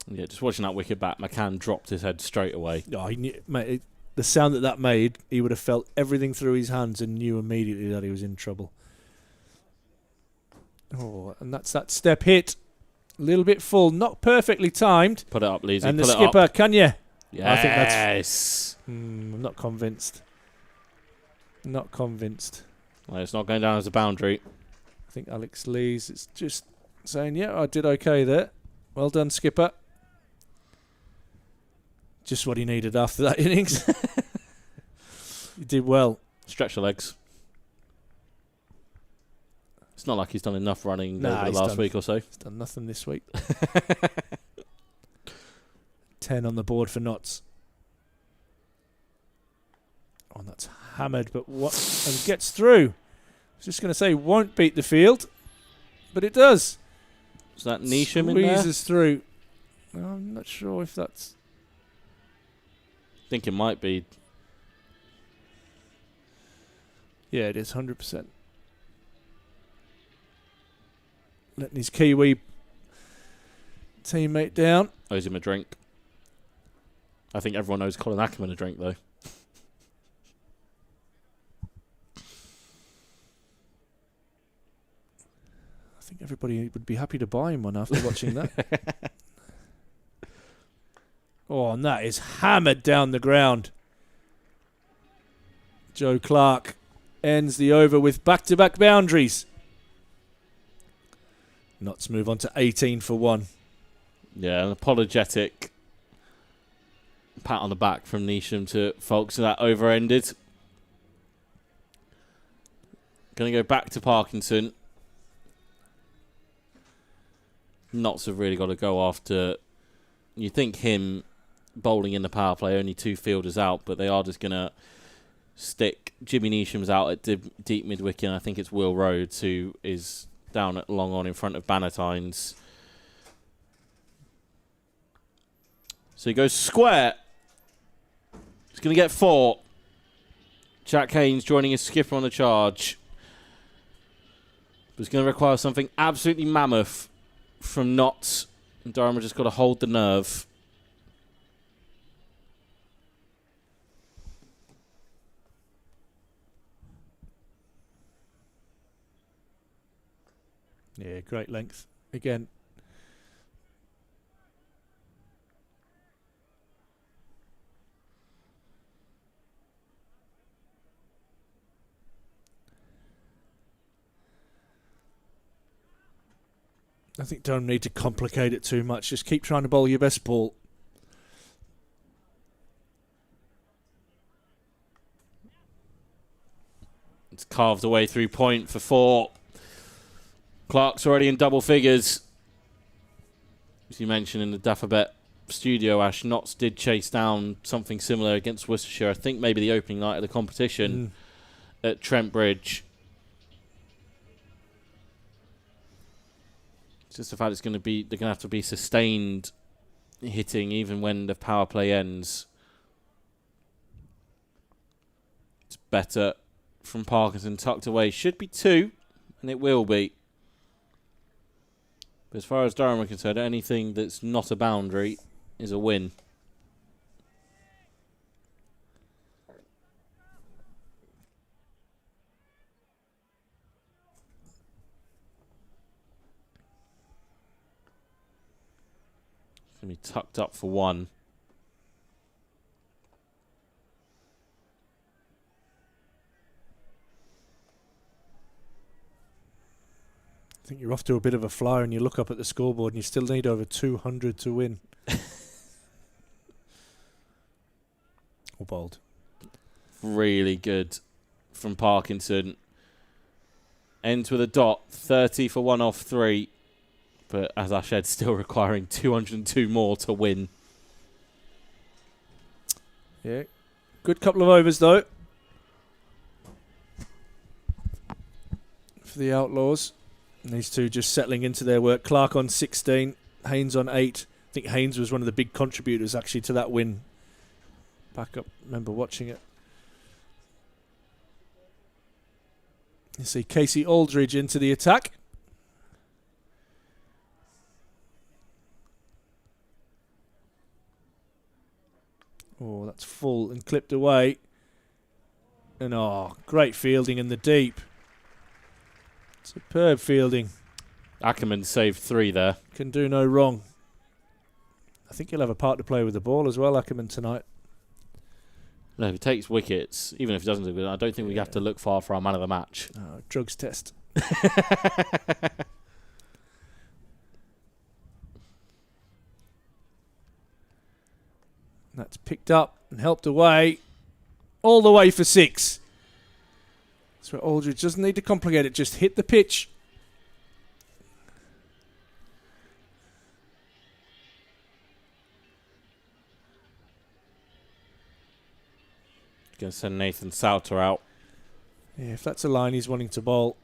S6: Yeah, just watching that wicket bat, McCann dropped his head straight away.
S5: Oh, he knew, mate, the sound that made, he would have felt everything through his hands and knew immediately that he was in trouble. Oh, and that's that step hit. A little bit full, not perfectly timed.
S6: Put it up, Leesy.
S5: And the skipper, can you?
S6: Yes.
S5: I think that's... I'm not convinced. Not convinced.
S6: Well, it's not going down as a boundary.
S5: I think Alex Lees is just saying, yeah, I did okay there. Well done, skipper. Just what he needed after that innings. He did well.
S6: Stretch the legs. It's not like he's done enough running over the last week or so.
S5: He's done nothing this week. 10 on the board for Notts. Oh, and that's hammered, but what? And gets through. I was just going to say won't beat the field, but it does.
S6: Is that Neesham in there?
S5: Squeezes through. I'm not sure if that's...
S6: I think it might be.
S5: Yeah, it is 100%. Letting his Kiwi teammate down.
S6: Owes him a drink. I think everyone owes Colin Ackerman a drink, though.
S5: I think everybody would be happy to buy him one after watching that. Oh, and that is hammered down the ground. Joe Clark ends the over with back-to-back boundaries. Notts move on to 18 for 1.
S6: Yeah, an apologetic pat on the back from Neesham to Folks, so that over ended. Going to go back to Parkinson. Notts have really got to go after, you think, him bowling in the power play, only 2 fielders out, but they are just going to stick Jimmy Neesham's out at deep mid-wicket, and I think it's Will Rhodes who is down at long on in front of Bannatynes. So he goes square. He's going to get 4. Jack Haynes joining his skipper on the charge. But it's going to require something absolutely mammoth from Notts. And Durham has just got to hold the nerve.
S5: Yeah, great length. Again, I think don't need to complicate it too much. Just keep trying to bowl your best ball.
S6: It's carved away through point for 4. Clark's already in double figures. As you mentioned in the Daffabet studio, Ash, Notts did chase down something similar against Worcestershire. I think maybe the opening night of the competition at Trent Bridge. It's just the fact they're going to have to be sustained hitting even when the power play ends. It's better from Parkinson, tucked away. Should be 2, and it will be. But as far as Durham are concerned, anything that's not a boundary is a win. It's going to be tucked up for 1.
S5: I think you're off to a bit of a flyer and you look up at the scoreboard and you still need over 200 to win. Or bowled.
S6: Really good from Parkinson. Ends with a dot, 30 for 1 off 3. But as Ash said, still requiring 202 more to win.
S5: Yeah. Good couple of overs though. For the Outlaws. And these two just settling into their work. Clark on 16, Haynes on 8. I think Haynes was one of the big contributors actually to that win. Back up, remember watching it. You see Casey Aldridge into the attack. Oh, that's full and clipped away. And great fielding in the deep. Superb fielding.
S6: Ackerman saved 3 there.
S5: Can do no wrong. I think he'll have a part to play with the ball as well, Ackerman, tonight.
S6: No, if he takes wickets, even if he doesn't do it, I don't think we have to look far for our man of the match.
S5: Drugs test. That's picked up and helped away. All the way for 6. That's where Aldridge doesn't need to complicate it. Just hit the pitch.
S6: Going to send Nathan Souter out.
S5: Yeah, if that's a line he's wanting to bowl.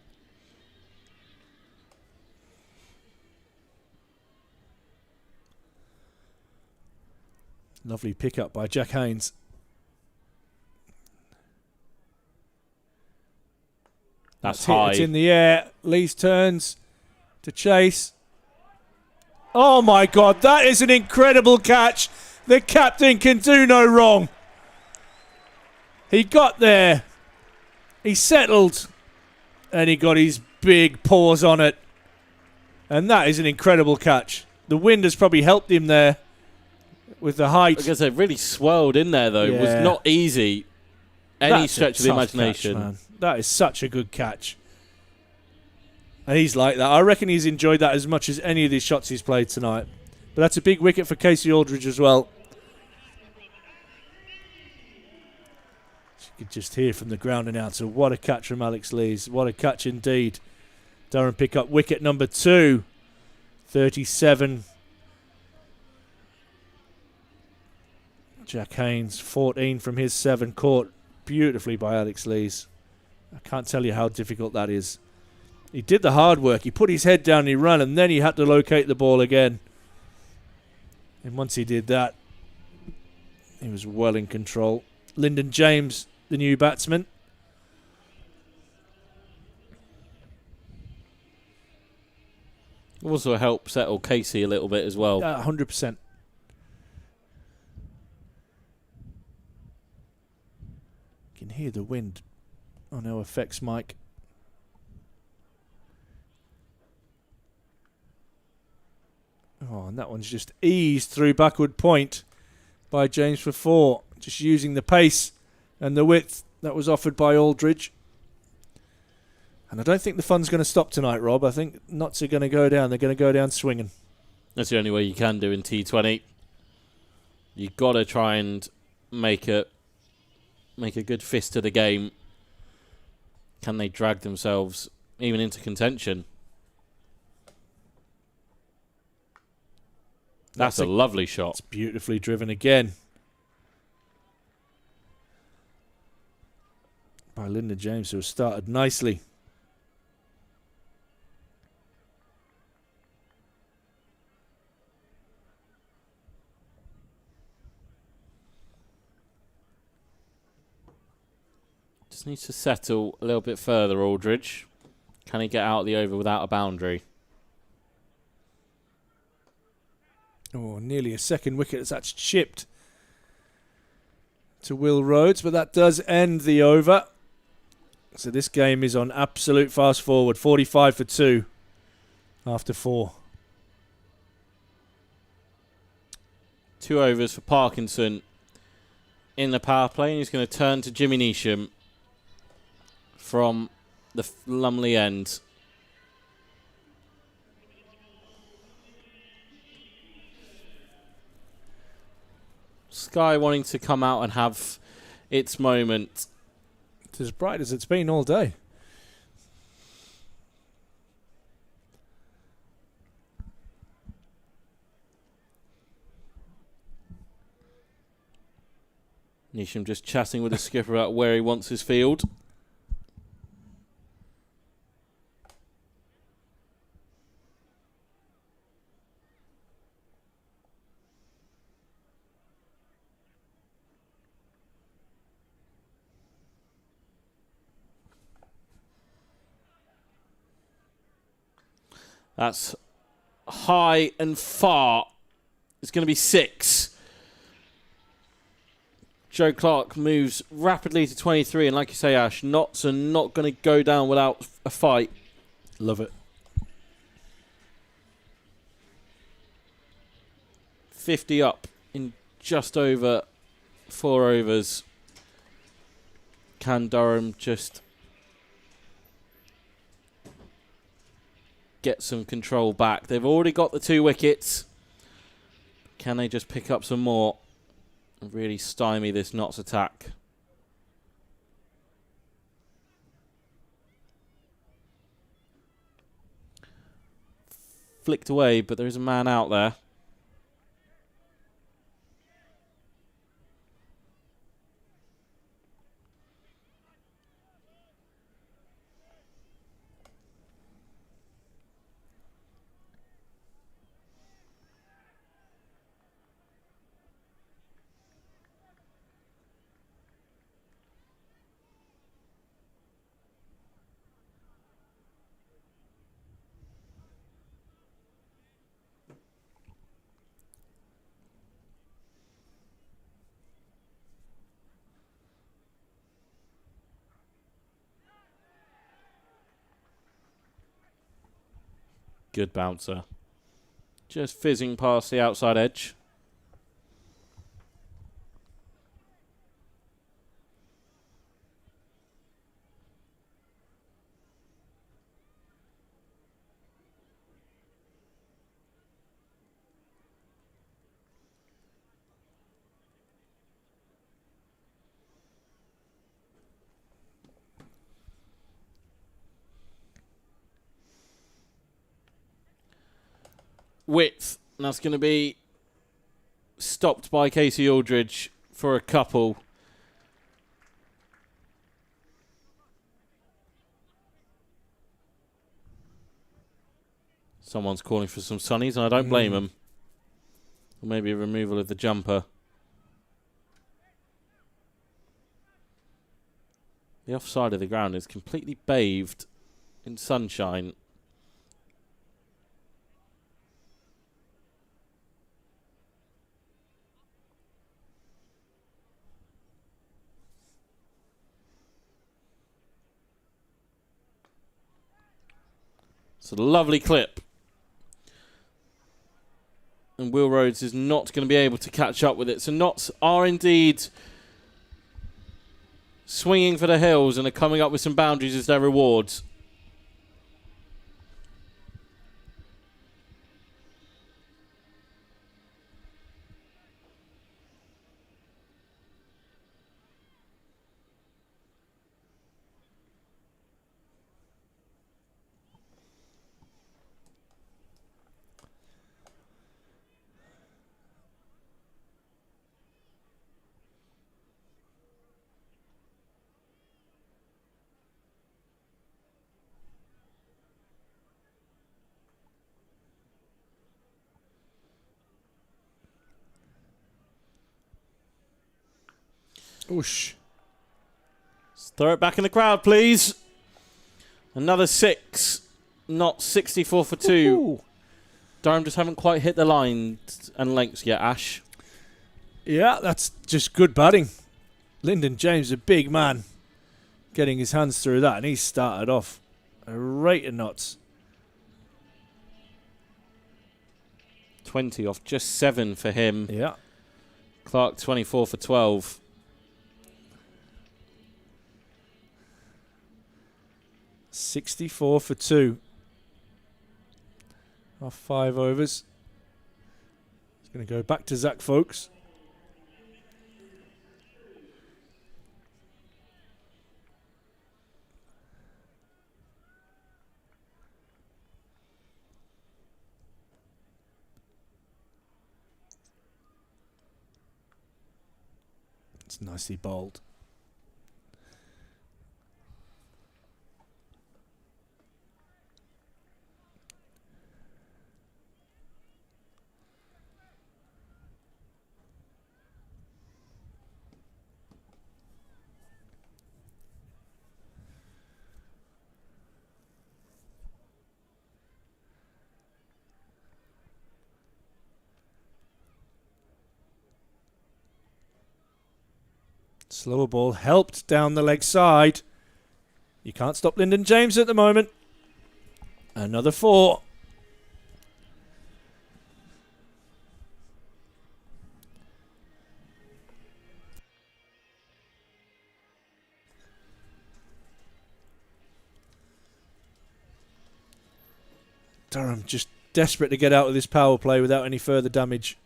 S5: Lovely pick-up by Jack Haynes.
S6: That's high.
S5: It's in the air. Lees turns to chase. Oh my God, that is an incredible catch. The captain can do no wrong. He got there. He settled. And he got his big paws on it. And that is an incredible catch. The wind has probably helped him there with the height.
S6: Like I said, really swirled in there, though. It was not easy. Any
S5: That's
S6: stretch
S5: a
S6: of the
S5: tough
S6: imagination.
S5: catch, man. That is such a good catch. And he's like that. I reckon he's enjoyed that as much as any of these shots he's played tonight. But that's a big wicket for Casey Aldridge as well. You could just hear from the ground announcer, what a catch from Alex Lees. What a catch indeed. Durham pick up wicket number 2. 37. Jack Haynes, 14 from his 7, caught beautifully by Alex Lees. I can't tell you how difficult that is. He did the hard work. He put his head down and he ran, and then he had to locate the ball again. And once he did that, he was well in control. Lyndon James, the new batsman.
S6: Also helped settle Casey a little bit as well.
S5: 100%. You can hear the wind on our effects mic. Oh, and that one's just eased through backward point by James for 4. Just using the pace and the width that was offered by Aldridge. And I don't think the fun's going to stop tonight, Rob. I think Notts are going to go down. They're going to go down swinging.
S6: That's the only way you can do in T20. You've got to try and make a good fist to the game. Can they drag themselves even into contention? That's a lovely shot.
S5: It's beautifully driven again by Lyndon James, who has started nicely.
S6: Just needs to settle a little bit further, Aldridge. Can he get out of the over without a boundary?
S5: Oh, nearly a second wicket as that's chipped to Will Rhodes, but that does end the over. So this game is on absolute fast forward. 45 for 2 after 4.
S6: 2 overs for Parkinson in the power play, and he's going to turn to Jimmy Neesham from the Lumley end. Sky wanting to come out and have its moment.
S5: It's as bright as it's been all day.
S6: Neesham just chatting with the skipper about where he wants his field. That's high and far. It's going to be 6. Joe Clark moves rapidly to 23, and like you say, Ash, Notts are not going to go down without a fight.
S5: Love it.
S6: 50 up in just over 4 overs. Can Durham just get some control back? They've already got the 2 wickets. Can they just pick up some more and really stymie this Notts attack? Flicked away, but there is a man out there. Good bouncer. Just fizzing past the outside edge. Width. And that's going to be stopped by Casey Aldridge for a couple. Someone's calling for some sunnies, and I don't blame them. Or maybe a removal of the jumper. The offside of the ground is completely bathed in sunshine. It's a lovely clip. And Will Rhodes is not going to be able to catch up with it. So Notts are indeed swinging for the hills and are coming up with some boundaries as their rewards.
S5: Oosh.
S6: Let's throw it back in the crowd, please. Another 6. Not 64 for 2.
S5: Ooh.
S6: Durham just haven't quite hit the lines and lengths yet, Ash.
S5: Yeah, that's just good batting. Lyndon James, a big man, getting his hands through that, and he started off right at Notts.
S6: 20 off just 7 for him.
S5: Yeah.
S6: Clark 24 for 12.
S5: $64 for 2. Off 5 overs. It's going to go back to Zach Folks. It's nicely bowled. Slower ball helped down the leg side. You can't stop Lyndon James at the moment. Another 4. Durham just desperate to get out of this power play without any further damage.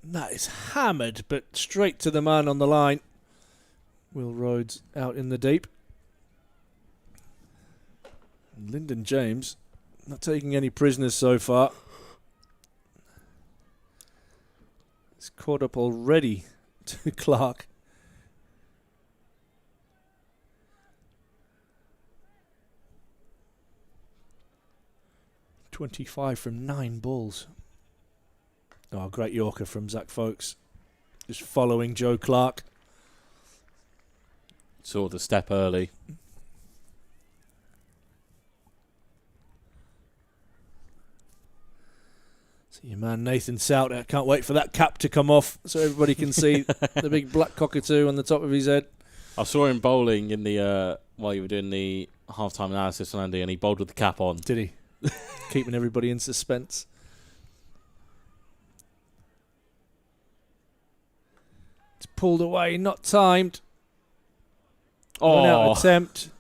S5: That is hammered, but straight to the man on the line. Will Rhodes out in the deep. And Lyndon James not taking any prisoners so far. He's caught up already to Clark. 25 from 9 balls. Oh, great Yorker from Zach Folks. Just following Joe Clark.
S6: Saw the step early.
S5: Your man Nathan Souter. Can't wait for that cap to come off so everybody can see the big black cockatoo on the top of his head.
S6: I saw him bowling in the while you were doing the half-time analysis on Andy, and he bowled with the cap on.
S5: Did he? Keeping everybody in suspense. It's pulled away, not timed. Run out attempt.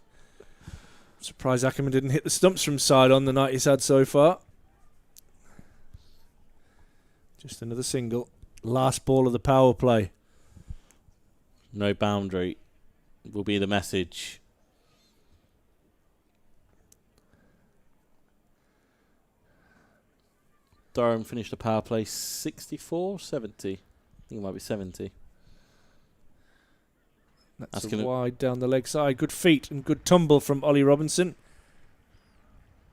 S5: Surprised Ackerman didn't hit the stumps from side on the night he's had so far. Just another single. Last ball of the power play.
S6: No boundary will be the message. Durham finished the power play 64, 70. I think it might be 70.
S5: That's wide down the leg side. Good feet and good tumble from Ollie Robinson.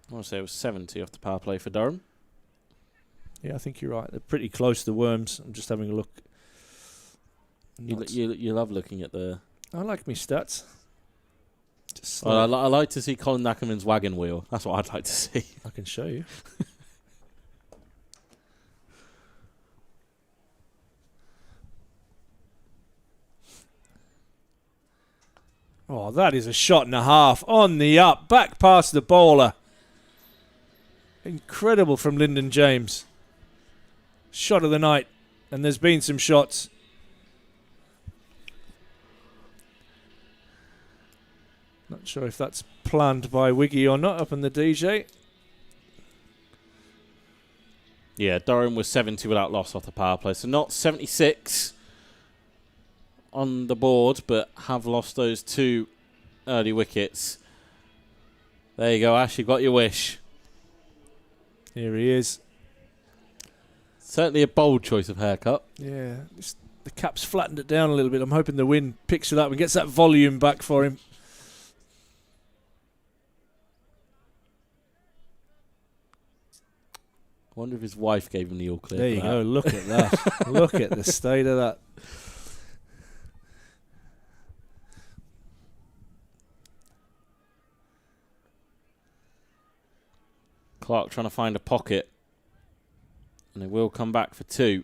S6: I want to say it was 70 off the power play for Durham.
S5: Yeah, I think you're right. They're pretty close, the Worms. I'm just having a look.
S6: You love looking at the...
S5: I like me stats. Just
S6: I like to see Colin Ackerman's wagon wheel. That's what I'd like to see.
S5: I can show you. Oh, that is a shot and a half on the up, back past the bowler. Incredible from Lyndon James. Shot of the night, and there's been some shots. Not sure if that's planned by Wiggy or not up in the DJ.
S6: Yeah, Durham was 70 without loss off the power play, so not 76 on the board, but have lost those 2 early wickets. There you go, Ash, you got your wish.
S5: Here he is.
S6: Certainly a bold choice of haircut.
S5: Yeah, just the cap's flattened it down a little bit. I'm hoping the wind picks it up and gets that volume back for him.
S6: I wonder if his wife gave him the all clear.
S5: There you go, look at that. Look at the state of that.
S6: Clark trying to find a pocket. And they will come back for 2.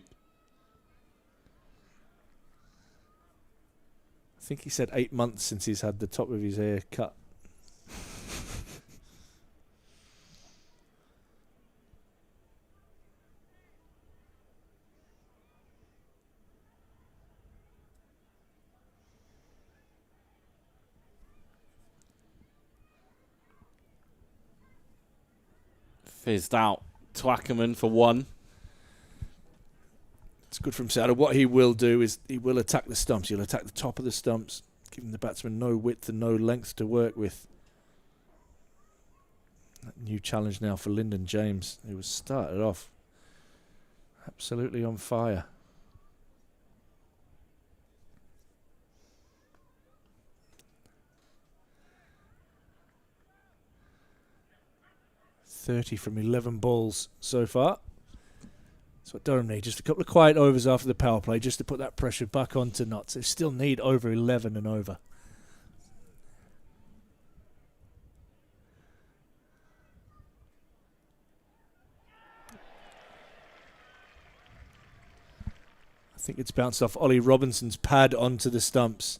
S5: I think he said 8 months since he's had the top of his hair cut.
S6: Fizzed out to Ackerman for 1.
S5: It's good from Souter. What he will do is he will attack the stumps. He'll attack the top of the stumps, giving the batsman no width and no length to work with. That new challenge now for Lyndon James, who was started off absolutely on fire. .30 from 11 balls so far. That's what Durham need. Just a couple of quiet overs after the power play, just to put that pressure back onto Notts. They still need over 11 and over. I think it's bounced off Ollie Robinson's pad onto the stumps.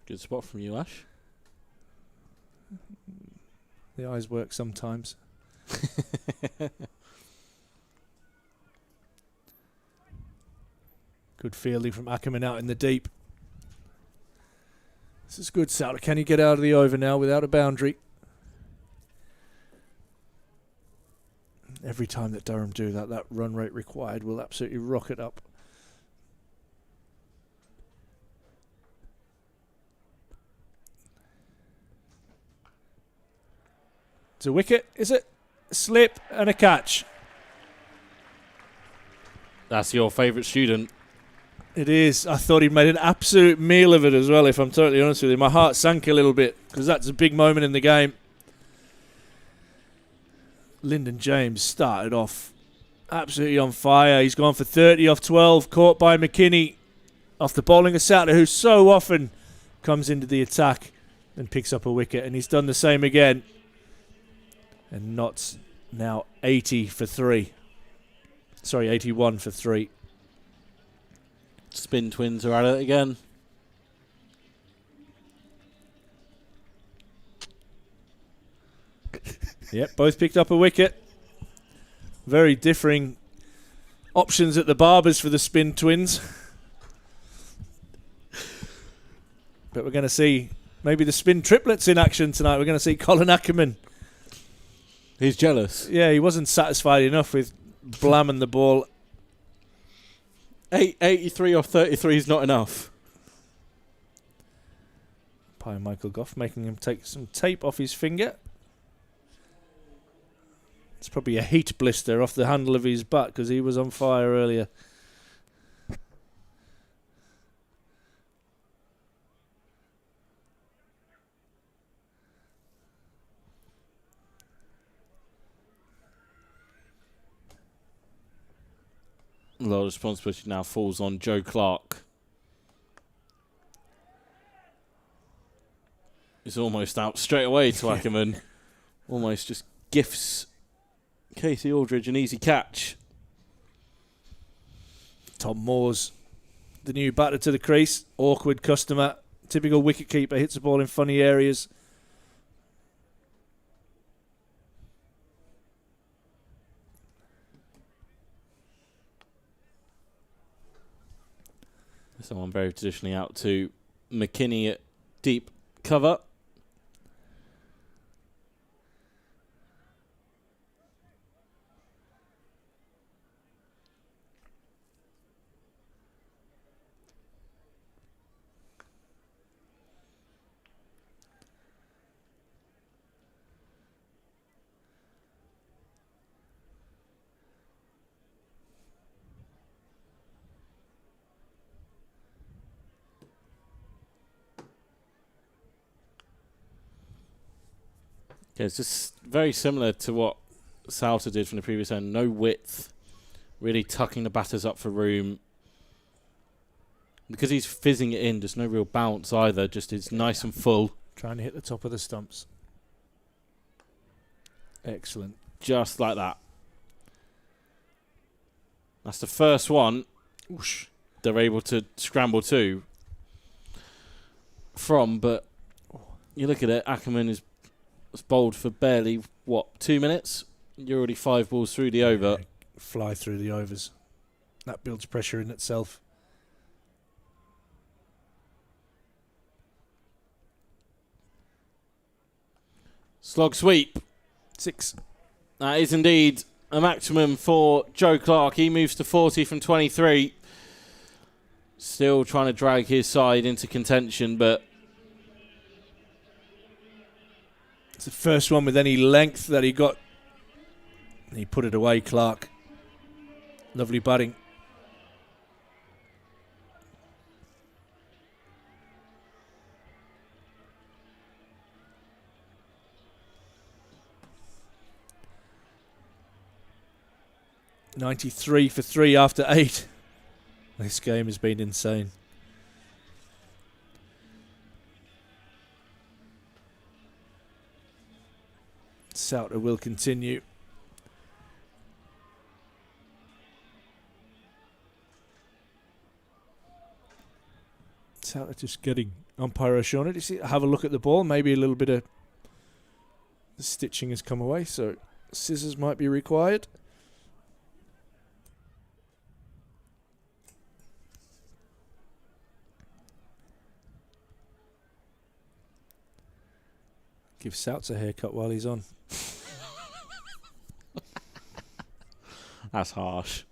S6: Good spot from you, Ash.
S5: The eyes work sometimes. Good fielding from Ackerman out in the deep. This is good, Souter. Can he get out of the over now without a boundary? Every time that Durham do that, that run rate required will absolutely rocket up. It's a wicket, is it? A slip and a catch.
S6: That's your favourite student.
S5: It is. I thought he made an absolute meal of it as well, if I'm totally honest with you. My heart sank a little bit because that's a big moment in the game. Lyndon James started off absolutely on fire. He's gone for 30 off 12, caught by McKinney off the bowling of Souter, who so often comes into the attack and picks up a wicket, and he's done the same again. And Notts now 80 for 3. Sorry, 81 for 3.
S6: Spin Twins are at it again.
S5: Yep, both picked up a wicket. Very differing options at the barbers for the Spin Twins. But we're going to see maybe the Spin Triplets in action tonight. We're going to see Colin Ackerman.
S6: He's jealous.
S5: Yeah, he wasn't satisfied enough with blamming the ball.
S6: 83 off 33 is not enough.
S5: By Michael Goff, making him take some tape off his finger. It's probably a heat blister off the handle of his bat because he was on fire earlier.
S6: A lot of responsibility now falls on Joe Clark. He's almost out straight away to Ackerman. Almost just gifts Casey Aldridge an easy catch.
S5: Tom Moores, the new batter to the crease. Awkward customer. Typical wicketkeeper, hits the ball in funny areas.
S6: Someone very traditionally out to McKinney at deep cover. Yeah, it's just very similar to what Souter did from the previous end. No width, really tucking the batters up for room. Because he's fizzing it in, just no real bounce either. Just it's nice and full.
S5: Trying to hit the top of the stumps. Excellent.
S6: Just like that. That's the first one.
S5: Whoosh.
S6: They're able to scramble to from, but you look at it, Ackerman is bowled for barely, 2 minutes? You're already 5 balls through the over.
S5: Fly through the overs. That builds pressure in itself.
S6: Slog sweep.
S5: 6.
S6: That is indeed a maximum for Joe Clark. He moves to 40 from 23. Still trying to drag his side into contention, but
S5: it's the first one with any length that he got. He put it away, Clark. Lovely batting. .93 for 3 after 8. This game has been insane. Souter will continue. Souter just getting umpire shown it. You see, have a look at the ball. Maybe a little bit of the stitching has come away, so scissors might be required. Give Souts a haircut while he's on.
S6: that's harsh.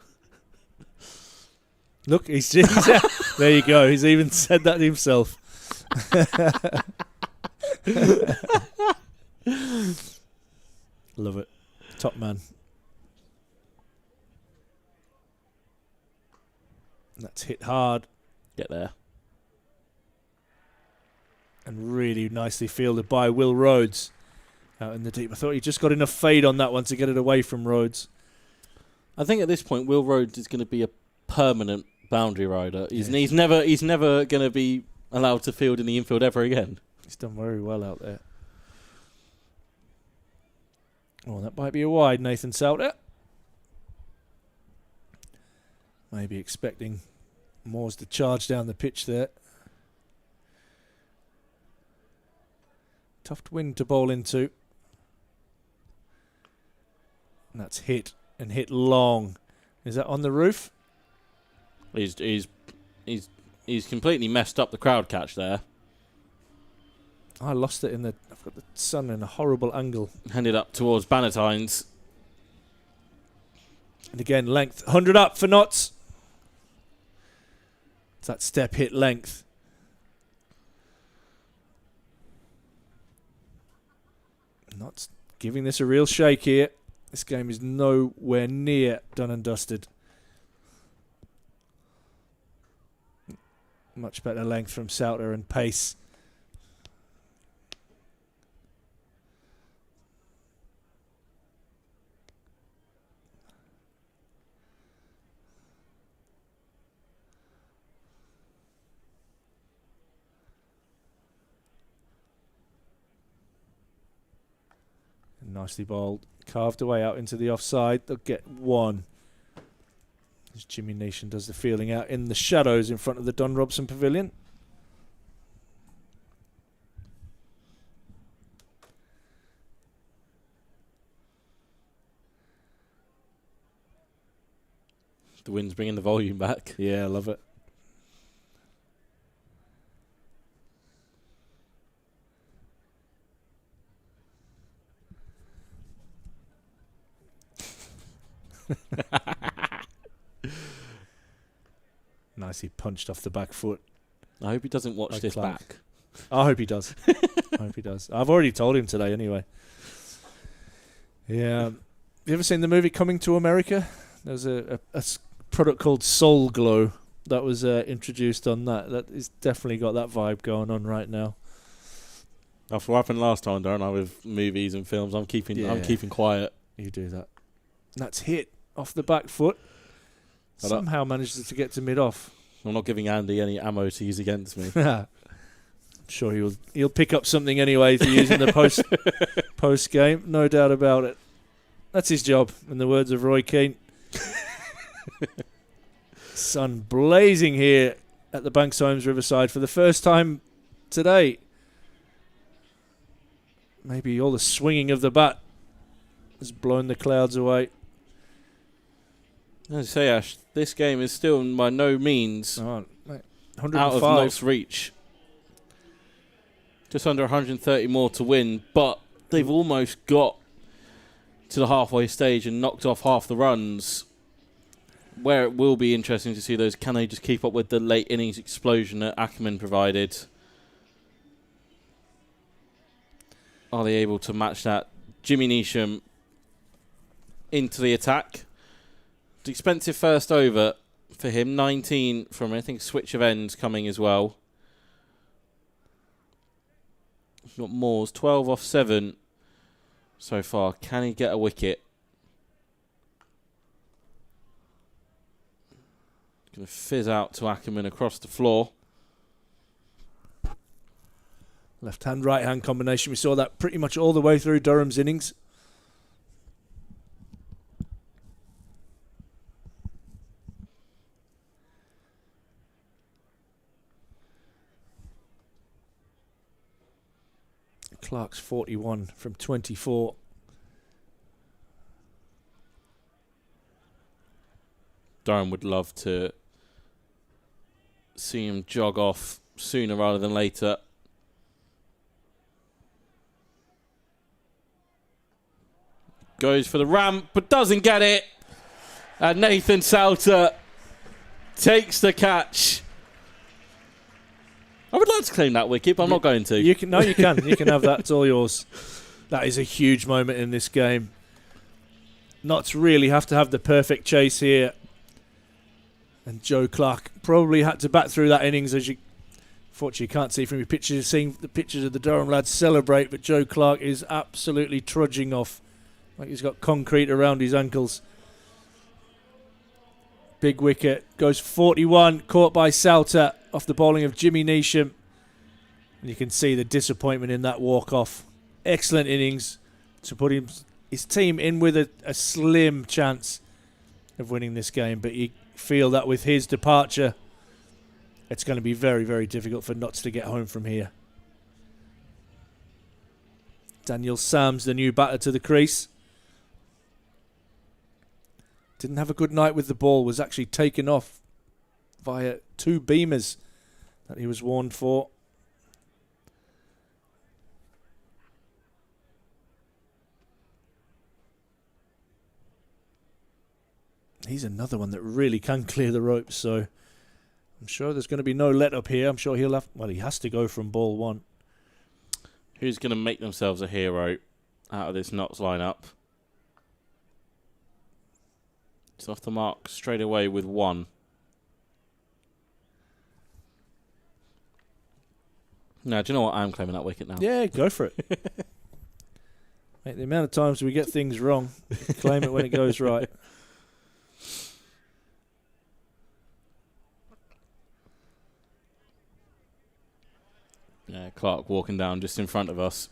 S5: Look, he's there you go. He's even said that himself. Love it. Top man. That's hit hard.
S6: Get there.
S5: And really nicely fielded by Will Rhodes out in the deep. I thought he just got enough fade on that one to get it away from Rhodes.
S6: I think at this point, Will Rhodes is going to be a permanent boundary rider. He's never going to be allowed to field in the infield ever again.
S5: He's done very well out there. Oh, that might be a wide, Nathan Souter. Maybe expecting Moores to charge down the pitch there. Tough wind to bowl into. And that's hit and hit long. Is that on the roof?
S6: He's completely messed up the crowd catch there.
S5: I lost it I've got the sun in a horrible angle.
S6: Handed up towards Bannatynes.
S5: And again, length. 100 up for Notts. It's that step hit length. Notts giving this a real shake here. This game is nowhere near done and dusted. Much better length from Souter and pace. Nicely bowled. Carved away out into the offside. They'll get one. As Jimmy Nation does the fielding out in the shadows in front of the Don Robson Pavilion.
S6: The wind's bringing the volume back.
S5: Yeah, I love it. Nicely punched off the back foot.
S6: I hope he doesn't watch
S5: Like
S6: this
S5: Clark.
S6: back.
S5: I hope he does. I hope he does. I've already told him today anyway. Yeah. You ever seen the movie Coming to America? There's a product called Soul Glow that was introduced on that. That is definitely got that vibe going on right now.
S6: After what happened last time, don't I, with movies and films, I'm keeping quiet.
S5: You do that. And that's hit off the back foot. Somehow manages to get to mid-off.
S6: I'm not giving Andy any ammo to use against me.
S5: I'm sure he'll pick up something anyway to use in the post game, no doubt about it. That's his job, in the words of Roy Keane. Sun blazing here at the Banks Homes Riverside for the first time today. Maybe all the swinging of the bat has blown the clouds away.
S6: As I say, Ash, this game is still by no means
S5: Oh, mate,
S6: out
S5: 105.
S6: of Notts' reach. Just under 130 more to win, but they've almost got to the halfway stage and knocked off half the runs. Where it will be interesting to see those, can they just keep up with the late innings explosion that Ackerman provided? Are they able to match that? Jimmy Neesham into the attack. It's expensive first over for him. 19 from, I think, switch of ends coming as well. We've got Moores, 12 off 7 so far. Can he get a wicket? Going to fizz out to Ackerman across the floor.
S5: Left-hand, right-hand combination. We saw that pretty much all the way through Durham's innings. Clark's 41 from 24.
S6: Durham would love to see him jog off sooner rather than later. Goes for the ramp, but doesn't get it. And Nathan Souter takes the catch. I would like to claim that wicket, but I'm not going to.
S5: You can have that. It's all yours. That is a huge moment in this game. Notts really have to have the perfect chase here. And Joe Clark probably had to bat through that innings, as you fortunately can't see from your pictures, seeing the pictures of the Durham lads celebrate, but Joe Clark is absolutely trudging off like he's got concrete around his ankles. Big wicket. Goes 41. Caught by Salter off the bowling of Jimmy Neesham. And you can see the disappointment in that walk-off. Excellent innings to put his team in with a slim chance of winning this game. But you feel that with his departure, it's going to be very, very difficult for Notts to get home from here. Daniel Sams, the new batter to the crease. Didn't have a good night with the ball. Was actually taken off via 2 beamers that he was warned for. He's another one that really can clear the ropes, so I'm sure there's going to be no let up here. I'm sure he has to go from ball 1.
S6: Who's going to make themselves a hero out of this Notts lineup? It's off the mark straight away with 1. No, do you know what? I'm claiming that wicket now.
S5: Yeah, go for it. Mate, the amount of times we get things wrong, claim it when it goes right.
S6: Yeah, Clark walking down just in front of us.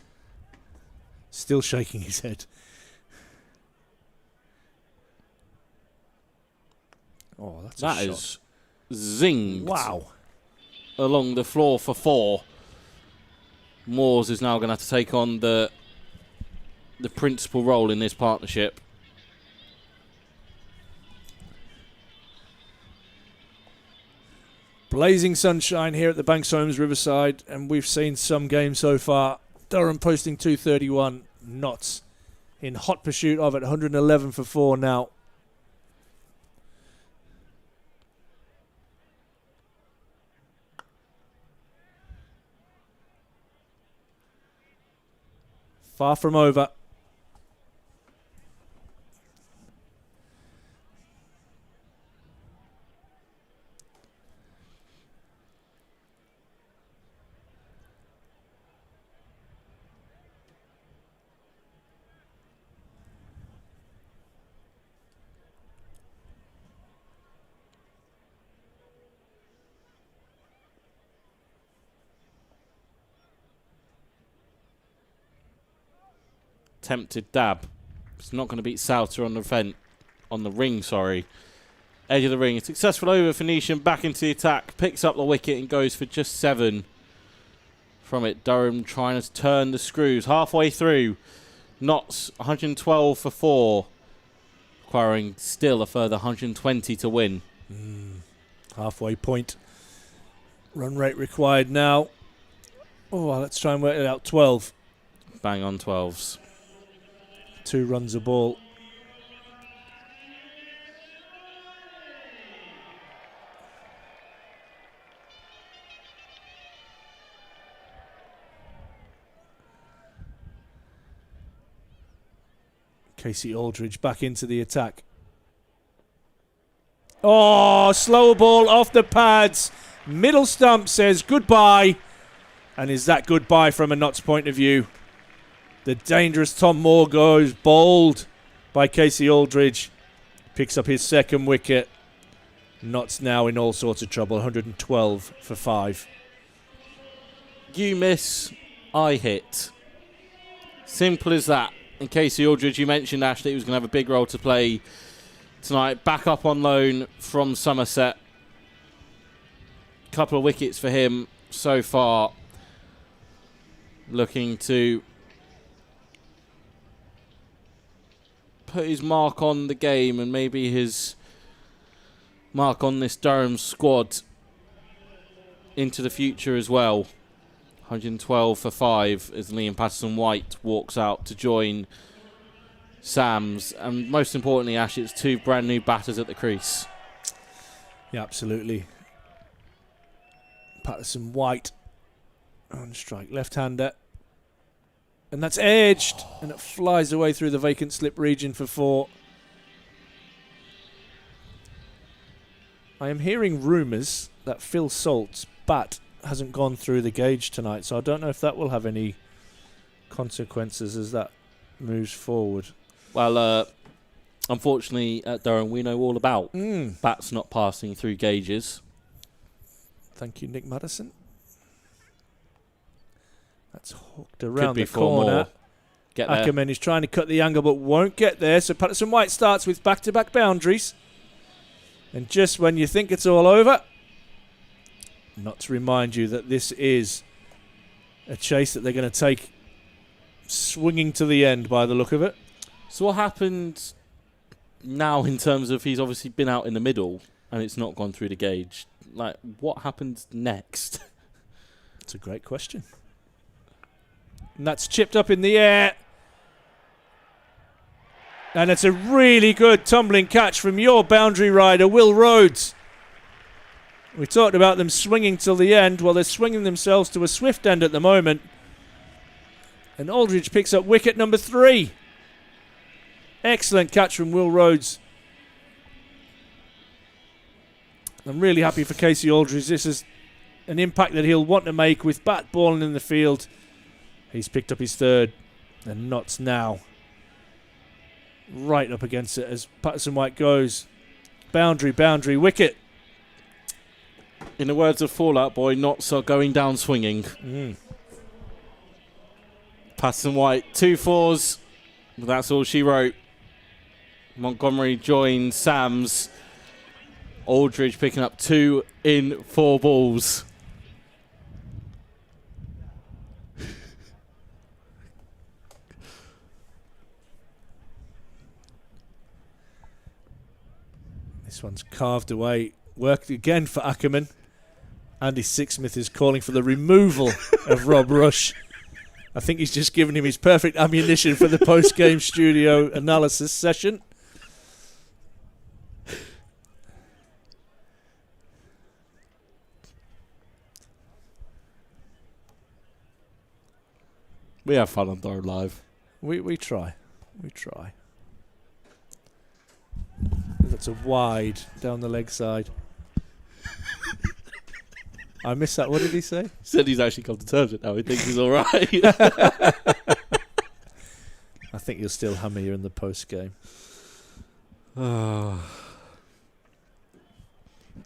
S5: Still shaking his head. Oh, that's
S6: That
S5: a shot.
S6: is zinged.
S5: Wow.
S6: Along the floor for 4. Moores is now going to have to take on the principal role in this partnership.
S5: Blazing sunshine here at the Banks Homes Riverside, and we've seen some games so far. Durham posting 231, Notts in hot pursuit of it, 111 for 4 now. Far from over.
S6: Tempted dab. It's not going to beat Salter on the ring, sorry. Edge of the ring. A successful over for Neesham, back into the attack, picks up the wicket and goes for just 7 from it. Durham trying to turn the screws. Halfway through, Notts 112 for 4, requiring still a further 120 to win.
S5: Halfway point. Run rate required now. Oh, let's try and work it out. 12.
S6: Bang on 12s.
S5: 2 runs a ball. Casey Aldridge back into the attack. Oh, slow ball off the pads. Middle stump says goodbye. And is that goodbye from a Notts point of view? The dangerous Tom Moore goes bowled by Casey Aldridge. Picks up his 2nd wicket. Notts now in all sorts of trouble. 112 for 5.
S6: You miss, I hit. Simple as that. And Casey Aldridge, you mentioned, Ashley, he was going to have a big role to play tonight. Back up on loan from Somerset. Couple of wickets for him so far. Looking to put his mark on the game and maybe his mark on this Durham squad into the future as well. 112 for 5 as Liam Patterson-White walks out to join Sams. And most importantly, Ash, it's 2 brand new batters at the crease.
S5: Yeah, absolutely. Patterson-White on strike. Left-hander. And that's edged. And it flies away through the vacant slip region for 4. I am hearing rumours that Phil Salt's bat hasn't gone through the gauge tonight, so I don't know if that will have any consequences as that moves forward.
S6: Well, Unfortunately, at Durham, we know all about bats not passing through gauges.
S5: Thank you, Nick Madison. That's hooked around
S6: Could be
S5: the
S6: 4
S5: corner.
S6: more. Get there.
S5: Ackerman is trying to cut the angle but won't get there. So Patterson White starts with back-to-back boundaries. And just when you think it's all over, not to remind you that this is a chase that they're going to take swinging to the end by the look of it.
S6: So what happened now in terms of he's obviously been out in the middle and it's not gone through the gauge? Like, what happens next?
S5: It's a great question. And that's chipped up in the air. And it's a really good tumbling catch from your boundary rider, Will Rhodes. We talked about them swinging till the end. Well, they're swinging themselves to a swift end at the moment. And Aldridge picks up wicket number 3. Excellent catch from Will Rhodes. I'm really happy for Casey Aldridge. This is an impact that he'll want to make with bat balling in the field. He's picked up his 3rd. And Notts now right up against it as Patterson White goes. Boundary, wicket.
S6: In the words of Fallout Boy, Notts are going down swinging. Patterson White, 2 4s. That's all she wrote. Montgomery joins Sams. Aldridge picking up 2 in 4 balls.
S5: This one's carved away. Worked again for Ackerman. Andy Sixsmith is calling for the removal of Rob Rush. I think he's just given him his perfect ammunition for the post-game studio analysis session.
S6: We have fun on Durham Live.
S5: We try. That's a wide down the leg side. I missed that. What did he say?
S6: He said he's actually come to terms with it now. He thinks he's all right.
S5: I think you'll still hammer you in the post game.
S6: It's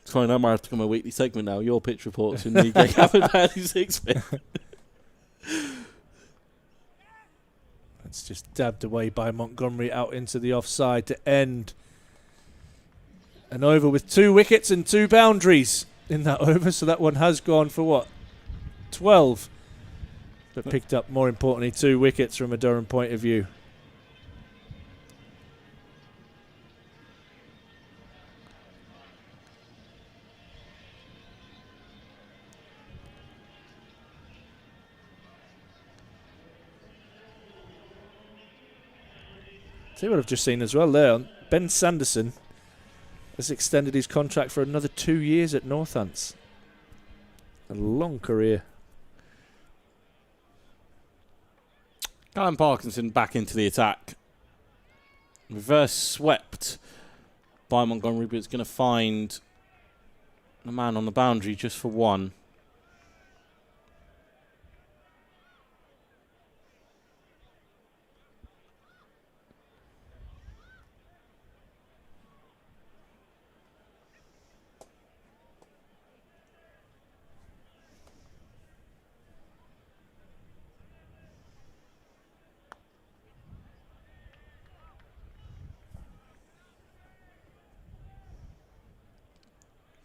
S6: fine. I might have to become a weekly segment now. Your pitch reports and me getting hammered by Andy Sixsmith.
S5: It's just dabbed away by Montgomery out into the offside to end an over with 2 wickets and 2 boundaries in that over. So that one has gone for what? 12. But picked up, more importantly, 2 wickets from a Durham point of view. See what I've just seen as well there. Ben Sanderson has extended his contract for another 2 years at Northants. A long career.
S6: Callum Parkinson back into the attack. Reverse swept by Montgomery, but it's going to find the man on the boundary just for 1.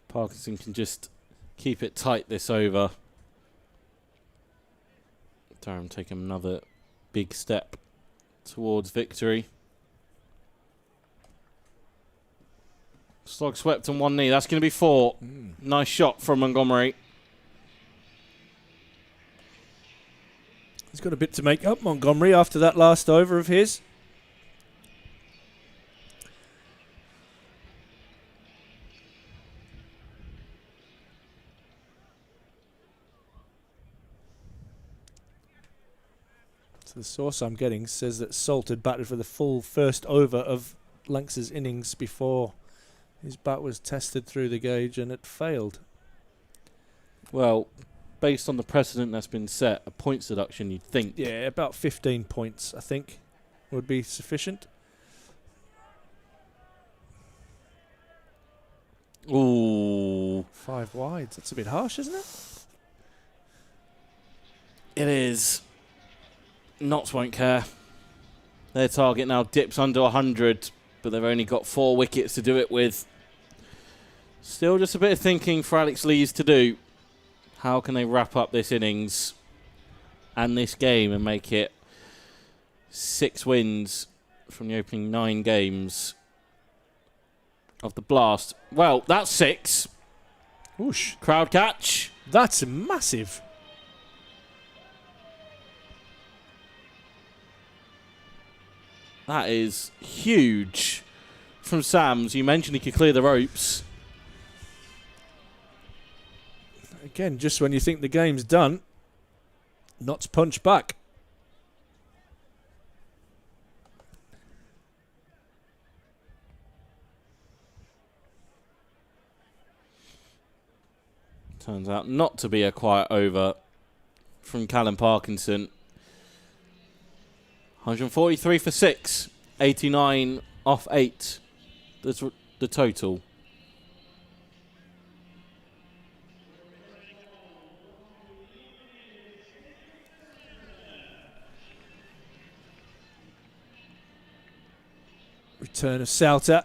S6: Parkinson can just keep it tight this over. Durham taking another big step towards victory. Slog swept on 1 knee. That's going to be 4. Nice shot from Montgomery.
S5: He's got a bit to make up, Montgomery, after that last over of his. So the source I'm getting says that Salt had batted for the full first over of Lanx's innings before his bat was tested through the gauge and it failed.
S6: Well, based on the precedent that's been set, a points deduction, you'd think.
S5: Yeah, about 15 points, I think, would be sufficient.
S6: Ooh.
S5: 5 wides. That's a bit harsh, isn't it?
S6: It is. Notts won't care. Their target now dips under 100, but they've only got 4 wickets to do it with. Still just a bit of thinking for Alex Lees to do. How can they wrap up this innings and this game and make it 6 wins from the opening 9 games of the Blast? Well, that's 6.
S5: Whoosh.
S6: Crowd catch.
S5: That's massive.
S6: That is huge from Sams. You mentioned he could clear the ropes.
S5: Again, just when you think the game's done, Notts punch back.
S6: Turns out not to be a quiet over from Callum Parkinson. 143 for 6, 89 off 8. That's the total.
S5: Return of Salter.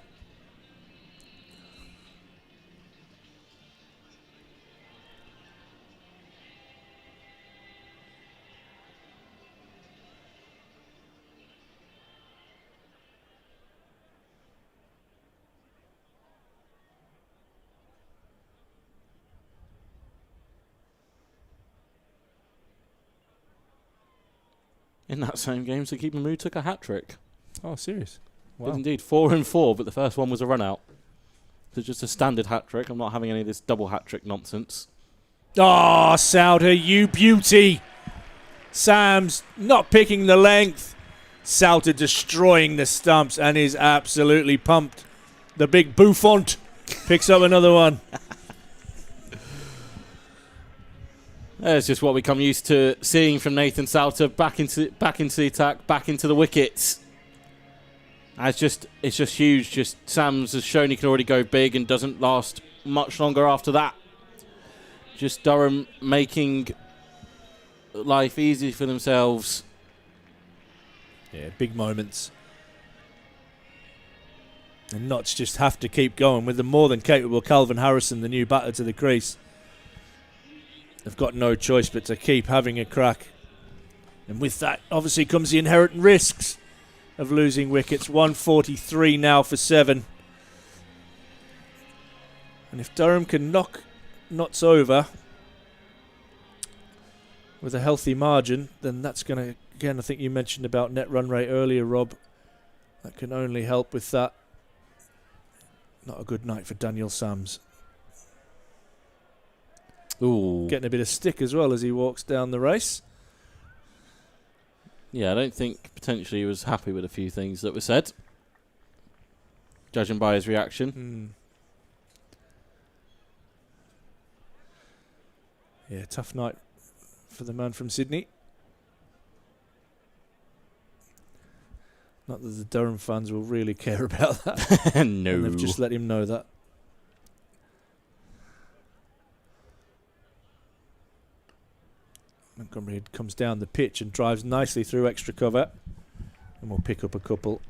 S6: In that same game, Sakeep Mahmood took a hat-trick.
S5: Oh, serious? Wow.
S6: Did indeed. 4 and 4, but the first one was a run-out. So just a standard hat-trick. I'm not having any of this double hat-trick nonsense.
S5: Oh, Sauter, you beauty. Sam's not picking the length. Sauter destroying the stumps and is absolutely pumped. The big bouffant picks up another one.
S6: That's just what we come used to seeing from Nathan Sauter. Back into the attack, back into the wickets. It's just huge. Just Sams has shown he can already go big and doesn't last much longer after that. Just Durham making life easy for themselves.
S5: Yeah, big moments. And Notts just have to keep going with the more than capable Calvin Harrison, the new batter to the crease. They've got no choice but to keep having a crack. And with that, obviously, comes the inherent risks of losing wickets. 143 now for 7. And if Durham can knock Notts over with a healthy margin, then that's going to, again, I think you mentioned about net run rate earlier, Rob. That can only help with that. Not a good night for Daniel Sams.
S6: Ooh.
S5: Getting a bit of stick as well as he walks down the race.
S6: Yeah, I don't think potentially he was happy with a few things that were said, judging by his reaction.
S5: Yeah, tough night for the man from Sydney. Not that the Durham fans will really care about that.
S6: No.
S5: And they've just let him know that. Montgomery comes down the pitch and drives nicely through extra cover. And we'll pick up a couple.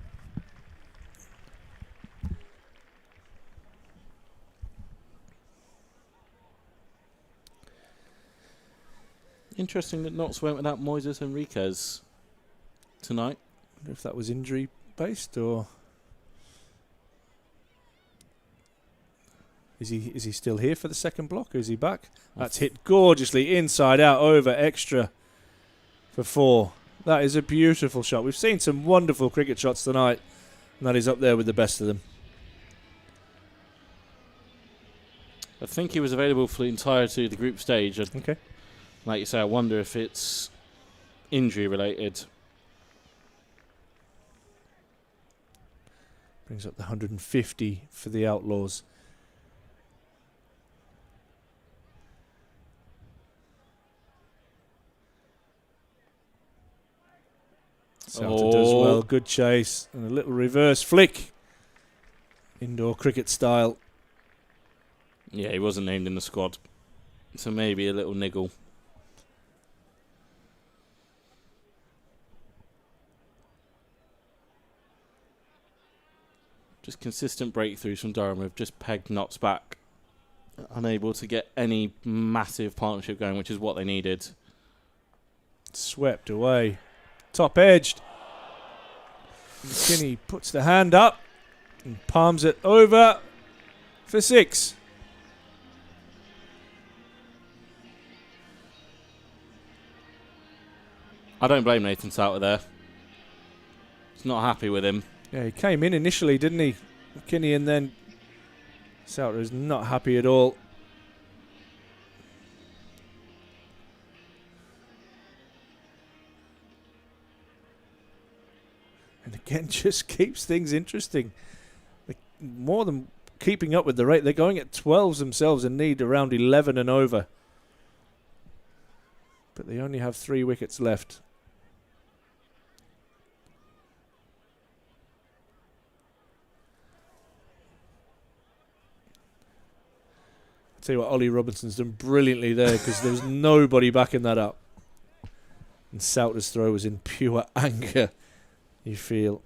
S6: Interesting that Notts went without Moises Henriquez tonight.
S5: I wonder if that was injury based or is he still here for the second block or is he back? That's hit gorgeously inside out over extra for 4. That is a beautiful shot. We've seen some wonderful cricket shots tonight, and that is up there with the best of them.
S6: I think he was available for the entirety of the group stage.
S5: Okay.
S6: Like you say, I wonder if it's injury related.
S5: Brings up the 150 for the Outlaws. Sauter does well. Good chase and a little reverse flick. Indoor cricket style.
S6: Yeah, he wasn't named in the squad. So maybe a little niggle. Just consistent breakthroughs from Durham have just pegged Notts back. Unable to get any massive partnership going, which is what they needed.
S5: Swept away. Top edged. McKinney puts the hand up and palms it over for 6.
S6: I don't blame Nathan Souter there. He's not happy with him.
S5: Yeah, he came in initially, didn't he? McKinney, and then Souter is not happy at all. And again, just keeps things interesting. More than keeping up with the rate, they're going at 12s themselves and need around 11 and over. But they only have 3 wickets left. Tell you what, Ollie Robinson's done brilliantly there because there was nobody backing that up. And Souter's throw was in pure anger, you feel.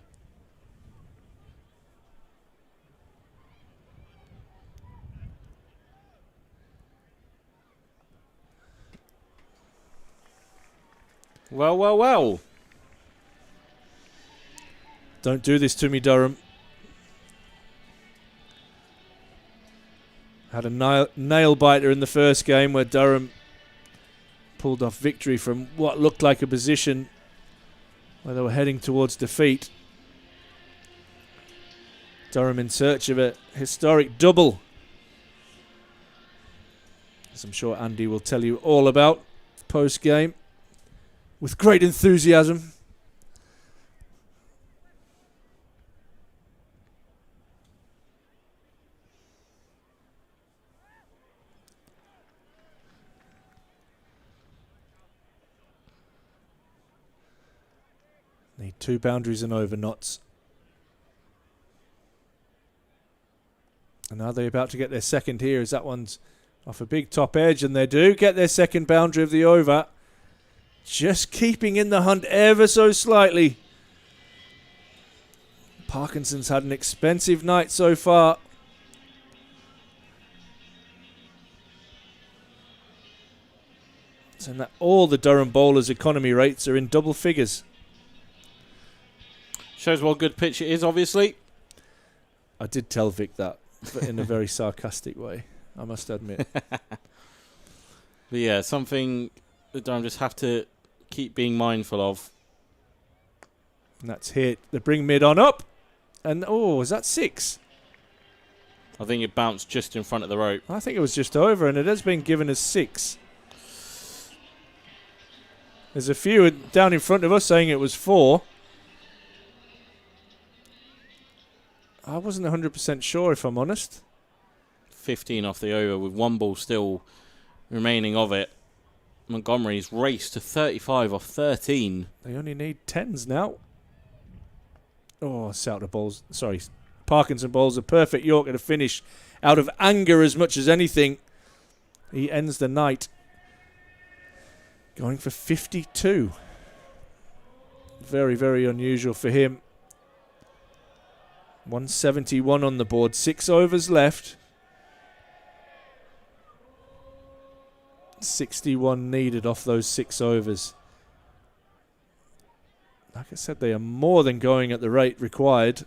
S6: Well, well, well.
S5: Don't do this to me, Durham. Had a nail biter in the first game where Durham pulled off victory from what looked like a position where they were heading towards defeat. Durham in search of a historic double, as I'm sure Andy will tell you all about post-game with great enthusiasm. Need 2 boundaries and over, Notts. And are they about to get their second here? As that one's off a big top edge, and they do get their second boundary of the over. Just keeping in the hunt ever so slightly. Parkinson's had an expensive night so far. And that all the Durham bowlers' economy rates are in double figures.
S6: Shows what good pitch it is, obviously.
S5: I did tell Vic that, but in a very sarcastic way, I must admit.
S6: But yeah, something that Durham just have to keep being mindful of.
S5: And that's hit. They bring mid on up. And, oh, is that 6?
S6: I think it bounced just in front of the rope.
S5: I think it was just over, and it has been given as 6. There's a few down in front of us saying it was 4. I wasn't 100% sure, if I'm honest.
S6: 15 off the over with 1 ball still remaining of it. Montgomery's raced to 35 off 13.
S5: They only need 10s now. Oh, Souter bowls. Sorry, Parkinson bowls a perfect Yorker to finish out of anger as much as anything. He ends the night going for 52. Very, very unusual for him. 171 on the board. 6 overs left. 61 needed off those 6 overs. Like I said, they are more than going at the rate required,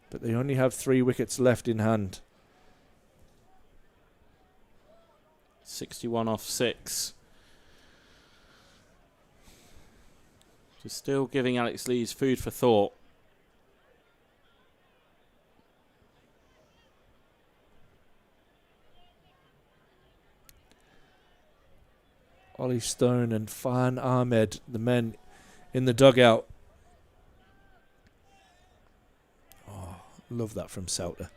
S5: but they only have 3 wickets left in hand.
S6: 61 off 6. Just still giving Alex Lees food for thought.
S5: Ollie Stone and Farhan Ahmed, the men in the dugout. Oh, love that from Souter.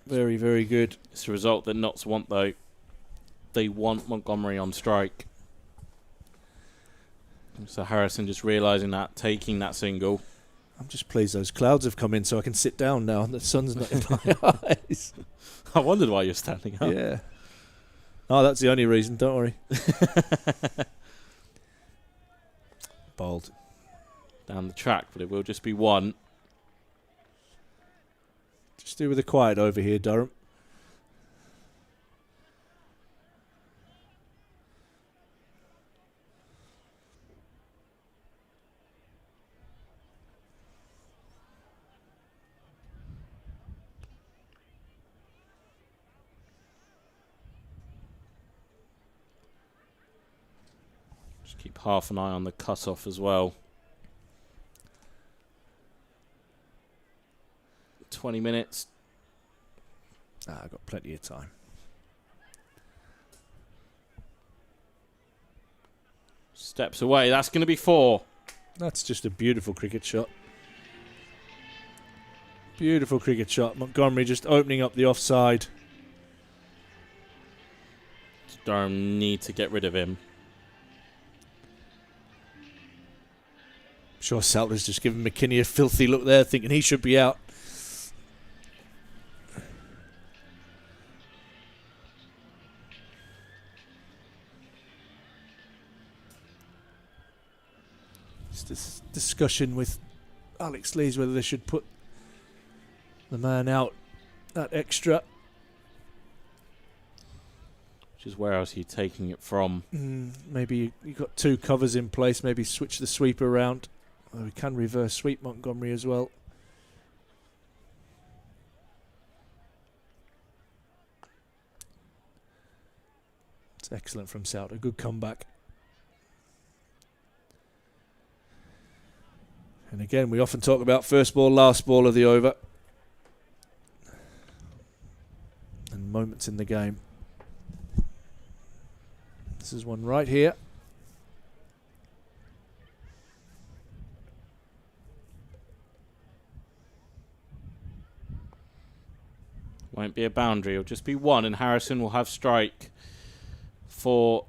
S5: Very, very good.
S6: It's a result that Notts want, though. They want Montgomery on strike. So Harrison just realising that, taking that single.
S5: I'm just pleased those clouds have come in so I can sit down now and the sun's not in my eyes.
S6: I wondered why you're standing up.
S5: Yeah. Oh, that's the only reason. Don't worry. Bold.
S6: Down the track, but it will just be one.
S5: Just do with the quiet over here, Durham.
S6: Just keep half an eye on the cut-off as well. 20 minutes.
S5: I've got plenty of time.
S6: Steps away. That's going to be 4.
S5: That's just a beautiful cricket shot. Beautiful cricket shot. Montgomery just opening up the offside.
S6: Durham need to get rid of him.
S5: I'm sure Salter's just giving McKinney a filthy look there, thinking he should be out. This discussion with Alex Lees whether they should put the man out that extra.
S6: Which is where else are you taking it from?
S5: Maybe you got 2 covers in place. Maybe switch the sweep around. Although we can reverse sweep Montgomery as well. It's excellent from Souter. Good comeback. And again, we often talk about first ball, last ball of the over. And moments in the game. This is one right here.
S6: Won't be a boundary. It'll just be 1, and Harrison will have strike for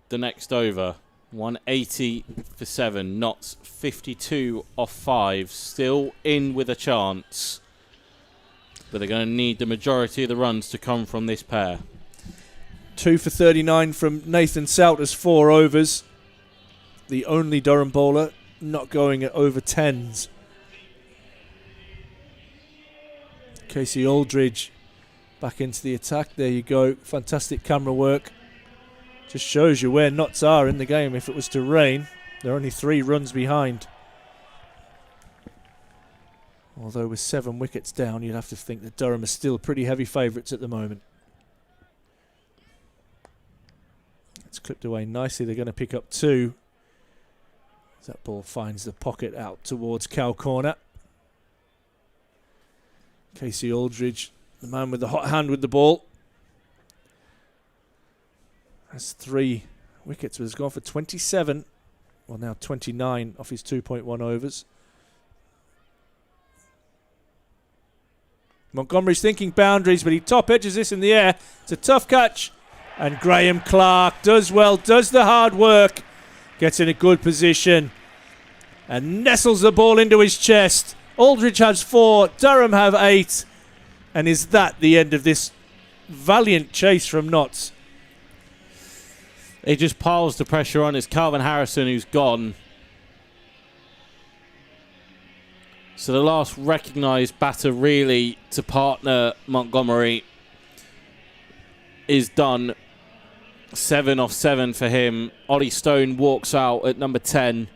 S6: the next over. 180 for 7. Notts 52 off 5. Still in with a chance. But they're going to need the majority of the runs to come from this pair.
S5: 2 for 39 from Nathan Souters, 4 overs. The only Durham bowler not going at over 10s. Casey Aldridge back into the attack. There you go. Fantastic camera work. Just shows you where Notts are in the game. If it was to rain, they're only 3 runs behind. Although with 7 wickets down, you'd have to think that Durham are still pretty heavy favourites at the moment. It's clipped away nicely. They're going to pick up 2. As that ball finds the pocket out towards cow corner. Casey Aldridge, the man with the hot hand with the ball. Has 3 wickets, but has gone for 27. Well, now 29 off his 2.1 overs. Montgomery's thinking boundaries, but he top edges this in the air. It's a tough catch. And Graham Clark does well, does the hard work. Gets in a good position. And nestles the ball into his chest. Aldridge has 4, Durham have 8. And is that the end of this valiant chase from Notts?
S6: It just piles the pressure on. It's Calvin Harrison who's gone. So the last recognised batter really to partner Montgomery is done. 7 off 7 for him. Ollie Stone walks out at number 10.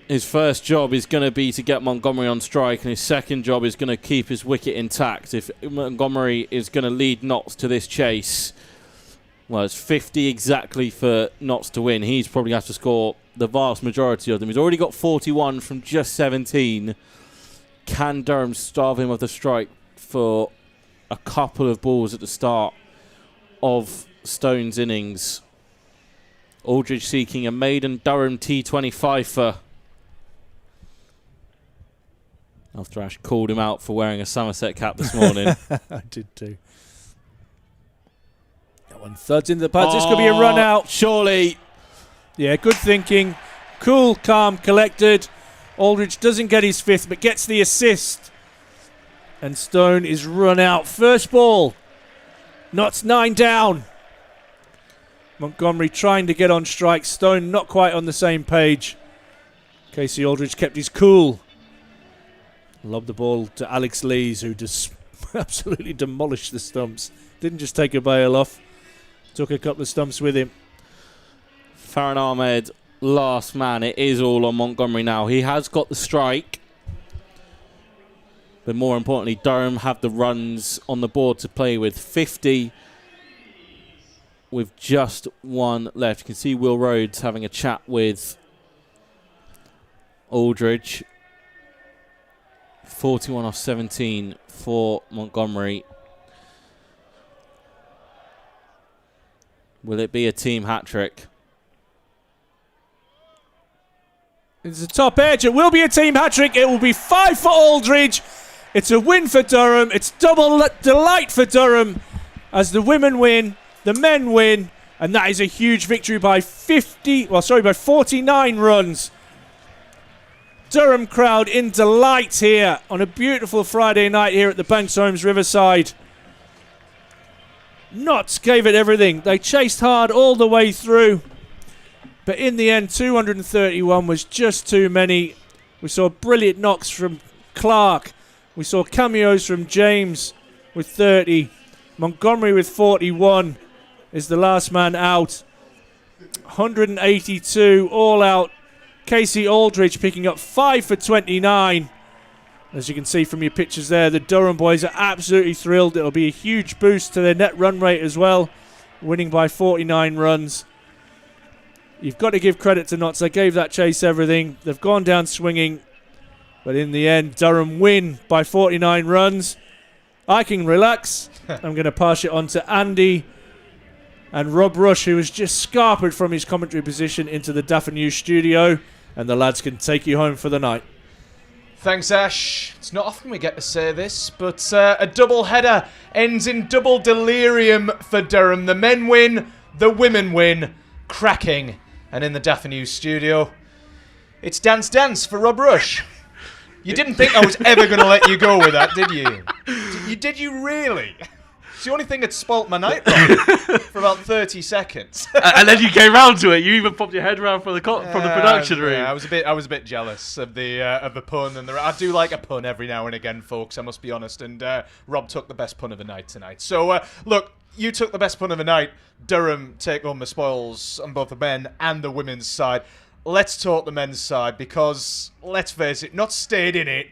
S6: His first job is going to be to get Montgomery on strike, and his second job is going to keep his wicket intact. If Montgomery is going to lead Notts to this chase, well, it's 50 exactly for Notts to win. He's probably going to have to score the vast majority of them. He's already got 41 from just 17. Can Durham starve him of the strike for a couple of balls at the start of Stone's innings? Aldridge seeking a maiden Durham T25 for after Ash called him out for wearing a Somerset cap this morning.
S5: I did too. That one thuds into the pads. This could be a run out.
S6: Surely.
S5: Yeah, good thinking. Cool, calm, collected. Aldridge doesn't get his 5th, but gets the assist. And Stone is run out. First ball. Notts 9 down. Montgomery trying to get on strike. Stone not quite on the same page. Casey Aldridge kept his cool. Lobbed the ball to Alex Lees, who just absolutely demolished the stumps. Didn't just take a bail off. Took a couple of stumps with him.
S6: Farhan Ahmed, last man. It is all on Montgomery now. He has got the strike. But more importantly, Durham have the runs on the board to play with. 50 with just one left. You can see Will Rhodes having a chat with Aldridge. 41 off 17 for Montgomery. Will it be a team hat-trick?
S5: It's a top edge. It will be a team hat-trick. It will be 5 for Aldridge. It's a win for Durham. It's double delight for Durham as the women win, the men win, and that is a huge victory by 49 runs. Durham crowd in delight here on a beautiful Friday night here at the Banks Homes Riverside. Notts gave it everything. They chased hard all the way through. But in the end, 231 was just too many. We saw brilliant knocks from Clark. We saw cameos from James with 30. Montgomery with 41 is the last man out. 182 all out. Casey Aldridge picking up 5 for 29. As you can see from your pictures there, the Durham boys are absolutely thrilled. It'll be a huge boost to their net run rate as well, winning by 49 runs. You've got to give credit to Notts. They gave that chase everything. They've gone down swinging. But in the end, Durham win by 49 runs. I can relax. I'm going to pass it on to Andy and Rob Rush, who has just scarpered from his commentary position into the Daffy News studio. And the lads can take you home for the night.
S1: Thanks, Ash. It's not often we get to say this, but a double header ends in double delirium for Durham. The men win, the women win. Cracking. And in the Daffy News studio, it's Dance Dance for Rob Rush. You didn't think I was ever going to let you go with that, did you? Did you really? It's the only thing that spoilt my night, Rob, for about 30 seconds.
S4: And then you came round to it. You even popped your head round from the production room.
S1: Yeah, I was a bit jealous of the pun, and I do like a pun every now and again, folks. I must be honest. And Rob took the best pun of the night tonight. So look, you took the best pun of the night. Durham take home the spoils on both the men and the women's side. Let's talk the men's side because let's face it, not stayed in it,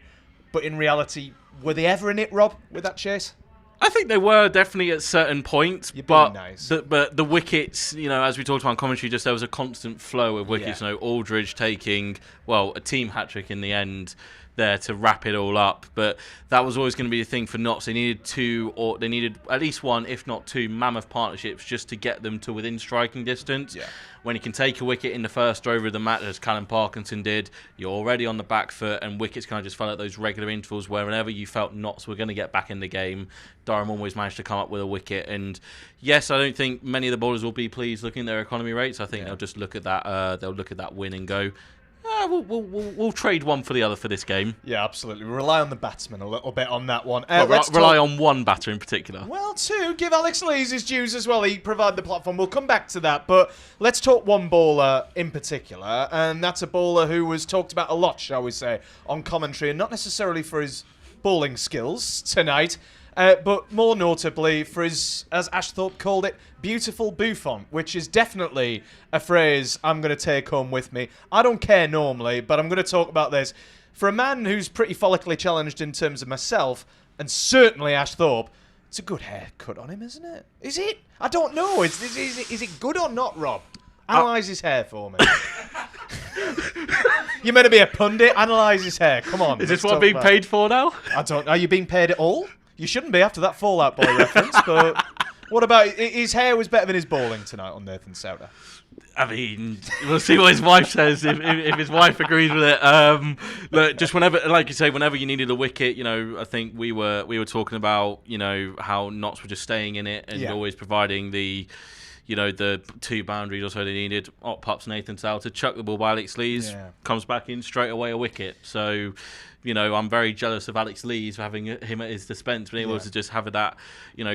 S1: but in reality, were they ever in it, Rob, with that chase?
S4: I think they were definitely at certain points,
S1: You're
S4: but
S1: being nice.
S4: the wickets, as we talked about in commentary, just there was a constant flow of wickets.
S1: Yeah.
S4: Aldridge taking a team hat trick in the end there to wrap it all up, but that was always going to be the thing for Notts. They needed at least one, if not two, mammoth partnerships just to get them to within striking distance.
S1: Yeah.
S4: When you can take a wicket in the first over of the match, as Callum Parkinson did, you're already on the back foot, and wickets kind of just fell at those regular intervals where whenever you felt Notts were going to get back in the game, Durham always managed to come up with a wicket. And yes, I don't think many of the bowlers will be pleased looking at their economy rates. I think they'll just look at that. They'll look at that win and go, we'll trade one for the other for this game.
S1: Yeah, absolutely. We rely on the batsman a little bit on that one.
S4: Rely on one batter in particular.
S1: Well, two. Give Alex Lees his dues as well. He provided the platform. We'll come back to that, but let's talk one bowler in particular, and that's a bowler who was talked about a lot, shall we say, on commentary, and not necessarily for his bowling skills tonight, but more notably for his, as Ashthorpe called it, beautiful bouffant, which is definitely a phrase I'm going to take home with me. I don't care normally, but I'm going to talk about this. For a man who's pretty follically challenged in terms of myself, and certainly Ashthorpe, it's a good haircut on him, isn't it? Is it? I don't know. Is it good or not, Rob? Analyse his hair for me. You're meant to be a pundit. Analyse his hair. Come on.
S4: Is this what I'm being paid for now?
S1: I don't. Are you being paid at all? You shouldn't be after that Fallout Boy reference, but what about his hair was better than his bowling tonight on Nathan Souter?
S4: I mean, we'll see what his wife says if his wife agrees with it. Look, just whenever, like you say, whenever you needed a wicket, I think we were talking about, how Notts were just staying in it and always providing the the 2 boundaries or so they needed. Pops Nathan Souter, chuck the ball by Alex Lees, comes back in straight away a wicket. So, I'm very jealous of Alex Lees for having him at his dispense, being able to just have that.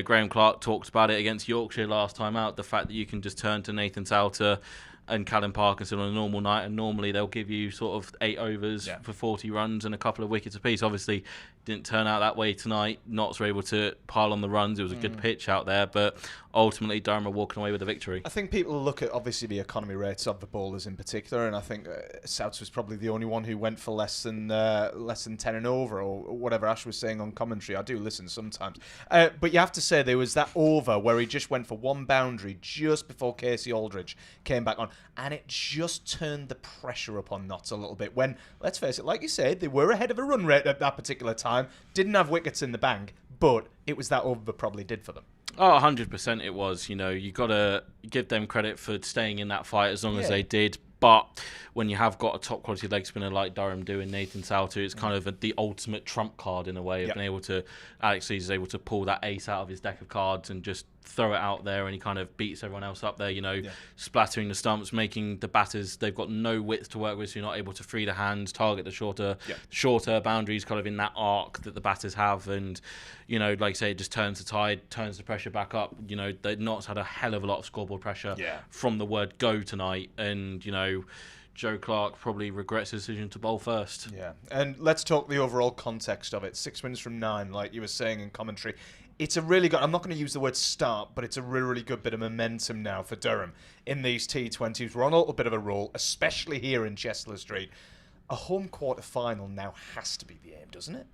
S4: Graham Clark talked about it against Yorkshire last time out, the fact that you can just turn to Nathan Souter and Callum Parkinson on a normal night, and normally they'll give you sort of 8 overs for 40 runs and a couple of wickets apiece. Obviously, didn't turn out that way tonight. Notts were able to pile on the runs. It was a good pitch out there, but ultimately Durham are walking away with the victory.
S1: I think people look at obviously the economy rates of the bowlers in particular, and I think Souts was probably the only one who went for less than 10 and over, or whatever Ash was saying on commentary. I do listen sometimes, but you have to say there was that over where he just went for 1 boundary just before Casey Aldridge came back on, and it just turned the pressure upon Notts a little bit. When, let's face it, like you said, they were ahead of a run rate at that particular time, didn't have wickets in the bank, but it was that over that probably did for them.
S4: Oh, 100% it was. You got to give them credit for staying in that fight as long as they did. But when you have got a top quality leg spinner like Durham doing Nathan Souter, it's kind of the ultimate trump card in a way of being able to. Alex Lees is able to pull that ace out of his deck of cards and just throw it out there, and he kind of beats everyone else up there, splattering the stumps, making the batters, they've got no width to work with, so you're not able to free the hands, target the shorter boundaries kind of in that arc that the batters have, and like I say, it just turns the tide, turns the pressure back up. The Notts had a hell of a lot of scoreboard pressure from the word go tonight, and Joe Clark probably regrets his decision to bowl first. Yeah,
S1: and let's talk the overall context of it. 6 wins from 9, like you were saying in commentary. It's a really good, I'm not going to use the word start, but it's a really, really good bit of momentum now for Durham in these T20s. We're on a little bit of a roll, especially here in Chester Street. A home quarter-final now has to be the aim, doesn't it?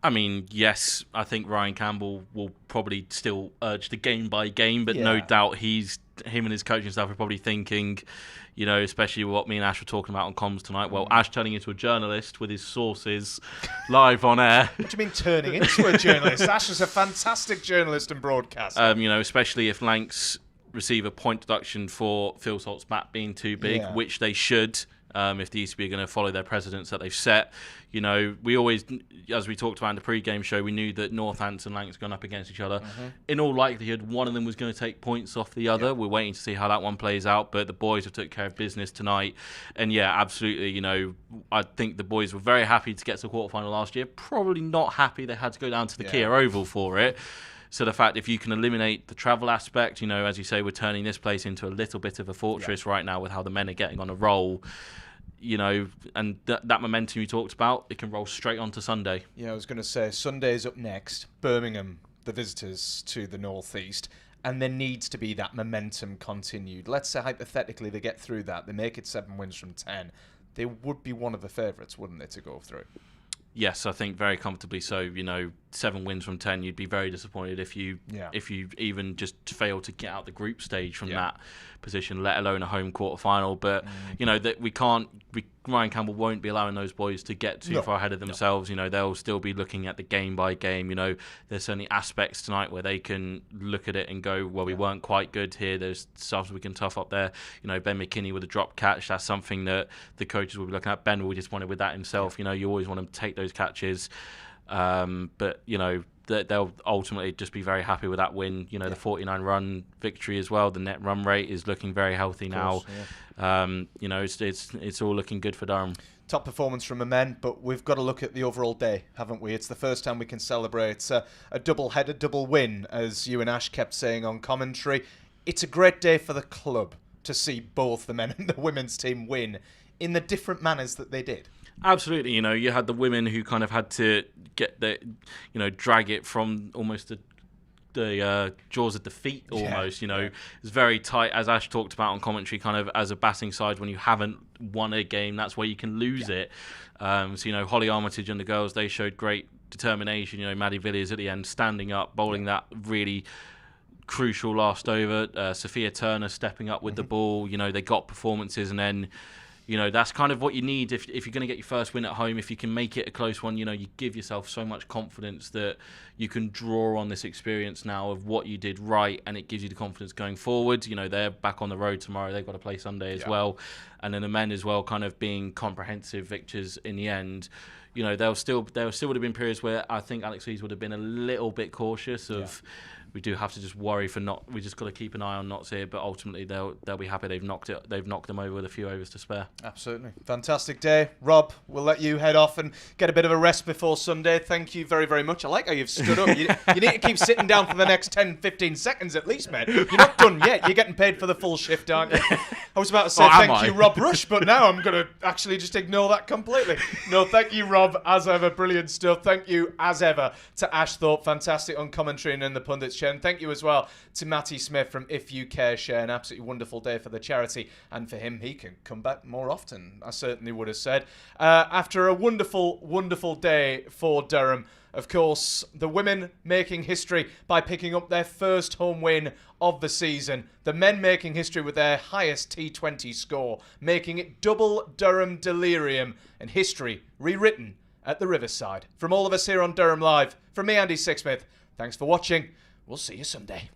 S4: I mean, yes, I think Ryan Campbell will probably still urge the game by game, but no doubt him and his coaching staff are probably thinking, especially what me and Ash were talking about on comms tonight. Well, Ash turning into a journalist with his sources live on air.
S1: What do you mean turning into a journalist? Ash is a fantastic journalist and broadcaster.
S4: Especially if Lancs receive a point deduction for Phil Salt's bat being too big, which they should. If the ECB are going to follow their precedents that they've set. We always, as we talked about in the pre-game show, we knew that Northants and Lancs gone up against each other. In all likelihood, one of them was going to take points off the other. We're waiting to see how that one plays out, but the boys have took care of business tonight. And absolutely, I think the boys were very happy to get to the quarterfinal last year. Probably not happy they had to go down to the Kia Oval for it. So the fact, if you can eliminate the travel aspect, as you say, we're turning this place into a little bit of a fortress right now with how the men are getting on a roll. And that momentum you talked about, it can roll straight on to Sunday.
S1: Yeah, I was going to say, Sunday's up next. Birmingham, the visitors to the northeast. And there needs to be that momentum continued. Let's say, hypothetically, they get through that. They make it 7 wins from 10. They would be one of the favourites, wouldn't they, to go through?
S4: Yes, I think very comfortably so. 7 wins from 10, you'd be very disappointed if you even just fail to get out the group stage from that position, let alone a home quarter final. But that Ryan Campbell won't be allowing those boys to get too far ahead of themselves. They'll still be looking at the game by game. There's certainly aspects tonight where they can look at it and go, well, we weren't quite good here. There's stuff we can tough up there. Ben McKinney with a drop catch, that's something that the coaches will be looking at. Ben will be disappointed with that himself. You always want to take those catches. But they'll ultimately just be very happy with that win. The 49-run victory as well. The net run rate is looking very healthy now. It's all looking good for Durham.
S1: Top performance from the men, but we've got to look at the overall day, haven't we? It's the first time we can celebrate a double-header, double win, as you and Ash kept saying on commentary. It's a great day for the club to see both the men and the women's team win in the different manners that they did.
S4: Absolutely, you had the women who kind of had to get drag it from almost the jaws of defeat almost. It was very tight, as Ash talked about on commentary, kind of as a batting side, when you haven't won a game, that's where you can lose it. Holly Armitage and the girls, they showed great determination. Maddie Villiers at the end standing up, bowling that really crucial last over. Sophia Turner stepping up with the ball. They got performances, and then that's kind of what you need if you're going to get your first win at home. If you can make it a close one, you give yourself so much confidence that you can draw on this experience now of what you did right, and it gives you the confidence going forward. They're back on the road tomorrow. They've got to play Sunday as well. And then the men as well, kind of being comprehensive victors in the end. There still would have been periods where I think Alex Lees would have been a little bit cautious of we do have to just worry for not. We just got to keep an eye on Notts here, but ultimately they'll be happy they've knocked them over with a few overs to spare.
S1: Absolutely. Fantastic day. Rob, we'll let you head off and get a bit of a rest before Sunday. Thank you very, very much. I like how you've stood up. You need to keep sitting down for the next 10, 15 seconds at least, mate. You're not done yet. You're getting paid for the full shift, aren't you? I was about to say thank you, Rob Rush, but now I'm going to actually just ignore that completely. No, thank you, Rob, as ever. Brilliant stuff. Thank you, as ever, to Ash Thorpe. Fantastic on commentary and in the pundits chair. And thank you as well to Matty Smith from If You Care Share. An absolutely wonderful day for the charity. And for him, he can come back more often, I certainly would have said. After a wonderful, wonderful day for Durham, of course, the women making history by picking up their first home win of the season. The men making history with their highest T20 score, making it double Durham delirium and history rewritten at the Riverside. From all of us here on Durham Live, from me, Andy Sixsmith, thanks for watching. We'll see you Sunday.